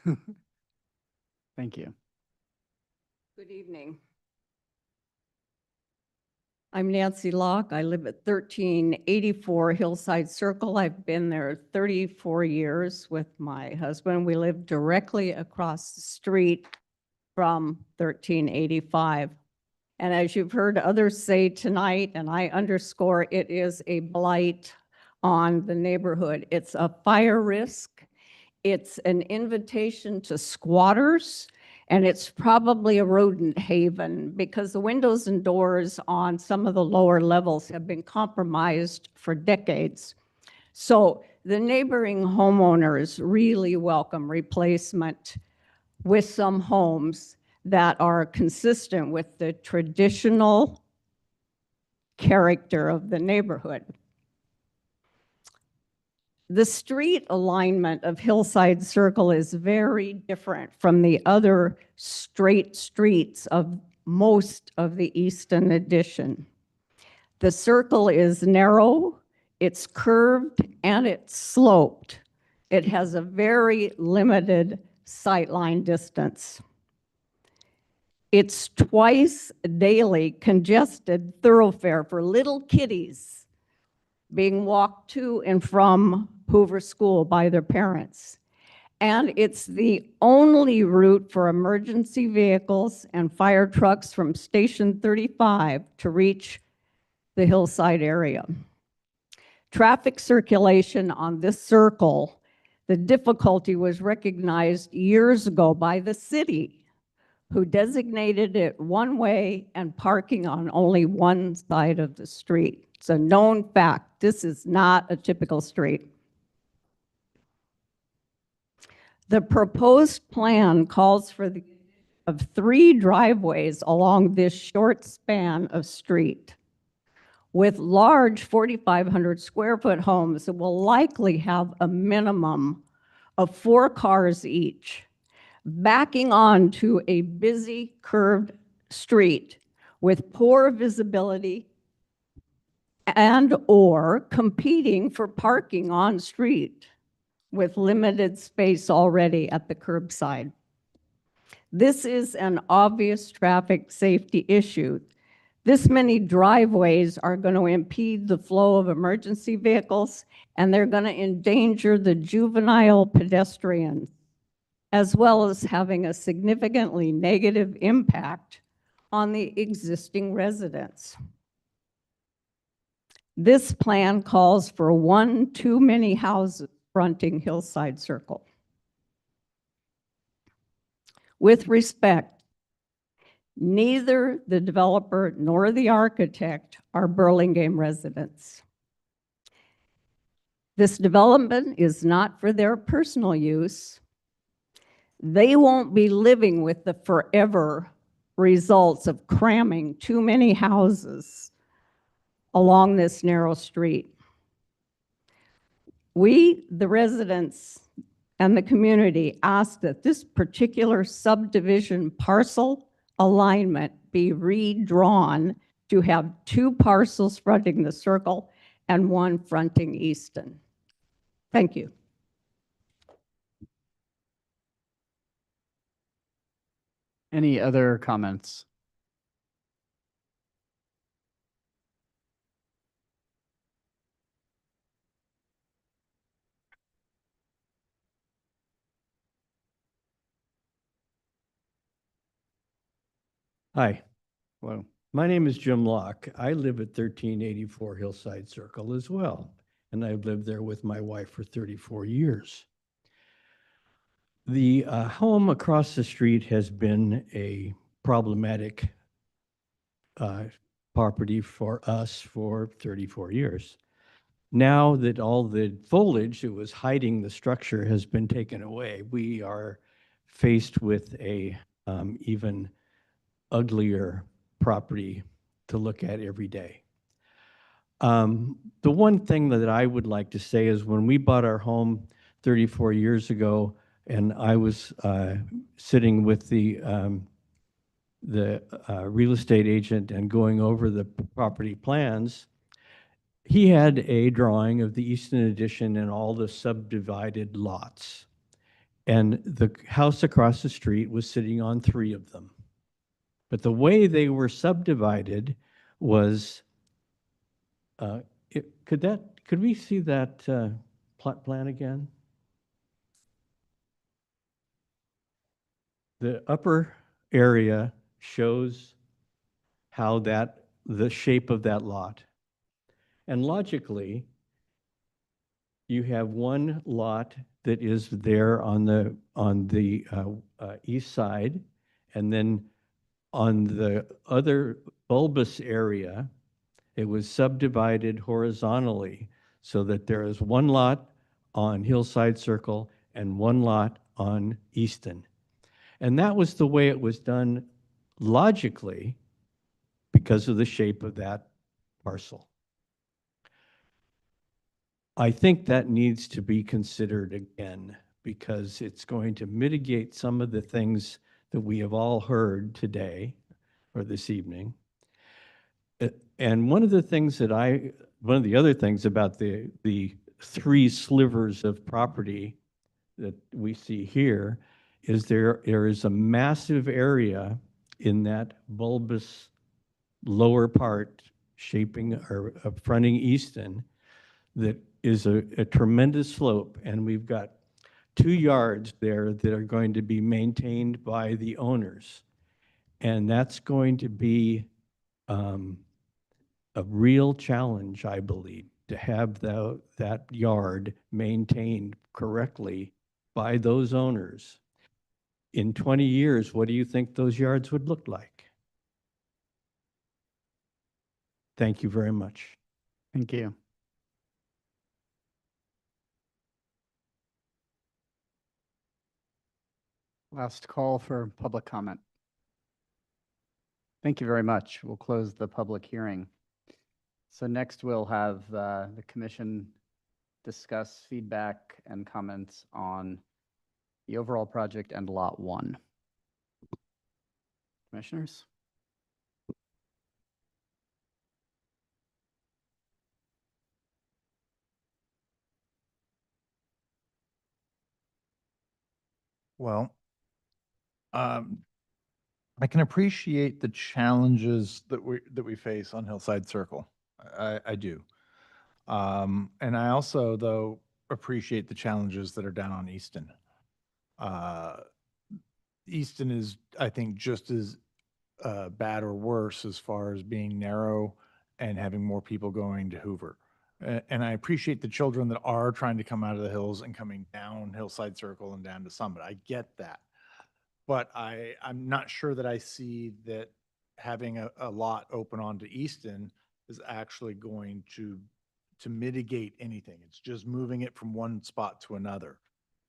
A: Thank you.
T: Good evening. I'm Nancy Locke. I live at 1384 Hillside Circle. I've been there 34 years with my husband. We live directly across the street from 1385. And as you've heard others say tonight, and I underscore, it is a blight on the neighborhood. It's a fire risk. It's an invitation to squatters. And it's probably a rodent haven because the windows and doors on some of the lower levels have been compromised for decades. So the neighboring homeowners really welcome replacement with some homes that are consistent with the traditional character of the neighborhood. The street alignment of Hillside Circle is very different from the other straight streets of most of the Easton Addition. The circle is narrow, it's curved, and it's sloped. It has a very limited sightline distance. It's twice daily congested thoroughfare for little kiddies being walked to and from Hoover School by their parents. And it's the only route for emergency vehicles and fire trucks from Station 35 to reach the Hillside area. Traffic circulation on this circle, the difficulty was recognized years ago by the city, who designated it one way and parking on only one side of the street. It's a known fact. This is not a typical street. The proposed plan calls for the of 3 driveways along this short span of street. With large 4,500 square foot homes that will likely have a minimum of 4 cars each, backing onto a busy curved street with poor visibility and or competing for parking on street with limited space already at the curbside. This is an obvious traffic safety issue. This many driveways are going to impede the flow of emergency vehicles, and they're going to endanger the juvenile pedestrians as well as having a significantly negative impact on the existing residents. This plan calls for one too many houses fronting Hillside Circle. With respect, neither the developer nor the architect are Burlingame residents. This development is not for their personal use. They won't be living with the forever results of cramming too many houses along this narrow street. We, the residents and the community, ask that this particular subdivision parcel alignment be redrawn to have two parcels fronting the circle and one fronting Easton. Thank you.
A: Any other comments?
U: Hi.
A: Hello.
U: My name is Jim Locke. I live at 1384 Hillside Circle as well, and I've lived there with my wife for 34 years. The home across the street has been a problematic property for us for 34 years. Now that all the foliage that was hiding the structure has been taken away, we are faced with a even uglier property to look at every day. The one thing that I would like to say is when we bought our home 34 years ago, and I was sitting with the real estate agent and going over the property plans, he had a drawing of the Easton Addition and all the subdivided lots. And the house across the street was sitting on 3 of them. But the way they were subdivided was, could we see that plot plan again? The upper area shows how the shape of that lot. And logically, you have one lot that is there on the east side, and then on the other bulbous area, it was subdivided horizontally so that there is one lot on Hillside Circle and one lot on Easton. And that was the way it was done logically because of the shape of that parcel. I think that needs to be considered again because it's going to mitigate some of the things that we have all heard today or this evening. And one of the other things about the 3 slivers of property that we see here is there is a massive area in that bulbous lower part shaping or fronting Easton that is a tremendous slope, and we've got 2 yards there that are going to be maintained by the owners. And that's going to be a real challenge, I believe, to have that yard maintained correctly by those owners. In 20 years, what do you think those yards would look like? Thank you very much.
A: Thank you. Last call for public comment. Thank you very much. We'll close the public hearing. So next we'll have the commission discuss feedback and comments on the overall project and Lot 1. Commissioners?
B: Well, I can appreciate the challenges that we face on Hillside Circle. I do. And I also, though, appreciate the challenges that are down on Easton. Easton is, I think, just as bad or worse as far as being narrow and having more people going to Hoover. And I appreciate the children that are trying to come out of the hills and coming down Hillside Circle and down to Summit. I get that. But I'm not sure that I see that having a lot open onto Easton is actually going to mitigate anything. It's just moving it from one spot to another,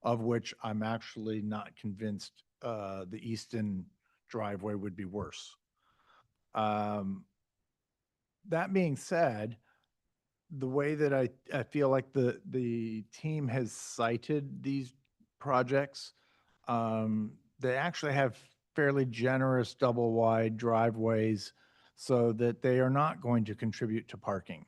B: of which I'm actually not convinced the Easton driveway would be worse. That being said, the way that I feel like the team has cited these projects, they actually have fairly generous double wide driveways so that they are not going to contribute to parking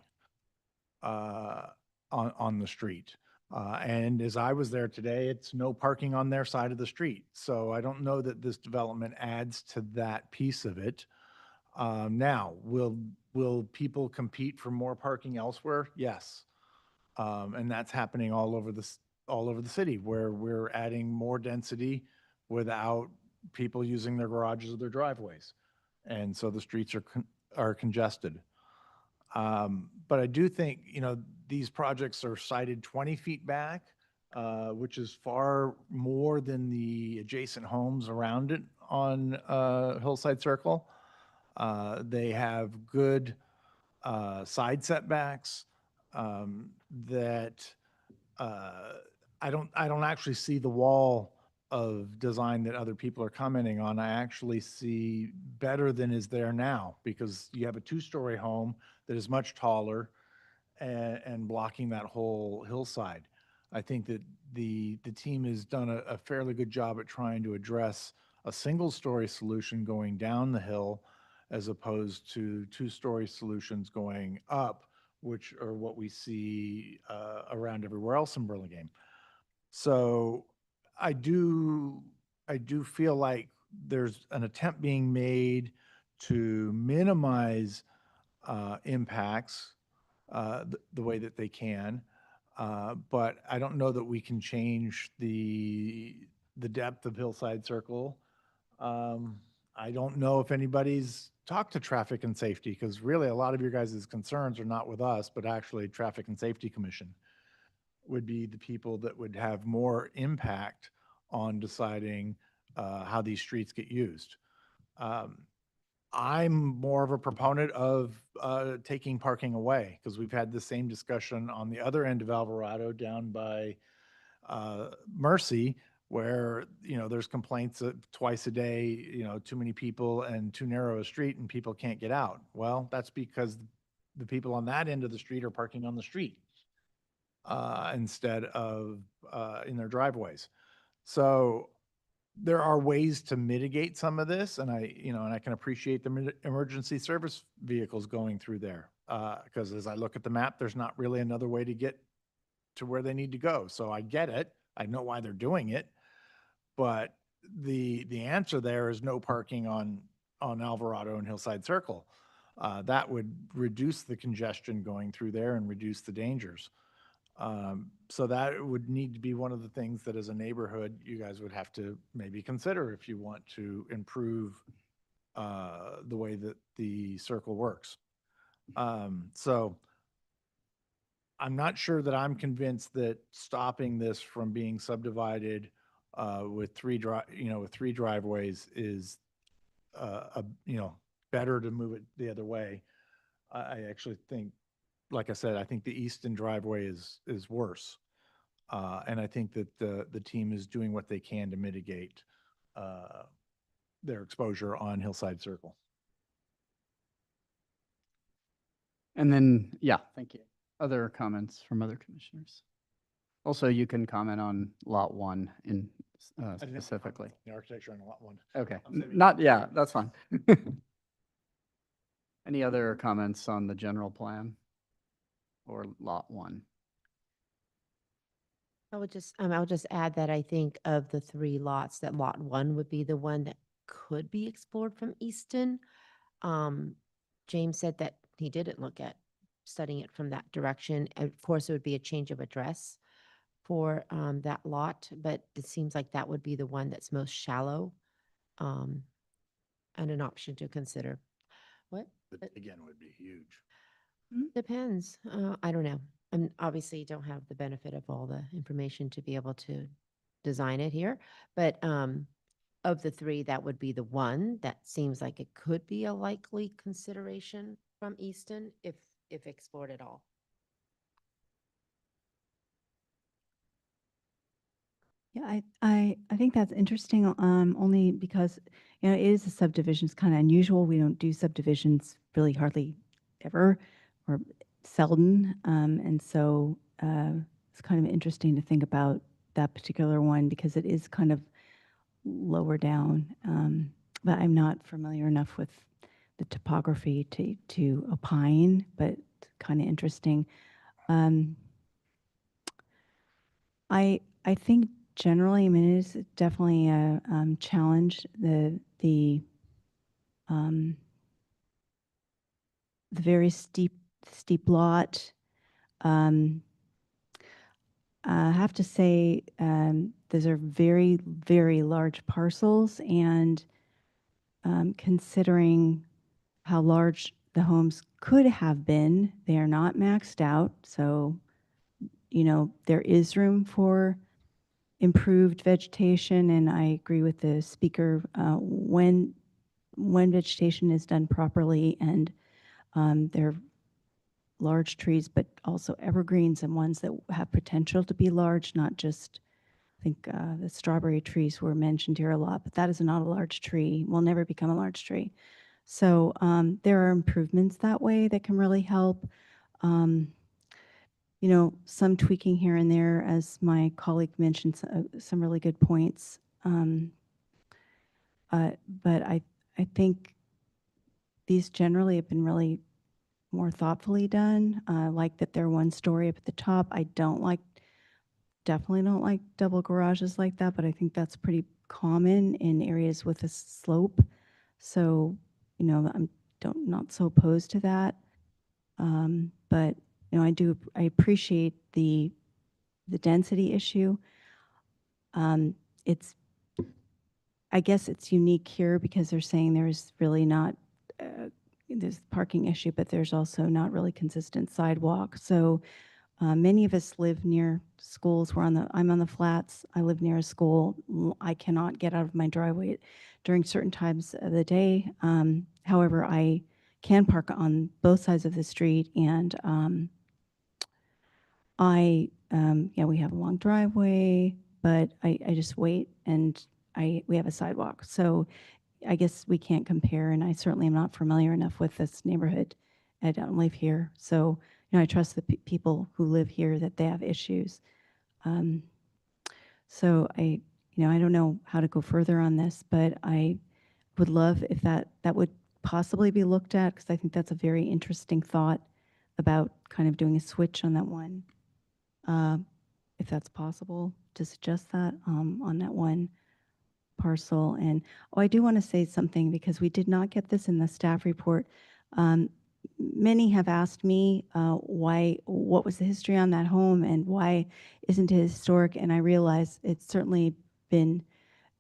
B: on the street. And as I was there today, it's no parking on their side of the street. So I don't know that this development adds to that piece of it. Now, will people compete for more parking elsewhere? Yes. And that's happening all over the city, where we're adding more density without people using their garages or their driveways. And so the streets are congested. But I do think, these projects are sited 20 feet back, which is far more than the adjacent homes around it on Hillside Circle. They have good side setbacks that I don't actually see the wall of design that other people are commenting on. I actually see better than is there now, because you have a two-story home that is much taller and blocking that whole hillside. I think that the team has done a fairly good job at trying to address a single-story solution going down the hill as opposed to two-story solutions going up, which are what we see around everywhere else in Burlingame. So I do feel like there's an attempt being made to minimize impacts the way that they can. But I don't know that we can change the depth of Hillside Circle. I don't know if anybody's talked to Traffic and Safety, because really a lot of your guys' concerns are not with us, but actually Traffic and Safety Commission would be the people that would have more impact on deciding how these streets get used. I'm more of a proponent of taking parking away, because we've had the same discussion on the other end of Alvarado down by Mercy, where, there's complaints twice a day, too many people and too narrow a street and people can't get out. Well, that's because the people on that end of the street are parking on the street instead of in their driveways. So there are ways to mitigate some of this, and I can appreciate the emergency service vehicles going through there, because as I look at the map, there's not really another way to get to where they need to go. So I get it. I know why they're doing it, but the answer there is no parking on Alvarado and Hillside Circle. That would reduce the congestion going through there and reduce the dangers. So that would need to be one of the things that as a neighborhood, you guys would have to maybe consider if you want to improve the way that the circle works. So I'm not sure that I'm convinced that stopping this from being subdivided with three driveways is better to move it the other way. I actually think, like I said, I think the Easton driveway is worse. And I think that the team is doing what they can to mitigate their exposure on Hillside Circle.
A: And then, yeah, thank you. Other comments from other commissioners? Also, you can comment on Lot 1 in specifically.
B: The architecture on Lot 1.
A: Okay, not, yeah, that's fine. Any other comments on the general plan or Lot 1?
I: I'll just add that I think of the three lots, that Lot 1 would be the one that could be explored from Easton. James said that he didn't look at studying it from that direction. Of course, it would be a change of address for that lot, but it seems like that would be the one that's most shallow and an option to consider. What?
N: That again would be huge.
I: Depends. I don't know. I obviously don't have the benefit of all the information to be able to design it here, but of the three, that would be the one that seems like it could be a likely consideration from Easton if explored at all.
E: Yeah, I think that's interesting, only because, you know, it is a subdivision. It's kind of unusual. We don't do subdivisions really hardly ever or seldom. And so it's kind of interesting to think about that particular one because it is kind of lower down. But I'm not familiar enough with the topography to opine, but kind of interesting. I think generally, I mean, it is definitely a challenge. The very steep lot. I have to say, those are very, very large parcels, and considering how large the homes could have been, they are not maxed out. So, you know, there is room for improved vegetation, and I agree with the speaker, when vegetation is done properly and they're large trees, but also evergreens and ones that have potential to be large, not just, I think the strawberry trees were mentioned here a lot, but that is not a large tree, will never become a large tree. So there are improvements that way that can really help. You know, some tweaking here and there, as my colleague mentioned, some really good points. But I think these generally have been really more thoughtfully done. I like that they're one story up at the top. I definitely don't like double garages like that, but I think that's pretty common in areas with a slope. So, you know, I'm not so opposed to that. But, you know, I appreciate the density issue. I guess it's unique here because they're saying there's really not, there's a parking issue, but there's also not really consistent sidewalk. So many of us live near schools. I'm on the flats. I live near a school. I cannot get out of my driveway during certain times of the day. However, I can park on both sides of the street, and yeah, we have a long driveway, but I just wait, and we have a sidewalk. So I guess we can't compare, and I certainly am not familiar enough with this neighborhood. I don't live here. So, you know, I trust the people who live here that they have issues. So you know, I don't know how to go further on this, but I would love if that would possibly be looked at, because I think that's a very interesting thought about kind of doing a switch on that one. If that's possible, to suggest that on that one parcel. And I do want to say something, because we did not get this in the staff report. Many have asked me what was the history on that home and why isn't it historic? And I realize it's certainly been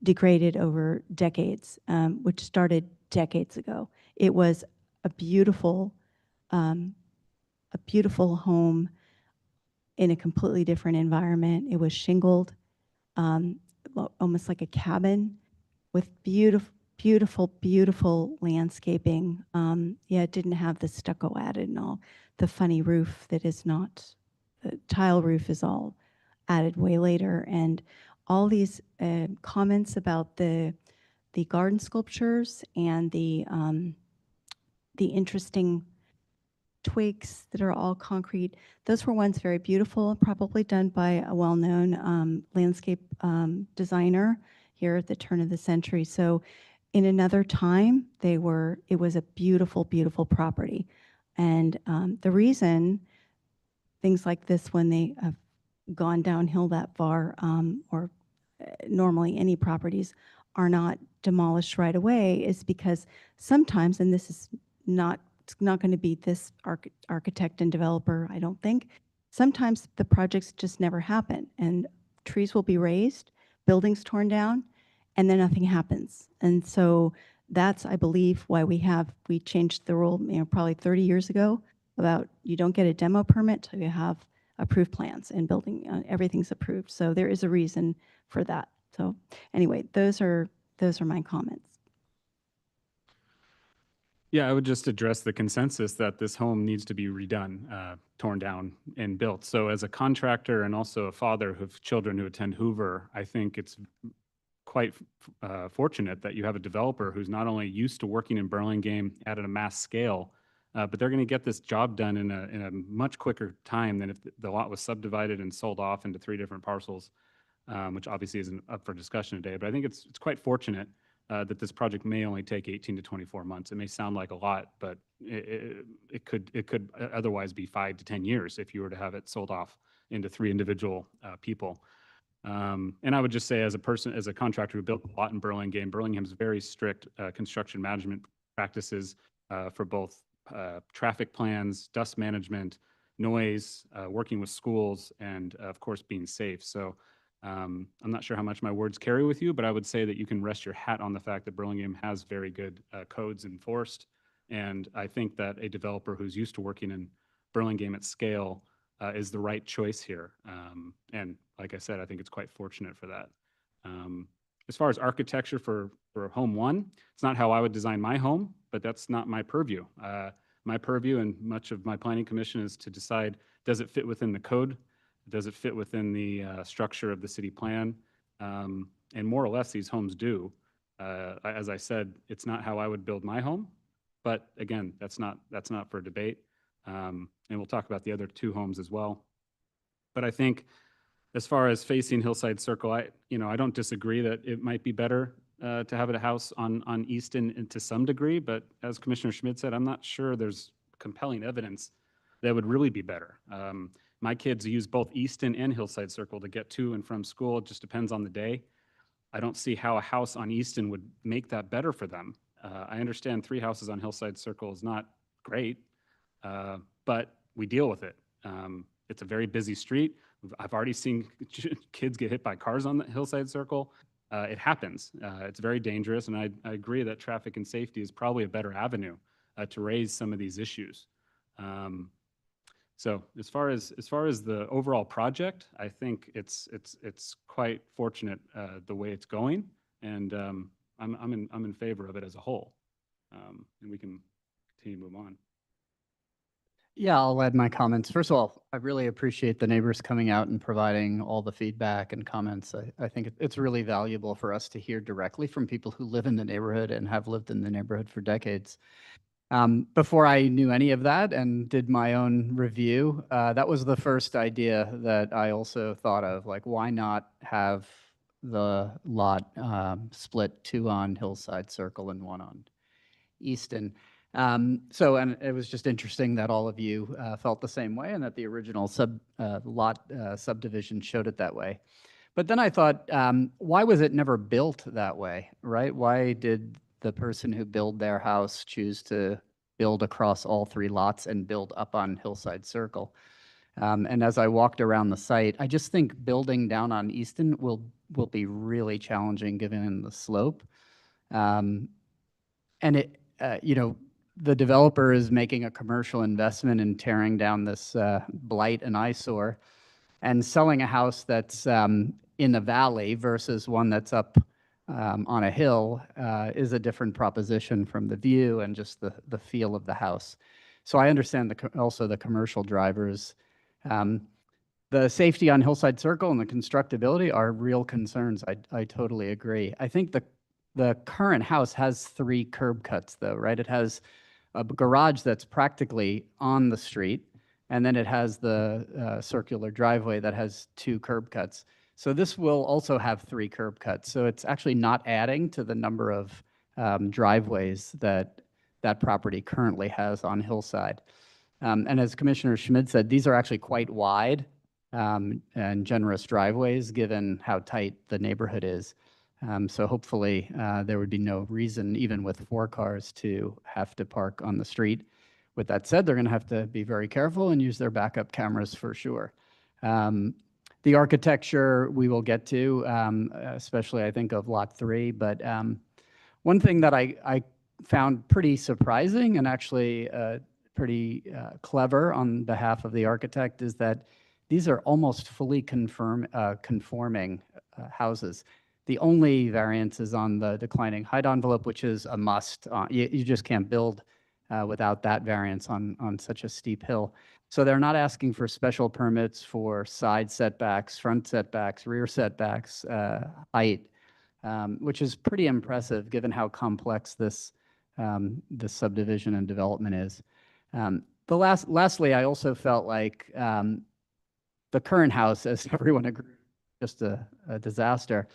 E: degraded over decades, which started decades ago. It was a beautiful home in a completely different environment. It was shingled, almost like a cabin, with beautiful landscaping. Yeah, it didn't have the stucco added and all the funny roof that is not, the tile roof is all added way later. And all these comments about the garden sculptures and the interesting twigs that are all concrete. Those were once very beautiful, probably done by a well-known landscape designer here at the turn of the century. So in another time, it was a beautiful, beautiful property. And the reason things like this, when they have gone downhill that far, or normally any properties are not demolished right away, is because sometimes, and this is not, it's not going to be this architect and developer, I don't think, sometimes the projects just never happen, and trees will be raised, buildings torn down, and then nothing happens. And so that's, I believe, why we changed the rule, probably 30 years ago, about you don't get a demo permit till you have approved plans and building, everything's approved. So there is a reason for that. So anyway, those are my comments.
C: Yeah, I would just address the consensus that this home needs to be redone, torn down and built. So as a contractor and also a father of children who attend Hoover, I think it's quite fortunate that you have a developer who's not only used to working in Burlingame at a mass scale, but they're going to get this job done in a much quicker time than if the lot was subdivided and sold off into 3 different parcels, which obviously isn't up for discussion today. But I think it's quite fortunate that this project may only take 18 to 24 months. It may sound like a lot, but it could otherwise be 5 to 10 years if you were to have it sold off into 3 individual people. And I would just say, as a contractor who built a lot in Burlingame, Burlingham's very strict construction management practices for both traffic plans, dust management, noise, working with schools, and of course being safe. So I'm not sure how much my words carry with you, but I would say that you can rest your hat on the fact that Burlingame has very good codes enforced. And I think that a developer who's used to working in Burlingame at scale is the right choice here. And like I said, I think it's quite fortunate for that. As far as architecture for home 1, it's not how I would design my home, but that's not my purview. My purview and much of my planning commission is to decide, does it fit within the code? Does it fit within the structure of the city plan? And more or less, these homes do. As I said, it's not how I would build my home, but again, that's not for debate. And we'll talk about the other 2 homes as well. But I think as far as facing Hillside Circle, I don't disagree that it might be better to have a house on Easton to some degree, but as Commissioner Schmidt said, I'm not sure there's compelling evidence that would really be better. My kids use both Easton and Hillside Circle to get to and from school. It just depends on the day. I don't see how a house on Easton would make that better for them. I understand 3 houses on Hillside Circle is not great, but we deal with it. It's a very busy street. I've already seen kids get hit by cars on the Hillside Circle. It happens. It's very dangerous, and I agree that traffic and safety is probably a better avenue to raise some of these issues. So as far as the overall project, I think it's quite fortunate the way it's going, and I'm in favor of it as a whole. And we can continue to move on.
A: Yeah, I'll add my comments. First of all, I really appreciate the neighbors coming out and providing all the feedback and comments. I think it's really valuable for us to hear directly from people who live in the neighborhood and have lived in the neighborhood for decades. Before I knew any of that and did my own review, that was the first idea that I also thought of, like, why not have the lot split 2 on Hillside Circle and 1 on Easton. And it was just interesting that all of you felt the same way and that the original lot subdivision showed it that way. But then I thought, why was it never built that way, right? Why did the person who built their house choose to build across all 3 lots and build up on Hillside Circle? And as I walked around the site, I just think building down on Easton will be really challenging given the slope. And it, the developer is making a commercial investment in tearing down this blight and eyesore and selling a house that's in a valley versus one that's up on a hill is a different proposition from the view and just the feel of the house. So I understand also the commercial drivers. The safety on Hillside Circle and the constructability are real concerns. I totally agree. I think the current house has 3 curb cuts though, right? It has a garage that's practically on the street, and then it has the circular driveway that has 2 curb cuts. So this will also have 3 curb cuts. So it's actually not adding to the number of driveways that property currently has on Hillside. And as Commissioner Schmidt said, these are actually quite wide and generous driveways given how tight the neighborhood is. So hopefully there would be no reason, even with 4 cars, to have to park on the street. With that said, they're going to have to be very careful and use their backup cameras for sure. The architecture we will get to, especially I think of Lot 3, but one thing that I found pretty surprising and actually pretty clever on behalf of the architect is that these are almost fully conforming houses. The only variance is on the declining height envelope, which is a must. You just can't build without that variance on such a steep hill. So they're not asking for special permits for side setbacks, front setbacks, rear setbacks, height, which is pretty impressive given how complex this subdivision and development is. Lastly, I also felt like the current house, as everyone agreed, just a disaster.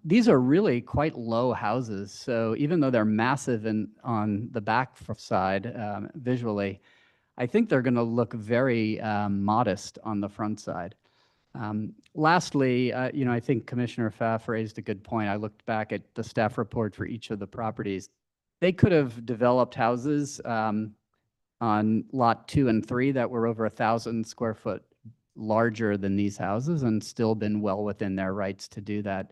A: These are really quite low houses. So even though they're massive on the back side visually, I think they're going to look very modest on the front side. Lastly, I think Commissioner Pfaff raised a good point. I looked back at the staff report for each of the properties. They could have developed houses on lot 2 and 3 that were over 1,000 square foot larger than these houses and still been well within their rights to do that.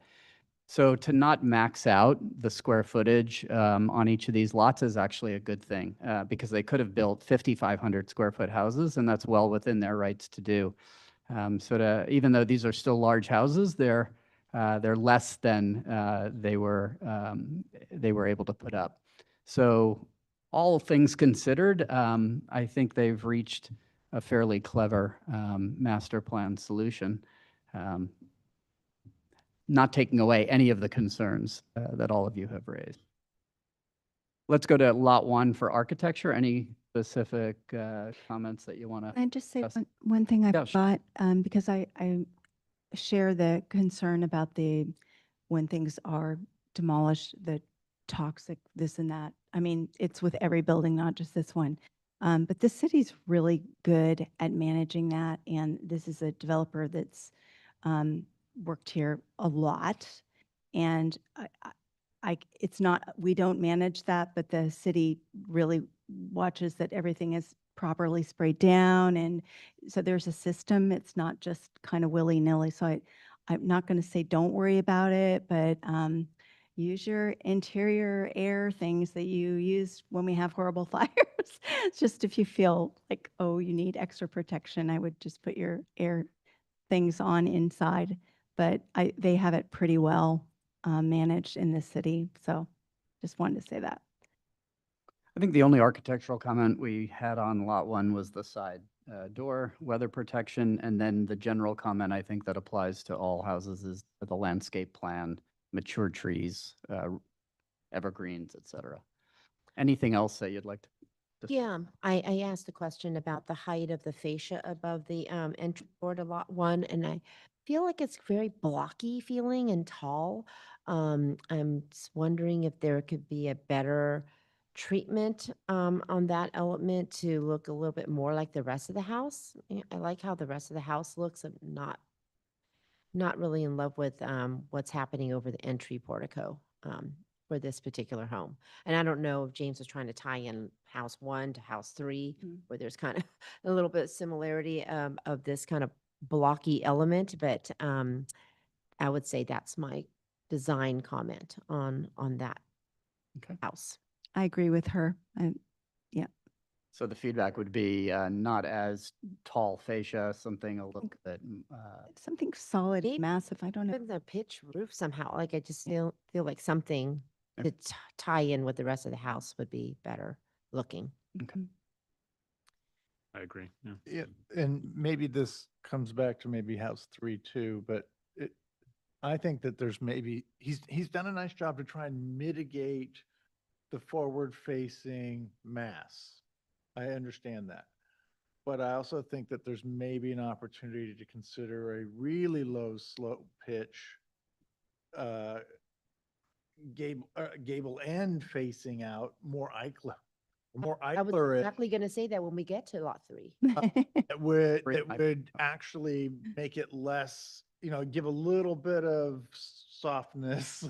A: So to not max out the square footage on each of these lots is actually a good thing because they could have built 5,500 square foot houses, and that's well within their rights to do. Even though these are still large houses, they're less than they were able to put up. So all things considered, I think they've reached a fairly clever master plan solution, not taking away any of the concerns that all of you have raised. Let's go to lot 1 for architecture. Any specific comments that you want to?
E: I'd just say one thing I
A: Yeah, sure.
E: forgot, because I share the concern about when things are demolished, the toxic, this and that. I mean, it's with every building, not just this one. But this city's really good at managing that. And this is a developer that's worked here a lot. And it's not, we don't manage that, but the city really watches that everything is properly sprayed down. And so there's a system. It's not just kind of willy-nilly. So I'm not going to say don't worry about it, but use your interior air things that you use when we have horrible fires. It's just if you feel like, oh, you need extra protection, I would just put your air things on inside. But they have it pretty well managed in this city. So just wanted to say that.
A: I think the only architectural comment we had on lot 1 was the side door, weather protection, and then the general comment I think that applies to all houses is the landscape plan, mature trees, evergreens, etc. Anything else that you'd like to?
I: Yeah, I asked a question about the height of the fascia above the entry door to lot 1, and I feel like it's very blocky feeling and tall. I'm just wondering if there could be a better treatment on that element to look a little bit more like the rest of the house. I like how the rest of the house looks. I'm not really in love with what's happening over the entry portico for this particular home. And I don't know if James was trying to tie in house 1 to house 3, where there's kind of a little bit of similarity of this kind of blocky element, but I would say that's my design comment on that house.
E: I agree with her. Yeah.
A: So the feedback would be not as tall fascia, something a little bit.
E: Something solid,
I: Maybe
E: massive. I don't know.
I: Even the pitch roof somehow, like I just feel like something to tie in with the rest of the house would be better looking.
A: Okay.
C: I agree. Yeah.
B: Yeah, and maybe this comes back to maybe house 3 too, but I think that there's maybe, he's done a nice job to try and mitigate the forward-facing mass. I understand that. But I also think that there's maybe an opportunity to consider a really low slope pitch gable end facing out more Eichler.
I: I was exactly going to say that when we get to lot 3.
B: That would actually make it less, give a little bit of softness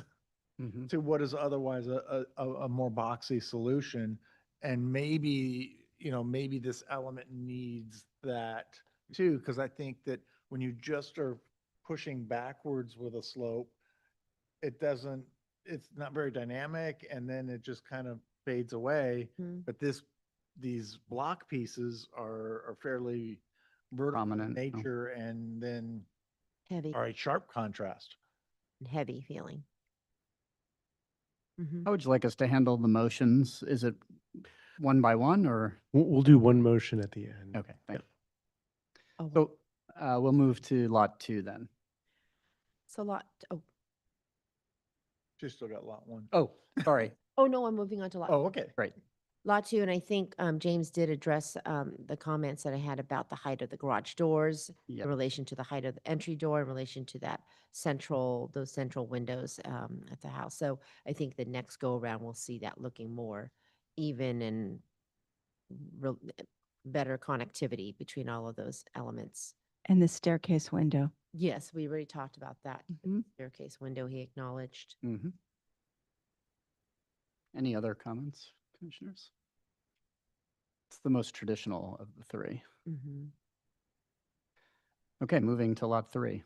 B: to what is otherwise a more boxy solution, and maybe maybe this element needs that too, because I think that when you just are pushing backwards with a slope, it's not very dynamic, and then it just kind of fades away. But these block pieces are fairly vertical in
A: Prominent, oh.
B: nature, and then
I: Heavy,
B: are a sharp contrast.
I: heavy feeling.
A: How would you like us to handle the motions? Is it one by one or?
F: We'll do one motion at the end.
A: Okay, thank you.
I: Oh,
A: So we'll move to lot 2 then.
I: so oh,
B: She's still got lot 1.
A: Oh, sorry.
I: oh no, I'm moving on to lot.
B: Oh, okay.
A: Great.
I: Lot 2, and I think James did address the comments that I had about the height of the garage doors
A: Yep.
I: in relation to the height of the entry door, in relation to those central windows at the house. So I think the next go around, we'll see that looking more even and better connectivity between all of those elements.
E: And the staircase window.
I: Yes, we already talked about that.
E: Mhm.
I: Staircase window, he acknowledged.
A: Mhm. Any other comments, commissioners? It's the most traditional of the 3.
I: Mhm.
A: Okay, moving to lot 3. I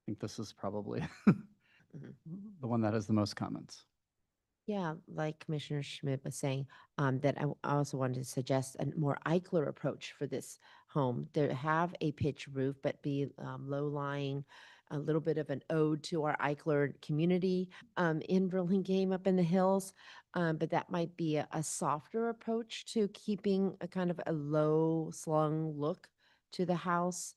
A: think this is probably the one that has the most comments.
I: Yeah, like Commissioner Schmidt was saying, that I also wanted to suggest a more Eichler approach for this home. To have a pitch roof, but be low-lying, a little bit of an ode to our Eichler community in Burlingame up in the hills. But that might be a softer approach to keeping a kind of a low slung look to the house.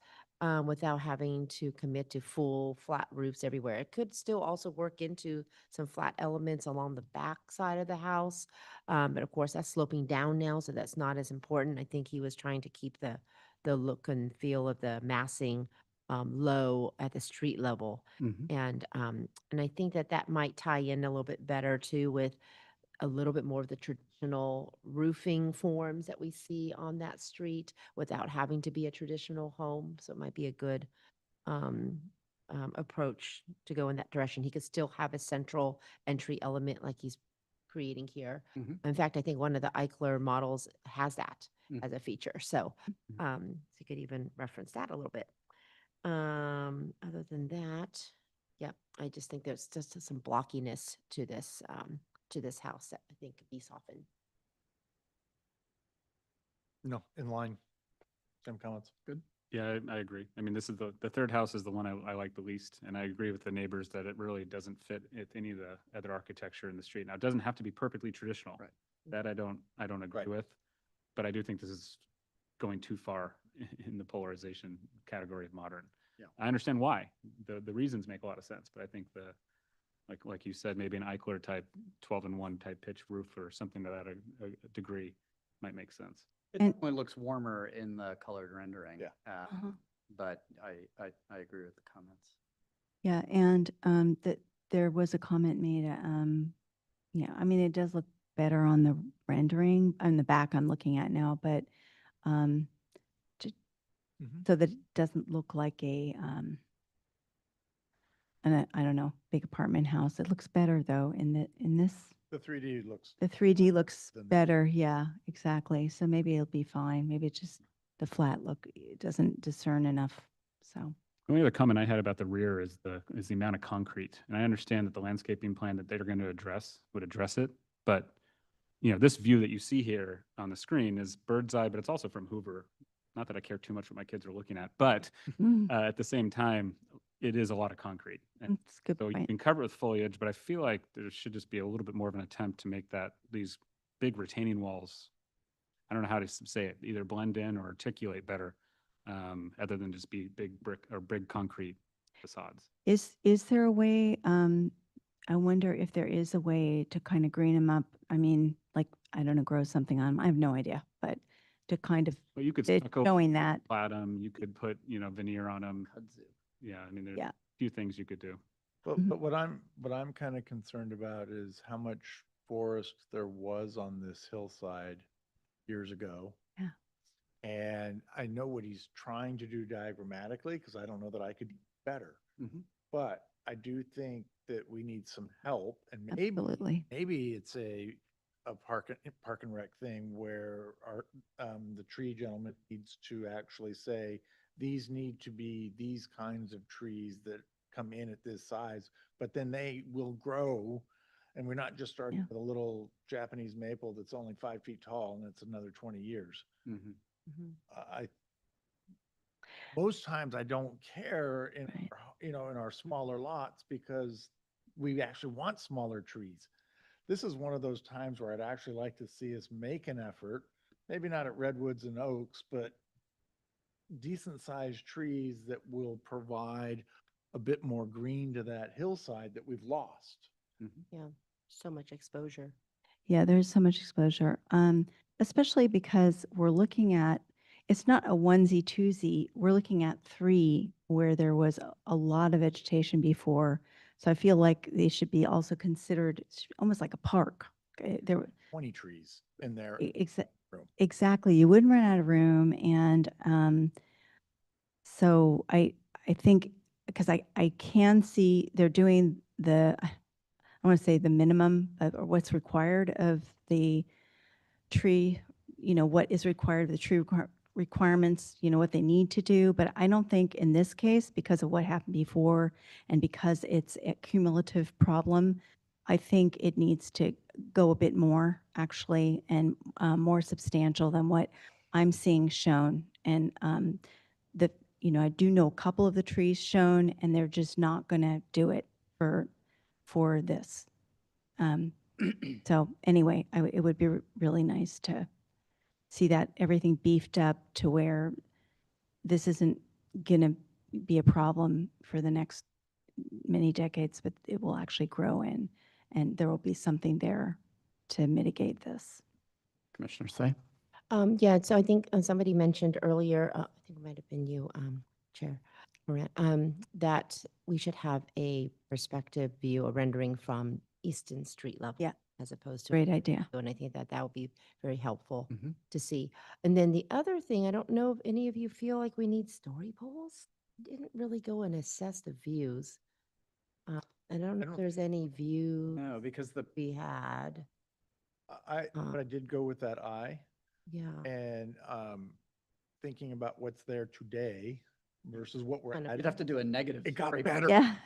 I: Without having to commit to full flat roofs everywhere. It could still also work into some flat elements along the back side of the house. But of course, that's sloping down now, so that's not as important. I think he was trying to keep the look and feel of the massing low at the street level.
A: Mhm.
I: And I think that might tie in a little bit better too with a little bit more of the traditional roofing forms that we see on that street without having to be a traditional home. So it might be a good approach to go in that direction. He could still have a central entry element like he's creating here.
A: Mhm.
I: In fact, I think one of the Eichler models has that
A: Mhm.
I: as a feature. So you could even reference that a little bit. Other than that, yeah, I just think there's just some blockiness to this house that I think could be softened.
B: No, in line. Same comments.
A: Good.
C: Yeah, I agree. I mean, this is the third house is the one I like the least, and I agree with the neighbors that it really doesn't fit with any of the other architecture in the street. Now, it doesn't have to be perfectly traditional.
A: Right.
C: That I don't agree with, but I do think this is going too far in the polarization category of modern.
A: Yeah.
C: I understand why. The reasons make a lot of sense, but I think like you said, maybe an Eichler type 12-in-1 type pitch roof or something to that a degree might make sense.
A: It definitely looks warmer in the colored rendering. Yeah. But I agree with the comments.
E: Yeah, and that there was a comment made, yeah, I mean, it does look better on the rendering, on the back I'm looking at now, but so that it doesn't look like I don't know, big apartment house. It looks better though in this.
B: The 3D looks.
E: The 3D looks
B: than the-
E: better, yeah, exactly. So maybe it'll be fine. Maybe it's just the flat look, it doesn't discern enough, so.
C: The only other comment I had about the rear is the amount of concrete. And I understand that the landscaping plan that they're going to would address it. But, this view that you see here on the screen is bird's eye, but it's also from Hoover. Not that I care too much what my kids are looking at, but at the same time, it is a lot of concrete. And
E: That's a good
C: so you
E: point.
C: can cover it with foliage, but I feel like there should just be a little bit more of an attempt to make these big retaining walls, I don't know how to say it, either blend in or articulate better, other than just be big brick or big concrete facades.
E: Is there a way, I wonder if there is a way to kind of green them up? I mean, like, I don't know, grow something on them. I have no idea, but to kind of,
C: Well, you could
E: it's
C: stucco
E: showing that.
C: flat 'em, you could put, veneer on them. Yeah, I mean, there's
E: Yeah.
C: a few things you could do.
B: But what I'm kind of concerned about is how much forest there was on this hillside years ago.
E: Yeah.
B: And I know what he's trying to do diagrammatically, because I don't know that I could do better.
A: Mhm.
B: But I do think that we need some help, and
E: Absolutely.
B: maybe it's a
N: a park and rec thing where the tree gentleman needs to actually say, these need to be these kinds of trees that come in at this size, but then they will grow. And we're not just starting with a little Japanese maple that's only 5 feet tall and it's another 20 years. Most times I don't care in, in our smaller lots because we actually want smaller trees. This is one of those times where I'd actually like to see us make an effort, maybe not at redwoods and oaks, but decent sized trees that will provide a bit more green to that hillside that we've lost.
I: Yeah, so much exposure.
E: Yeah, there's so much exposure, especially because we're looking at, it's not a onesie, twosie. We're looking at 3 where there was a lot of vegetation before. So I feel like they should be also considered almost like a park. There were
N: 20 trees in there.
E: Exactly. You wouldn't run out of room. And so I think, because I can see they're doing I want to say the minimum of, or what's required of the tree, what is required of the tree requirements, what they need to do. But I don't think in this case, because of what happened before and because it's a cumulative problem, I think it needs to go a bit more actually, and more substantial than what I'm seeing shown. And I do know a couple of the trees shown, and they're just not going to do it for this. So anyway, it would be really nice to see that everything beefed up to where this isn't going to be a problem for the next many decades, but it will actually grow in, and there will be something there to mitigate this.
A: Commissioner Say?
I: Yeah, so I think somebody mentioned earlier, I think it might have been you, Chair Moran, that we should have a perspective view, a rendering from Easton Street level.
E: Yeah.
I: As opposed to.
E: Great idea.
I: And I think that would be very helpful to see. And then the other thing, I don't know if any of you feel like we need story poles. Didn't really go and assess the views. I don't know if there's any view.
A: No, because
I: we had.
N: But I did go with that eye.
I: Yeah.
N: And thinking about what's there today versus what we're
A: You'd have to do a negative.
N: It got
A: story.
N: better.
E: Yeah.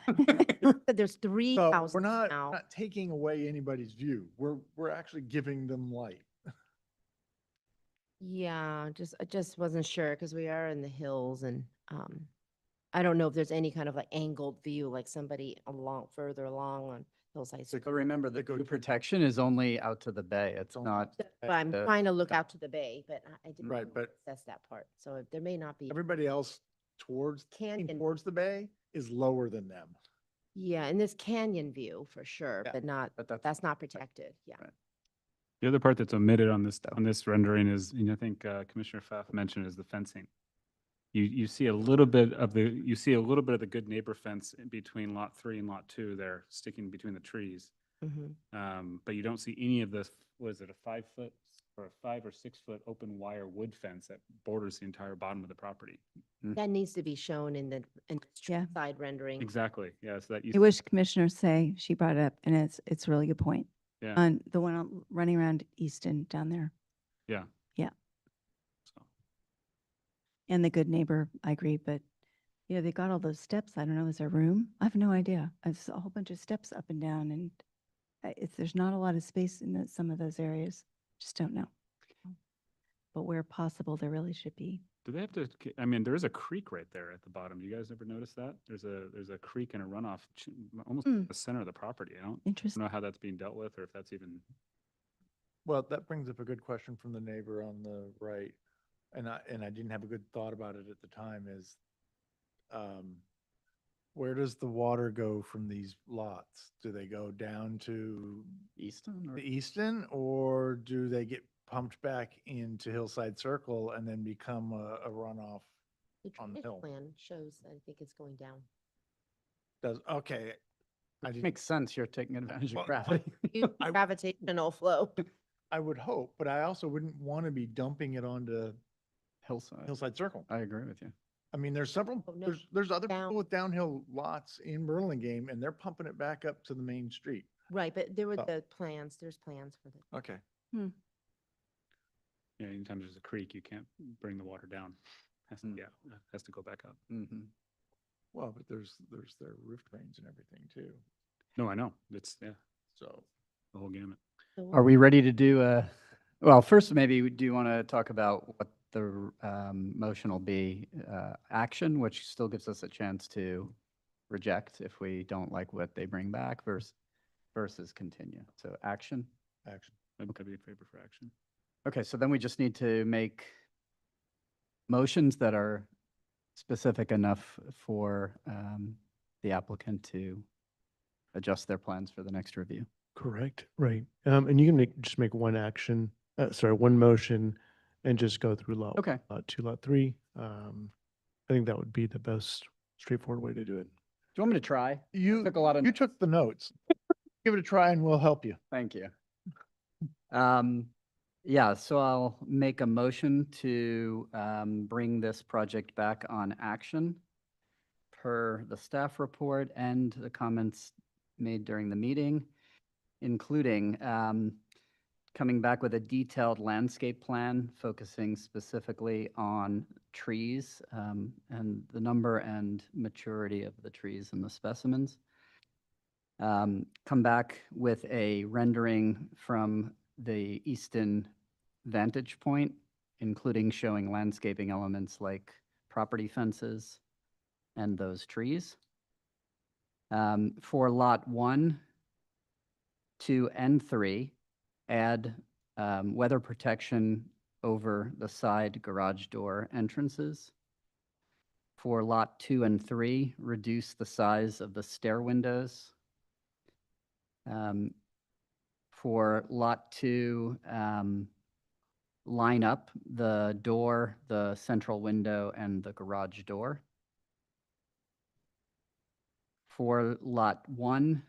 I: There's 3
N: So
I: houses
N: we're not
I: now.
N: taking away anybody's view. We're actually giving them light.
I: Yeah, I just wasn't sure because we are in the hills, and I don't know if there's any kind of like angled view, like somebody further along on hillside.
A: So remember, the view protection is only out to the bay. It's not.
I: But I'm trying to look out to the bay, but I didn't
N: Right,
I: really
N: but
I: assess that part. So there may not be.
N: Everybody else towards the bay is lower than them.
I: Yeah, in this canyon view for sure, but that's not protected. Yeah.
C: The other part that's omitted on this rendering is, I think Commissioner Pfaff mentioned, is the fencing. You see a little bit of the good neighbor fence in between lot 3 and lot 2 there, sticking between the trees. But you don't see any of this. Was it a 5 foot or a 5 or 6 foot open wire wood fence that borders the entire bottom of the property?
I: That needs to be shown in the side rendering.
C: Exactly. Yeah. So that
E: I wish Commissioner Say, she brought it up, and it's a really good point.
C: Yeah.
E: On the one running around Easton down there.
C: Yeah.
E: Yeah. And the good neighbor, I agree, but they got all those steps. I don't know, is there room? I have no idea. It's a whole bunch of steps up and down, and there's not a lot of space in some of those areas. Just don't know. But where possible, there really should be.
C: Do they have to? I mean, there is a creek right there at the bottom. You guys ever notice that? There's a creek and a runoff almost in the center of the property. I don't know how that's being dealt with, or if that's even.
N: Well, that brings up a good question from the neighbor on the right. And I didn't have a good thought about it at the time, is where does the water go from these lots? Do they go down to Easton, or do they get pumped back into Hillside Circle and then become a runoff on the hill?
I: Plan shows, I think it's going down.
N: Okay.
A: It makes sense. You're taking advantage
N: Well,
A: of gravity.
I: Gravitational flow.
N: I would hope, but I also wouldn't want to be dumping it onto Hillside Circle.
A: I agree with you.
N: I mean, there's several, there's other people with downhill lots in Burlingame, and they're pumping it back up to the main street.
I: Right, but there were
N: Oh.
I: there's plans for the.
N: Okay.
C: Yeah, anytime there's a creek, you can't bring the water down. Yeah, has to go back up.
N: Well, but there's their roof drains and everything too.
C: No, I know. It's, yeah,
N: So
C: the whole gamut.
A: Are we ready to do well, first, maybe do you want to talk about what the motion will be? Action, which still gives us a chance to reject if we don't like what they bring back versus continue. So action.
N: action.
C: I'd be in favor for action.
A: Okay, so then we just need to make motions that are specific enough for the applicant to adjust their plans for the next review.
F: Correct, right. And you can just make one action, one motion and just go through lot.
A: Okay.
F: Lot 2, lot 3. I think that would be the best straightforward way to do it.
A: Do you want me to try?
N: You
A: Took a lot of
N: you took the notes. Give it a try and we'll help you.
A: Thank you. Yeah, so I'll make a motion to bring this project back on action per the staff report and the comments made during the meeting, including coming back with a detailed landscape plan focusing specifically on trees and the number and maturity of the trees and the specimens. Come back with a rendering from the eastern vantage point, including showing landscaping elements like property fences and those trees. For lot 1, 2, and 3, add weather protection over the side garage door entrances. For lot 2 and 3, reduce the size of the stair windows. For lot 2, line up the door, the central window, and the garage door. For lot 1,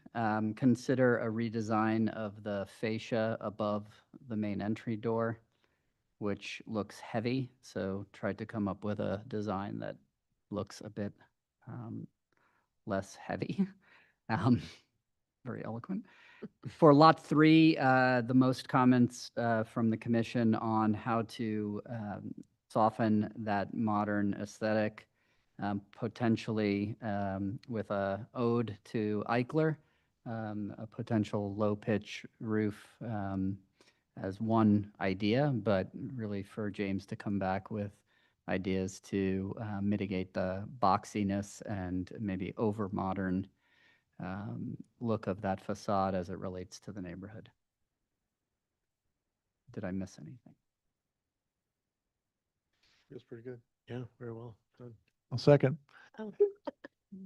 A: consider a redesign of the fascia above the main entry door, which looks heavy. So tried to come up with a design that looks a bit less heavy. Very eloquent. For lot 3, the most comments from the commission on how to soften that modern aesthetic, potentially with a ode to Eichler, a potential low-pitch roof as one idea, but really for James to come back with ideas to mitigate the boxiness and maybe over-modern look of that facade as it relates to the neighborhood. Did I miss anything?
F: Feels pretty good. Yeah, very well done.
N: I'll second.
I: Oh,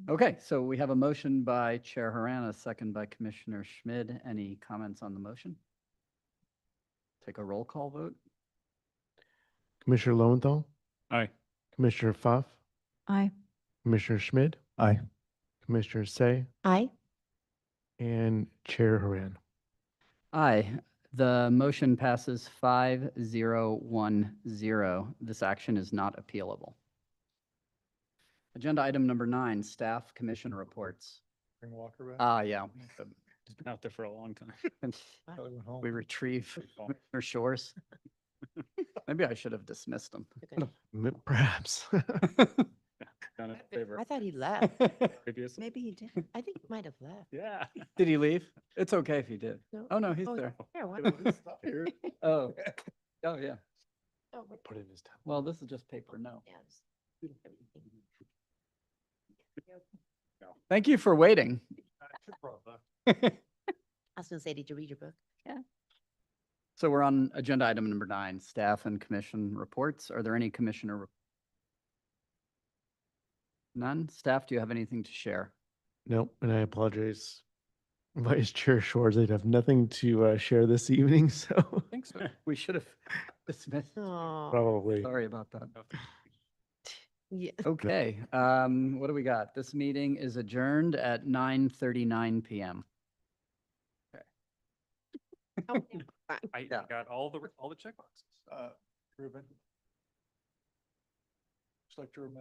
A: Okay, so we have a motion by Chair Haran, a second by Commissioner Schmid. Any comments on the motion? Take a roll call vote.
F: Commissioner Lowenthal,
C: Aye.
F: Commissioner Pfaff,
E: Aye.
F: Commissioner Schmid,
B: Aye.
F: Commissioner Say,
I: aye.
F: and Chair Haran.
A: Aye. The motion passes 5-0-1-0. This action is not appealable. Agenda item number 9, staff commission reports.
N: Bring Walker back.
A: Yeah.
C: It's been out there for a long time.
N: Probably went home.
A: We retrieve Commissioner Shores. Maybe I should have dismissed him.
F: Perhaps.
C: Done it in favor.
I: I thought he left.
C: Previous.
E: Maybe he did.
I: I think he might have left.
C: Yeah.
A: Did he leave? It's okay if he did.
I: No.
A: Oh, no, he's
I: Oh,
A: there.
I: Here, why
N: Stop here.
A: Oh, oh, yeah.
I: Oh,
F: Put it in his tab.
A: Well, this is just paper, no.
I: yes.
A: Thank you for waiting.
I: I was gonna say, did you read your book?
A: So we're on agenda item number 9, staff and commission reports. Are there any commissioner? None? Staff, do you have anything to share?
F: Nope, and I apologize. Vice Chair Shores, I'd have nothing to share this evening, so
A: I think so. We should have dismissed.
I: Oh,
F: probably.
A: Sorry about that.
I: yeah.
A: Okay, what do we got? This meeting is adjourned at 9:39 PM.
I: Oh,
C: I got all the checkboxes.
N: Ruben. Just like to remind